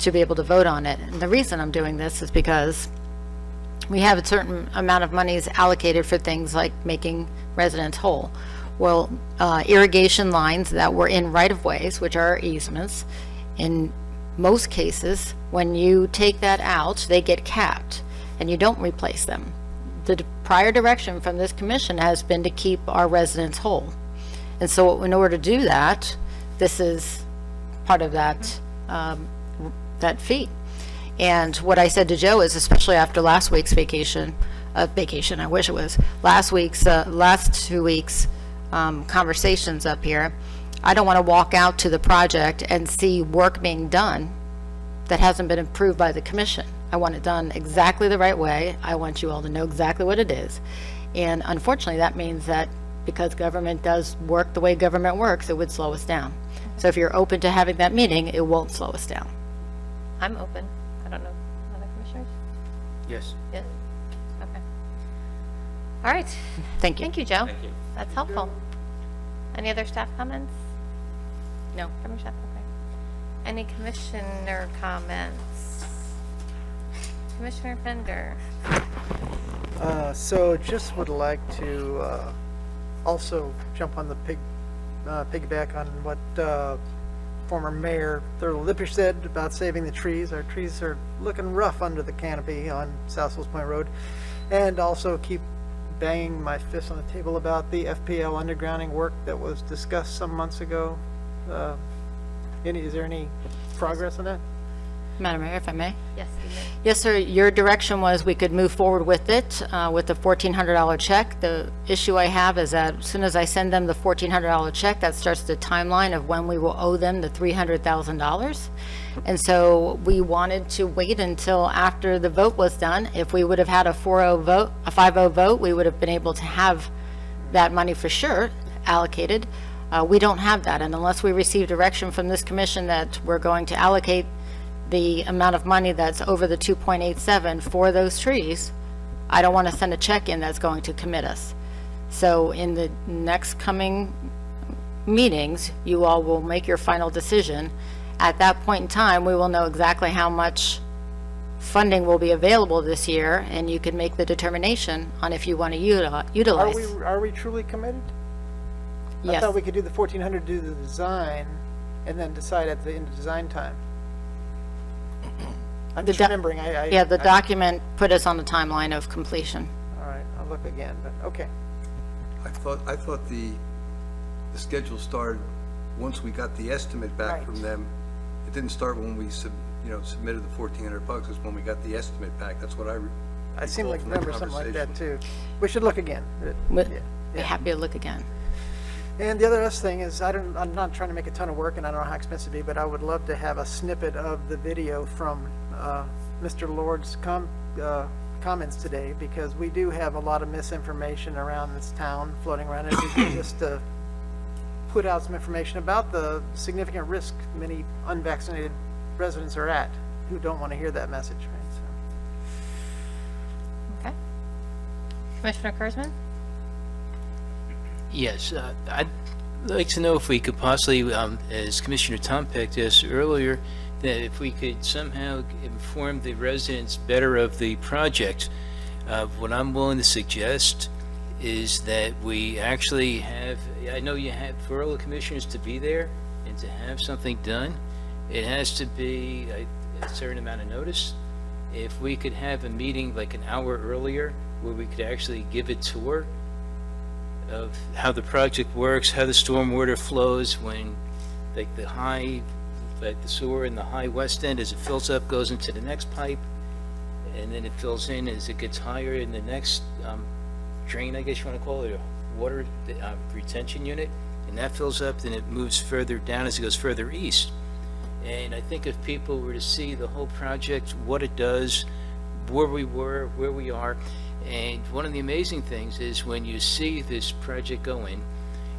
to be able to vote on it. And the reason I'm doing this is because we have a certain amount of monies allocated for things like making residents whole. Well, irrigation lines that were in right-of-ways, which are easements, in most cases, when you take that out, they get capped, and you don't replace them. The prior direction from this commission has been to keep our residents whole. And so in order to do that, this is part of that, that fee. And what I said to Joe is, especially after last week's vacation, I wish it was, last 2 weeks conversations up here, I don't want to walk out to the project and see work being done that hasn't been approved by the commission. I want it done exactly the right way. I want you all to know exactly what it is. And unfortunately, that means that because government does work the way government works, it would slow us down. So if you're open to having that meeting, it won't slow us down. I'm open. I don't know, other commissioners? Yes. Yes? Okay. All right. Thank you. Thank you, Joe. Thank you. That's helpful. Any other staff comments? No. From staff, okay. Any commissioner comments? Commissioner Fender? So just would like to also jump on the piggyback on what former Mayor Thurl Lippisch said about saving the trees. Our trees are looking rough under the canopy on South Sils Point Road. And also keep banging my fist on the table about the FPL undergrounding work that was discussed some months ago. Is there any progress on that? Madam Mayor, if I may? Yes, you may. Yes, sir. Your direction was we could move forward with it, with the $1,400 check. The issue I have is that as soon as I send them the $1,400 check, that starts the timeline of when we will owe them the $300,000. And so we wanted to wait until after the vote was done. If we would have had a 4-0 vote, a 5-0 vote, we would have been able to have that money for sure allocated. We don't have that, and unless we receive direction from this commission that we're going to allocate the amount of money that's over the 2.87 for those trees, I don't want to send a check in that's going to commit us. So in the next coming meetings, you all will make your final decision. At that point in time, we will know exactly how much funding will be available this year, and you can make the determination on if you want to utilize. Are we truly committed? I Yes. thought we could do the 1,400, do the design, and then decide at the end of design time. I'm just remembering, Yeah, the document put us on the timeline of completion. All right, I'll look again, but, okay. I thought the schedule started once we got the estimate back Right. from them. It didn't start when we submitted the $1,400. It's when we got the estimate back. That's what I seem like from the remember something like that conversation. too. We should look again. We'd Yeah, be yeah. happy to look again. And the other thing is, I'm not trying to make a ton of work, and I don't know how expensive it'd be, but I would love to have a snippet of the video from Mr. Lord's comments today, because we do have a lot of misinformation around this town floating around. And if we could just put out some information about the significant risk many unvaccinated residents are at, who don't want to hear that message, right? So. Okay. Commissioner Kurzman? Yes, I'd like to know if we could possibly, as Commissioner Tom Peck asked earlier, that if we could somehow inform the residents better of the project. What I'm willing to suggest is that we actually have, I know you have for all the commissioners to be there and to have something done. It has to be a certain amount of notice. If we could have a meeting like an hour earlier where we could actually give a tour of how the project works, how the stormwater flows when, like the sewer in the high west end, as it fills up, goes into the next pipe, and then it fills in as it gets higher in the next drain, I guess you want to call it, a water retention unit, and that fills up, then it moves further down as it goes further east. And I think if people were to see the whole project, what it does, where we were, where we are, and one of the amazing things is when you see this project go in,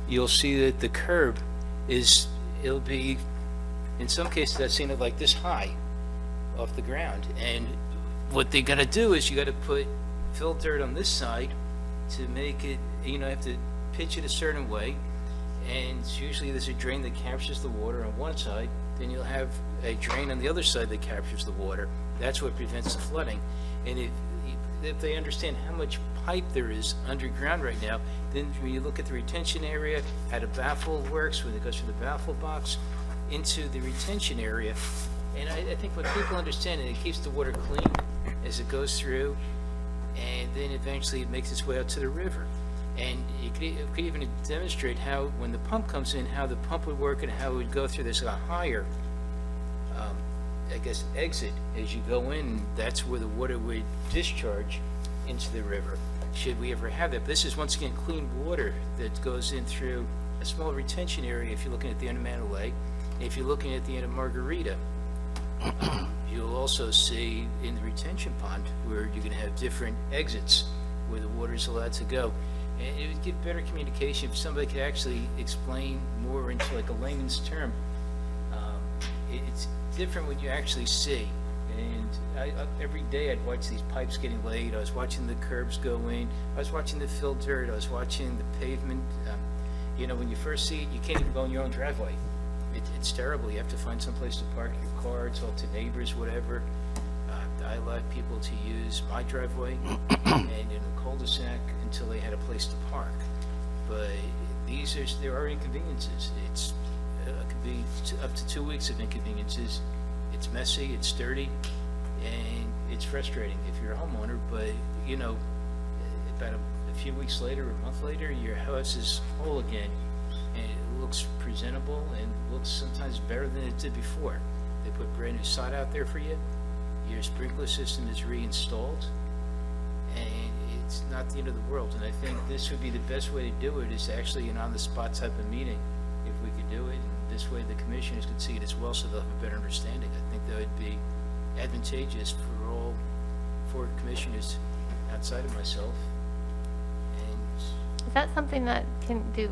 you'll see that the curb it'll be, in some cases I've seen it like this high off the ground. And what they gotta do is you gotta fill dirt on this side to make it, have to pitch it a certain way. And usually there's a drain that captures the water on one side, then you'll have a drain on the other side that captures the water. That's what prevents the flooding. And if they understand how much pipe there is underground right now, then when you look at the retention area, how the baffle works, when it goes from the baffle box into the retention area. And I think when people understand it, it keeps the water clean as it goes through, and then eventually it makes its way out to the river. And it could even demonstrate how, when the pump comes in, how the pump would work and how it would go through this higher, I guess, exit as you go in. That's where the water would discharge into the river, should we ever have that. But this is, once again, clean water that goes in through a small retention area if you're looking at the end of Mandalay. If you're looking at the end of Margarita, you'll also see in the retention pond where you're going to have different exits where the water is allowed to go. And it would give better communication if somebody could actually explain more into like a layman's term. It's different when you actually see. And every day I'd watch these pipes getting laid. I was watching the curbs go in. I was watching the filled dirt. I was watching the pavement. When you first see it, you can't even go in your own driveway. It's terrible. You have to find some place to park your car, talk to neighbors, whatever. I allowed people to use my driveway and in a cul-de-sac until they had a place to park. But there are inconveniences. It could be up to 2 weeks of inconveniences. It's messy, it's dirty, and it's frustrating if you're a homeowner. But about a few weeks later, a month later, your house is whole again, and it looks presentable and looks sometimes better than it did before. They put brand new sod out there for you. Your sprinkler system is reinstalled, and it's not the end of the world. And I think this would be the best way to do it, is actually an on-the-spot type of meeting, if we could do it. And this way the commissioners could see it as well, so they'll have a better understanding. I think that would be advantageous for all 4 commissioners outside of myself. And Is that something that can do,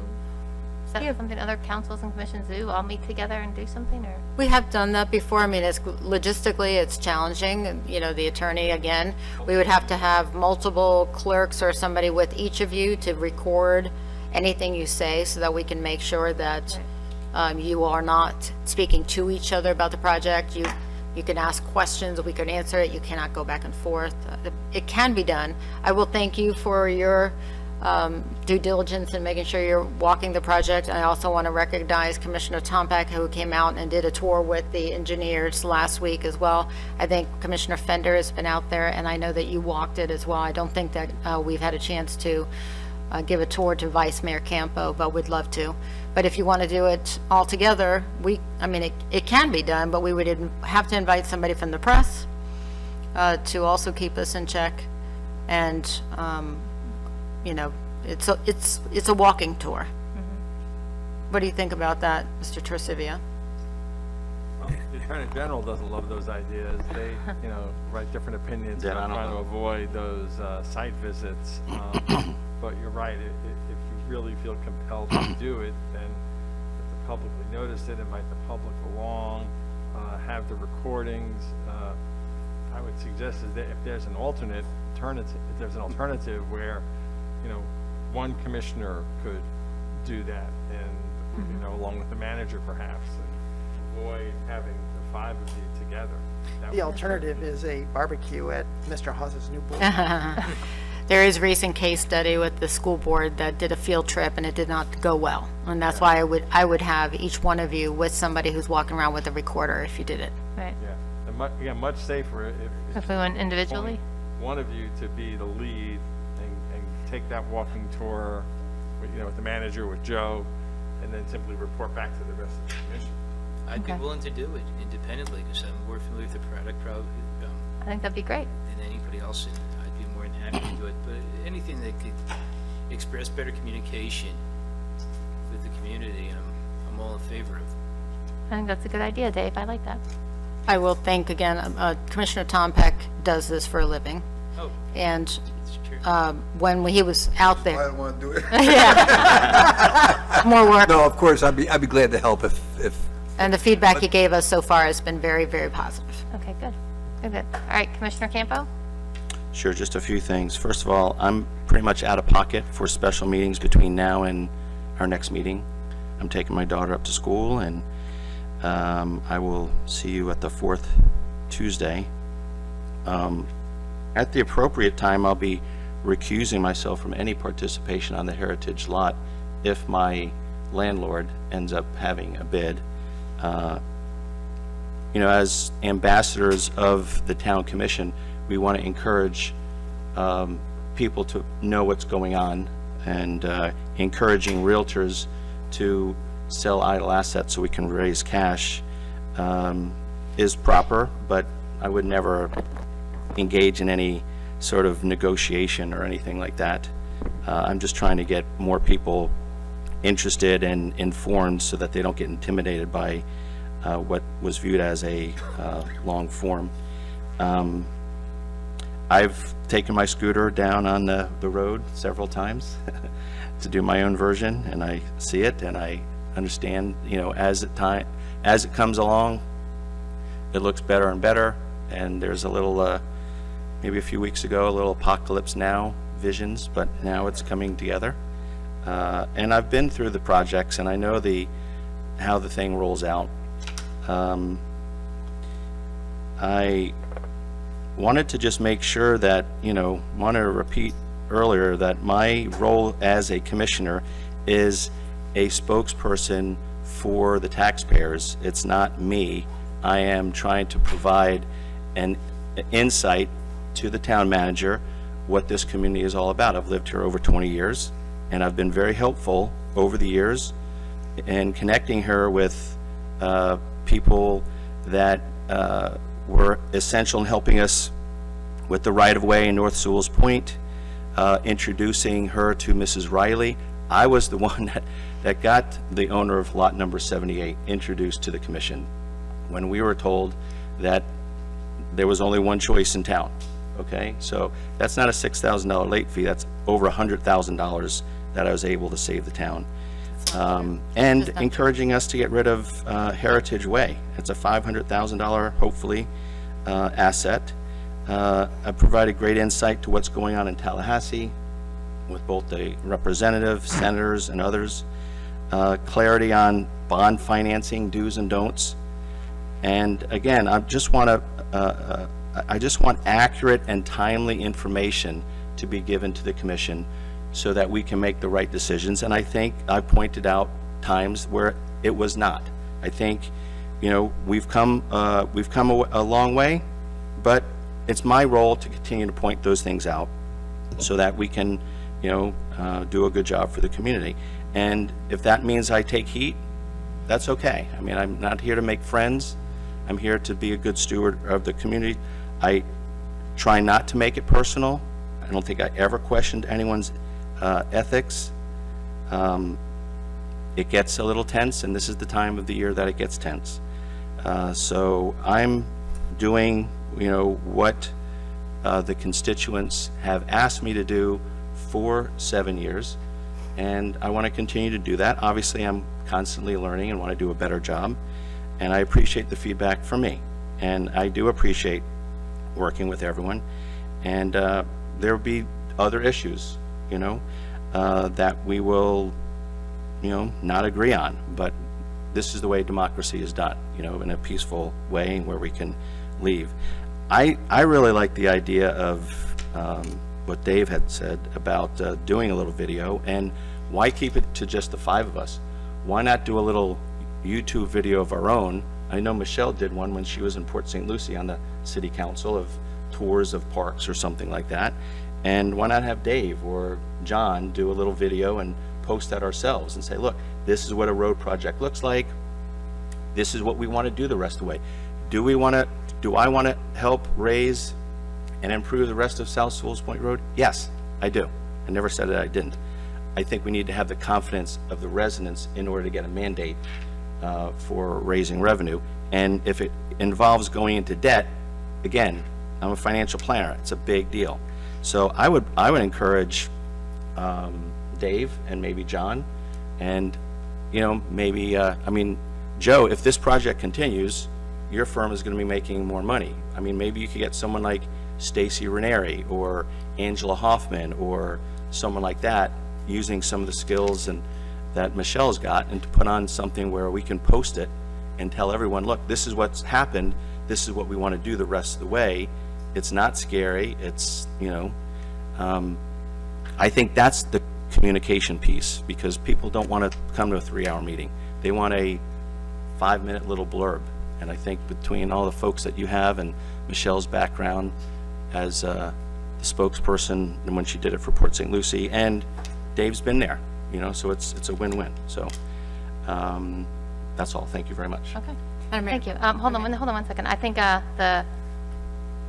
is that something other councils and commissions do, all meet together and do something, or? We have done that before. I mean, logistically, it's challenging. The attorney, again, we would have to have multiple clerks or somebody with each of you to record anything you say so that we can make sure that you are not speaking to each other about the project. You can ask questions, we can answer it. You cannot go back and forth. It can be done. I will thank you for your due diligence in making sure you're walking the project. I also want to recognize Commissioner Tompak, who came out and did a tour with the engineers last week as well. I think Commissioner Fender has been out there, and I know that you walked it as well. I don't think that we've had a chance to give a tour to Vice Mayor Campo, but we'd love to. But if you want to do it all together, it can be done, but we would have to invite somebody from the press to also keep us in check. And it's a walking tour. What do you think about that, Mr. Torcivia? Well, the Attorney General doesn't love those ideas. They, write different opinions about trying to avoid those site visits. But you're right. If you really feel compelled to do it, then if the publicly notice it, invite the public along, have the recordings. I would suggest is that if there's an alternative, where, one commissioner could do that, and along with the manager perhaps, and avoid having the 5 of you together. The alternative is a barbecue at Mr. Hawes's new board. There is a recent case study with the school board that did a field trip and it did not go well. And that's why I would have each one of you with somebody who's walking around with a recorder if you did it. Right. Yeah, and much safer If we went individually? one of you to be the lead and take that walking tour, with the manager, with Joe, and then simply report back to the rest of the commission. I'd be willing to do it independently because I'm more familiar with the product probably I think that'd be great. than anybody else, and I'd be more than happy to do it. But anything that could express better communication with the community, I'm all in favor of. I think that's a good idea, Dave. I like that. I will thank again, Commissioner Tompak does this for a living. Oh, And it's true. when he was out I there, don't want to do it. more work, No, of course, I'd be glad to help if and the feedback he gave us so far has been very, very positive. Okay, good. Good. All right, Commissioner Campo? Sure, just a few things. First of all, I'm pretty much out of pocket for special meetings between now and our next meeting. I'm taking my daughter up to school, and I will see you at the 4th Tuesday. At the appropriate time, I'll be recusing myself from any participation on the Heritage lot if my landlord ends up having a bid. As ambassadors of the town commission, we want to encourage people to know what's going on and encouraging realtors to sell idle assets so we can raise cash is proper, but I would never engage in any sort of negotiation or anything like that. I'm just trying to get more people interested and informed so that they don't get intimidated by what was viewed as a long form. I've taken my scooter down on the road several times to do my own version, and I see it and I understand, you know, as it comes along, it looks better and better. And there's a little, maybe a few weeks ago, a little apocalypse now visions, but now it's coming together. And I've been through the projects and I know how the thing rolls out. I wanted to just make sure that, you know, want to repeat earlier that my role as a commissioner is a spokesperson for the taxpayers. It's not me. I am trying to provide an insight to the town manager what this community is all about. I've lived here over 20 years, and I've been very helpful over the years in connecting her with people that were essential in helping us with the right-of-way in North Sewell's Point, introducing her to Mrs. Riley. I was the one that got the owner of lot number 78 introduced to the commission when we were told that there was only one choice in town. Okay, so that's not a $6,000 late fee, that's over $100,000 that I was able to save the town. And encouraging us to get rid of Heritage Way. It's a $500,000, hopefully, asset. I provided great insight to what's going on in Tallahassee with both the representative, senators, and others. Clarity on bond financing, do's and don'ts. And again, I just want accurate and timely information to be given to the commission so that we can make the right decisions. And I think I pointed out times where it was not. I think, you know, we've come a long way, but it's my role to continue to point those things out so that we can, you know, do a good job for the community. And if that means I take heat, that's okay. I mean, I'm not here to make friends. I'm here to be a good steward of the community. I try not to make it personal. I don't think I ever questioned anyone's ethics. It gets a little tense, and this is the time of the year that it gets tense. So I'm doing, you know, what the constituents have asked me to do for 7 years, and I want to continue to do that. Obviously, I'm constantly learning and want to do a better job, and I appreciate the feedback from me, and I do appreciate working with everyone. And there will be other issues, you know, that we will, you know, not agree on, but this is the way democracy is done, you know, in a peaceful way where we can leave. I really like the idea of what Dave had said about doing a little video, and why keep it to just the 5 of us? Why not do a little YouTube video of our own? I know Michelle did one when she was in Port St. Lucie on the city council of tours of parks or something like that. And why not have Dave or John do a little video and post that ourselves and say, look, this is what a road project looks like. This is what we want to do the rest of the way. Do I want to help raise and improve the rest of South Sewell's Point Road? Yes, I do. I never said that I didn't. I think we need to have the confidence of the residents in order to get a mandate for raising revenue. And if it involves going into debt, again, I'm a financial planner. It's a big deal. So I would encourage Dave and maybe John, and, you know, maybe, I mean, Joe, if this project continues, your firm is going to be making more money. I mean, maybe you could get someone like Stacy Ranieri or Angela Hoffman or someone like that, using some of the skills and that Michelle's got, and to put on something where we can post it and tell everyone, look, this is what's happened. This is what we want to do the rest of the way. It's not scary. It's, you know, I think that's the communication piece, because people don't want to come to a 3-hour meeting. They want a 5-minute little blurb. And I think between all the folks that you have and Michelle's background as the spokesperson, and when she did it for Port St. Lucie, and Dave's been there, you know, so it's a win-win. So that's all. Thank you very much. Okay. Madam Mayor. Thank you. Hold on 1 second. I think the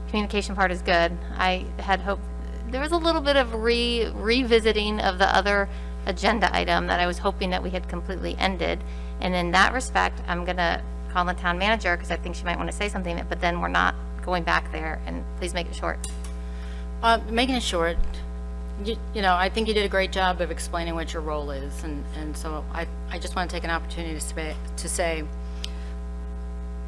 communication part is good. I had hoped, there was a little bit of revisiting of the other agenda item that I was hoping that we had completely ended. And in that respect, I'm going to call the town manager because I think she might want to say something, but then we're not going back there. And please make it short. Making it short, you know, I think you did a great job of explaining what your role is, and so I just want to take an opportunity to say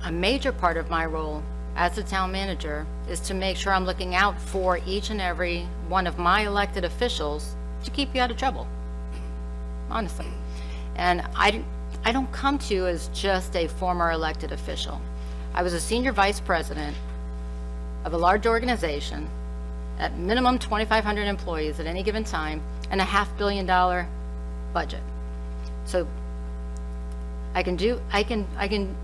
a major part of my role as the town manager is to make sure I'm looking out for each and every one of my elected officials to keep you out of trouble, honestly. And I don't come to you as just a former elected official. I was a senior vice president of a large organization at minimum 2,500 employees at any given time, and a $500 million budget. So I can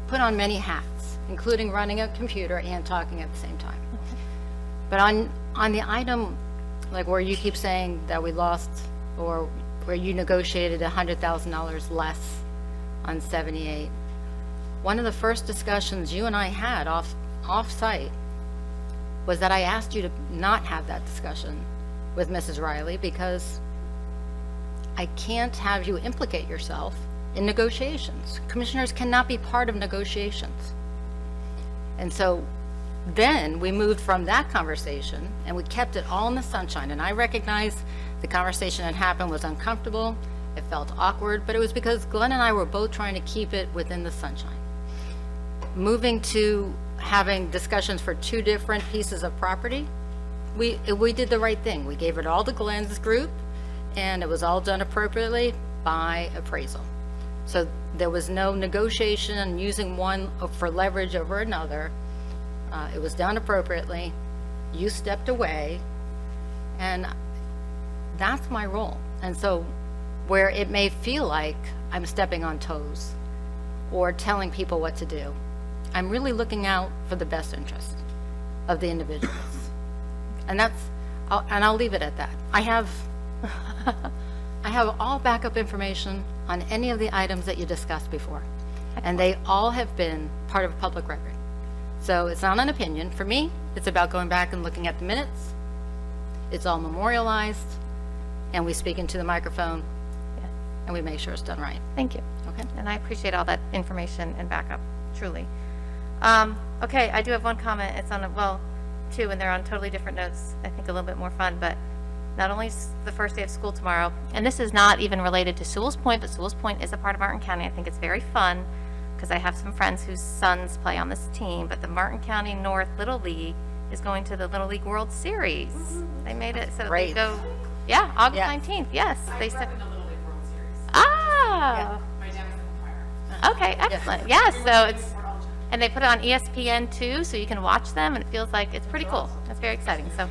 put on many hats, including running a computer and talking at the same time. But on the item, like where you keep saying that we lost, or where you negotiated $100,000 less on 78, one of the first discussions you and I had off-site was that I asked you to not have that discussion with Mrs. Riley because I can't have you implicate yourself in negotiations. Commissioners cannot be part of negotiations. And so then we moved from that conversation and we kept it all in the sunshine. And I recognize the conversation that happened was uncomfortable. It felt awkward, but it was because Glenn and I were both trying to keep it within the sunshine. Moving to having discussions for two different pieces of property, we did the right thing. We gave it all to Glenn's group, and it was all done appropriately by appraisal. So there was no negotiation and using one for leverage over another. It was done appropriately. You stepped away, and that's my role. And so where it may feel like I'm stepping on toes or telling people what to do, I'm really looking out for the best interest of the individuals. And I'll leave it at that. I have all backup information on any of the items that you discussed before. And they all have been part of public record. So it's not an opinion. For me, it's about going back and looking at the minutes. It's all memorialized, and we speak into the microphone, and we make sure it's done right. Thank you. Okay? And I appreciate all that information and backup, truly. Okay, I do have one comment. It's on, two, and they're on totally different notes. I think a little bit more fun, but not only is the first day of school tomorrow, and this is not even related to Sewell's Point, but Sewell's Point is a part of Martin County. I think it's very fun because I have some friends whose sons play on this team, but the Martin County North Little League is going to the Little League World Series. They made it so Great. they go, yeah, August Yeah. 19th, yes. They said, in the Little League World Series. ah, My dad was in the choir. okay, excellent. Yes, so it's, and they put it on ESPN too, so you can watch them, and it feels like it's pretty cool. It's very exciting. So,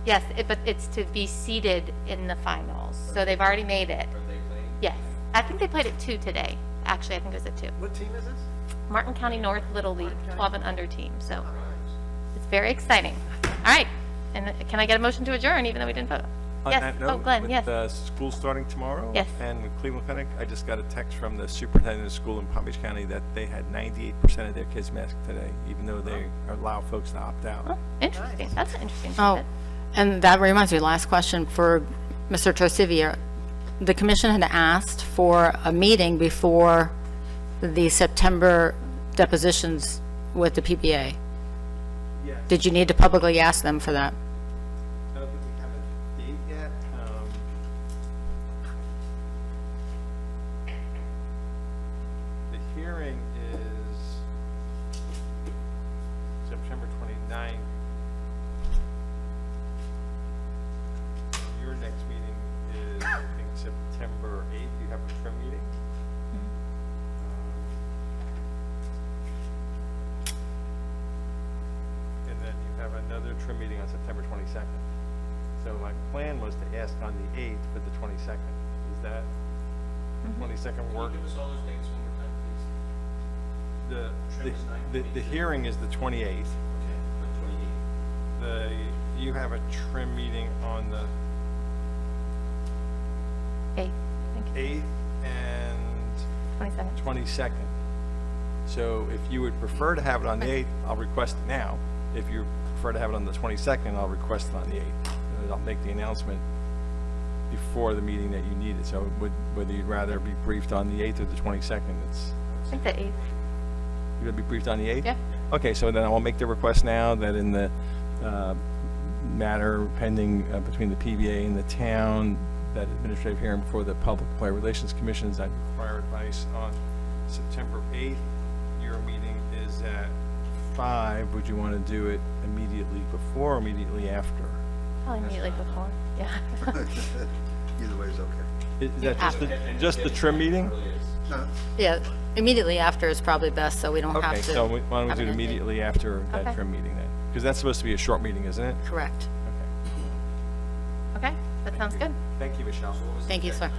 yes, but it's to be seeded in the finals. So they've already made it. Yes, I think they played at 2 today. Actually, I think it was at 2. What team is this? Martin County North Little League, 12 and under team. So it's very exciting. All right, and can I get a motion to adjourn, even though we didn't vote? On Yes. that Oh, note, Glenn, with yes. school starting tomorrow. Yes. And with Cleveland Clinic, I just got a text from the superintendent of school in Palm Beach County that they had 98% of their kids masked today, even though they allow folks to opt out. Oh, interesting. That's an interesting. Oh, tidbit. and that reminds me, last question for Mr. Tosivia. The commission had asked for a meeting before the September depositions with the PPA. Yes. Did you need to publicly ask them for that? I don't think we have a date yet. The hearing is September 29th. Your next meeting is, I think, September 8th. You have a trim meeting. And then you have another trim meeting on September 22nd. So my plan was to ask on the 8th for the 22nd. Does that 22nd work? Give us all those dates one more time, please. The hearing is the 28th. Okay, the 28th. You have a trim meeting on the 8th, thank you. 8th and 22nd. 22nd. So if you would prefer to have it on the 8th, I'll request it now. If you prefer to have it on the 22nd, I'll request it on the 8th. And I'll make the announcement before the meeting that you need it. So whether you'd rather be briefed on the 8th or the 22nd, it's, I think the 8th. you're going to be briefed on the 8th? Yeah. Okay, so then I will make the request now that in the matter pending between the PBA and the town, that administrative hearing before the Public Employee Relations Commission is that require advice on September 8th. Your meeting is at 5. Would you want to do it immediately before or immediately after? Probably immediately before, yeah. Either way is okay. Is that just the trim meeting? Yeah, immediately after is probably best, so we don't have Okay, to. so why don't we have do it an- immediately after that Okay. trim meeting then? Because that's supposed to be a short meeting, isn't it? Correct. Okay. Okay, that sounds good. Thank you, Michelle. Thank you, sir.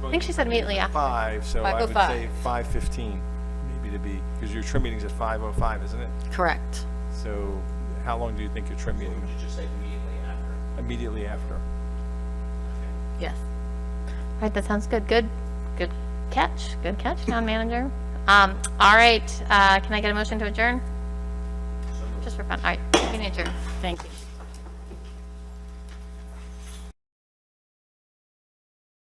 I think she said immediately after. 5, so I would 5:05. say 5:15 maybe to be, because your trim meeting's at 5:05, isn't it? Correct. So how long do you think your trim meeting? Did you say immediately after? Immediately after. Yes. All right, that sounds good. Good catch, town manager. All right, can I get a motion to adjourn? Just for fun. All right, we can adjourn. Thank you.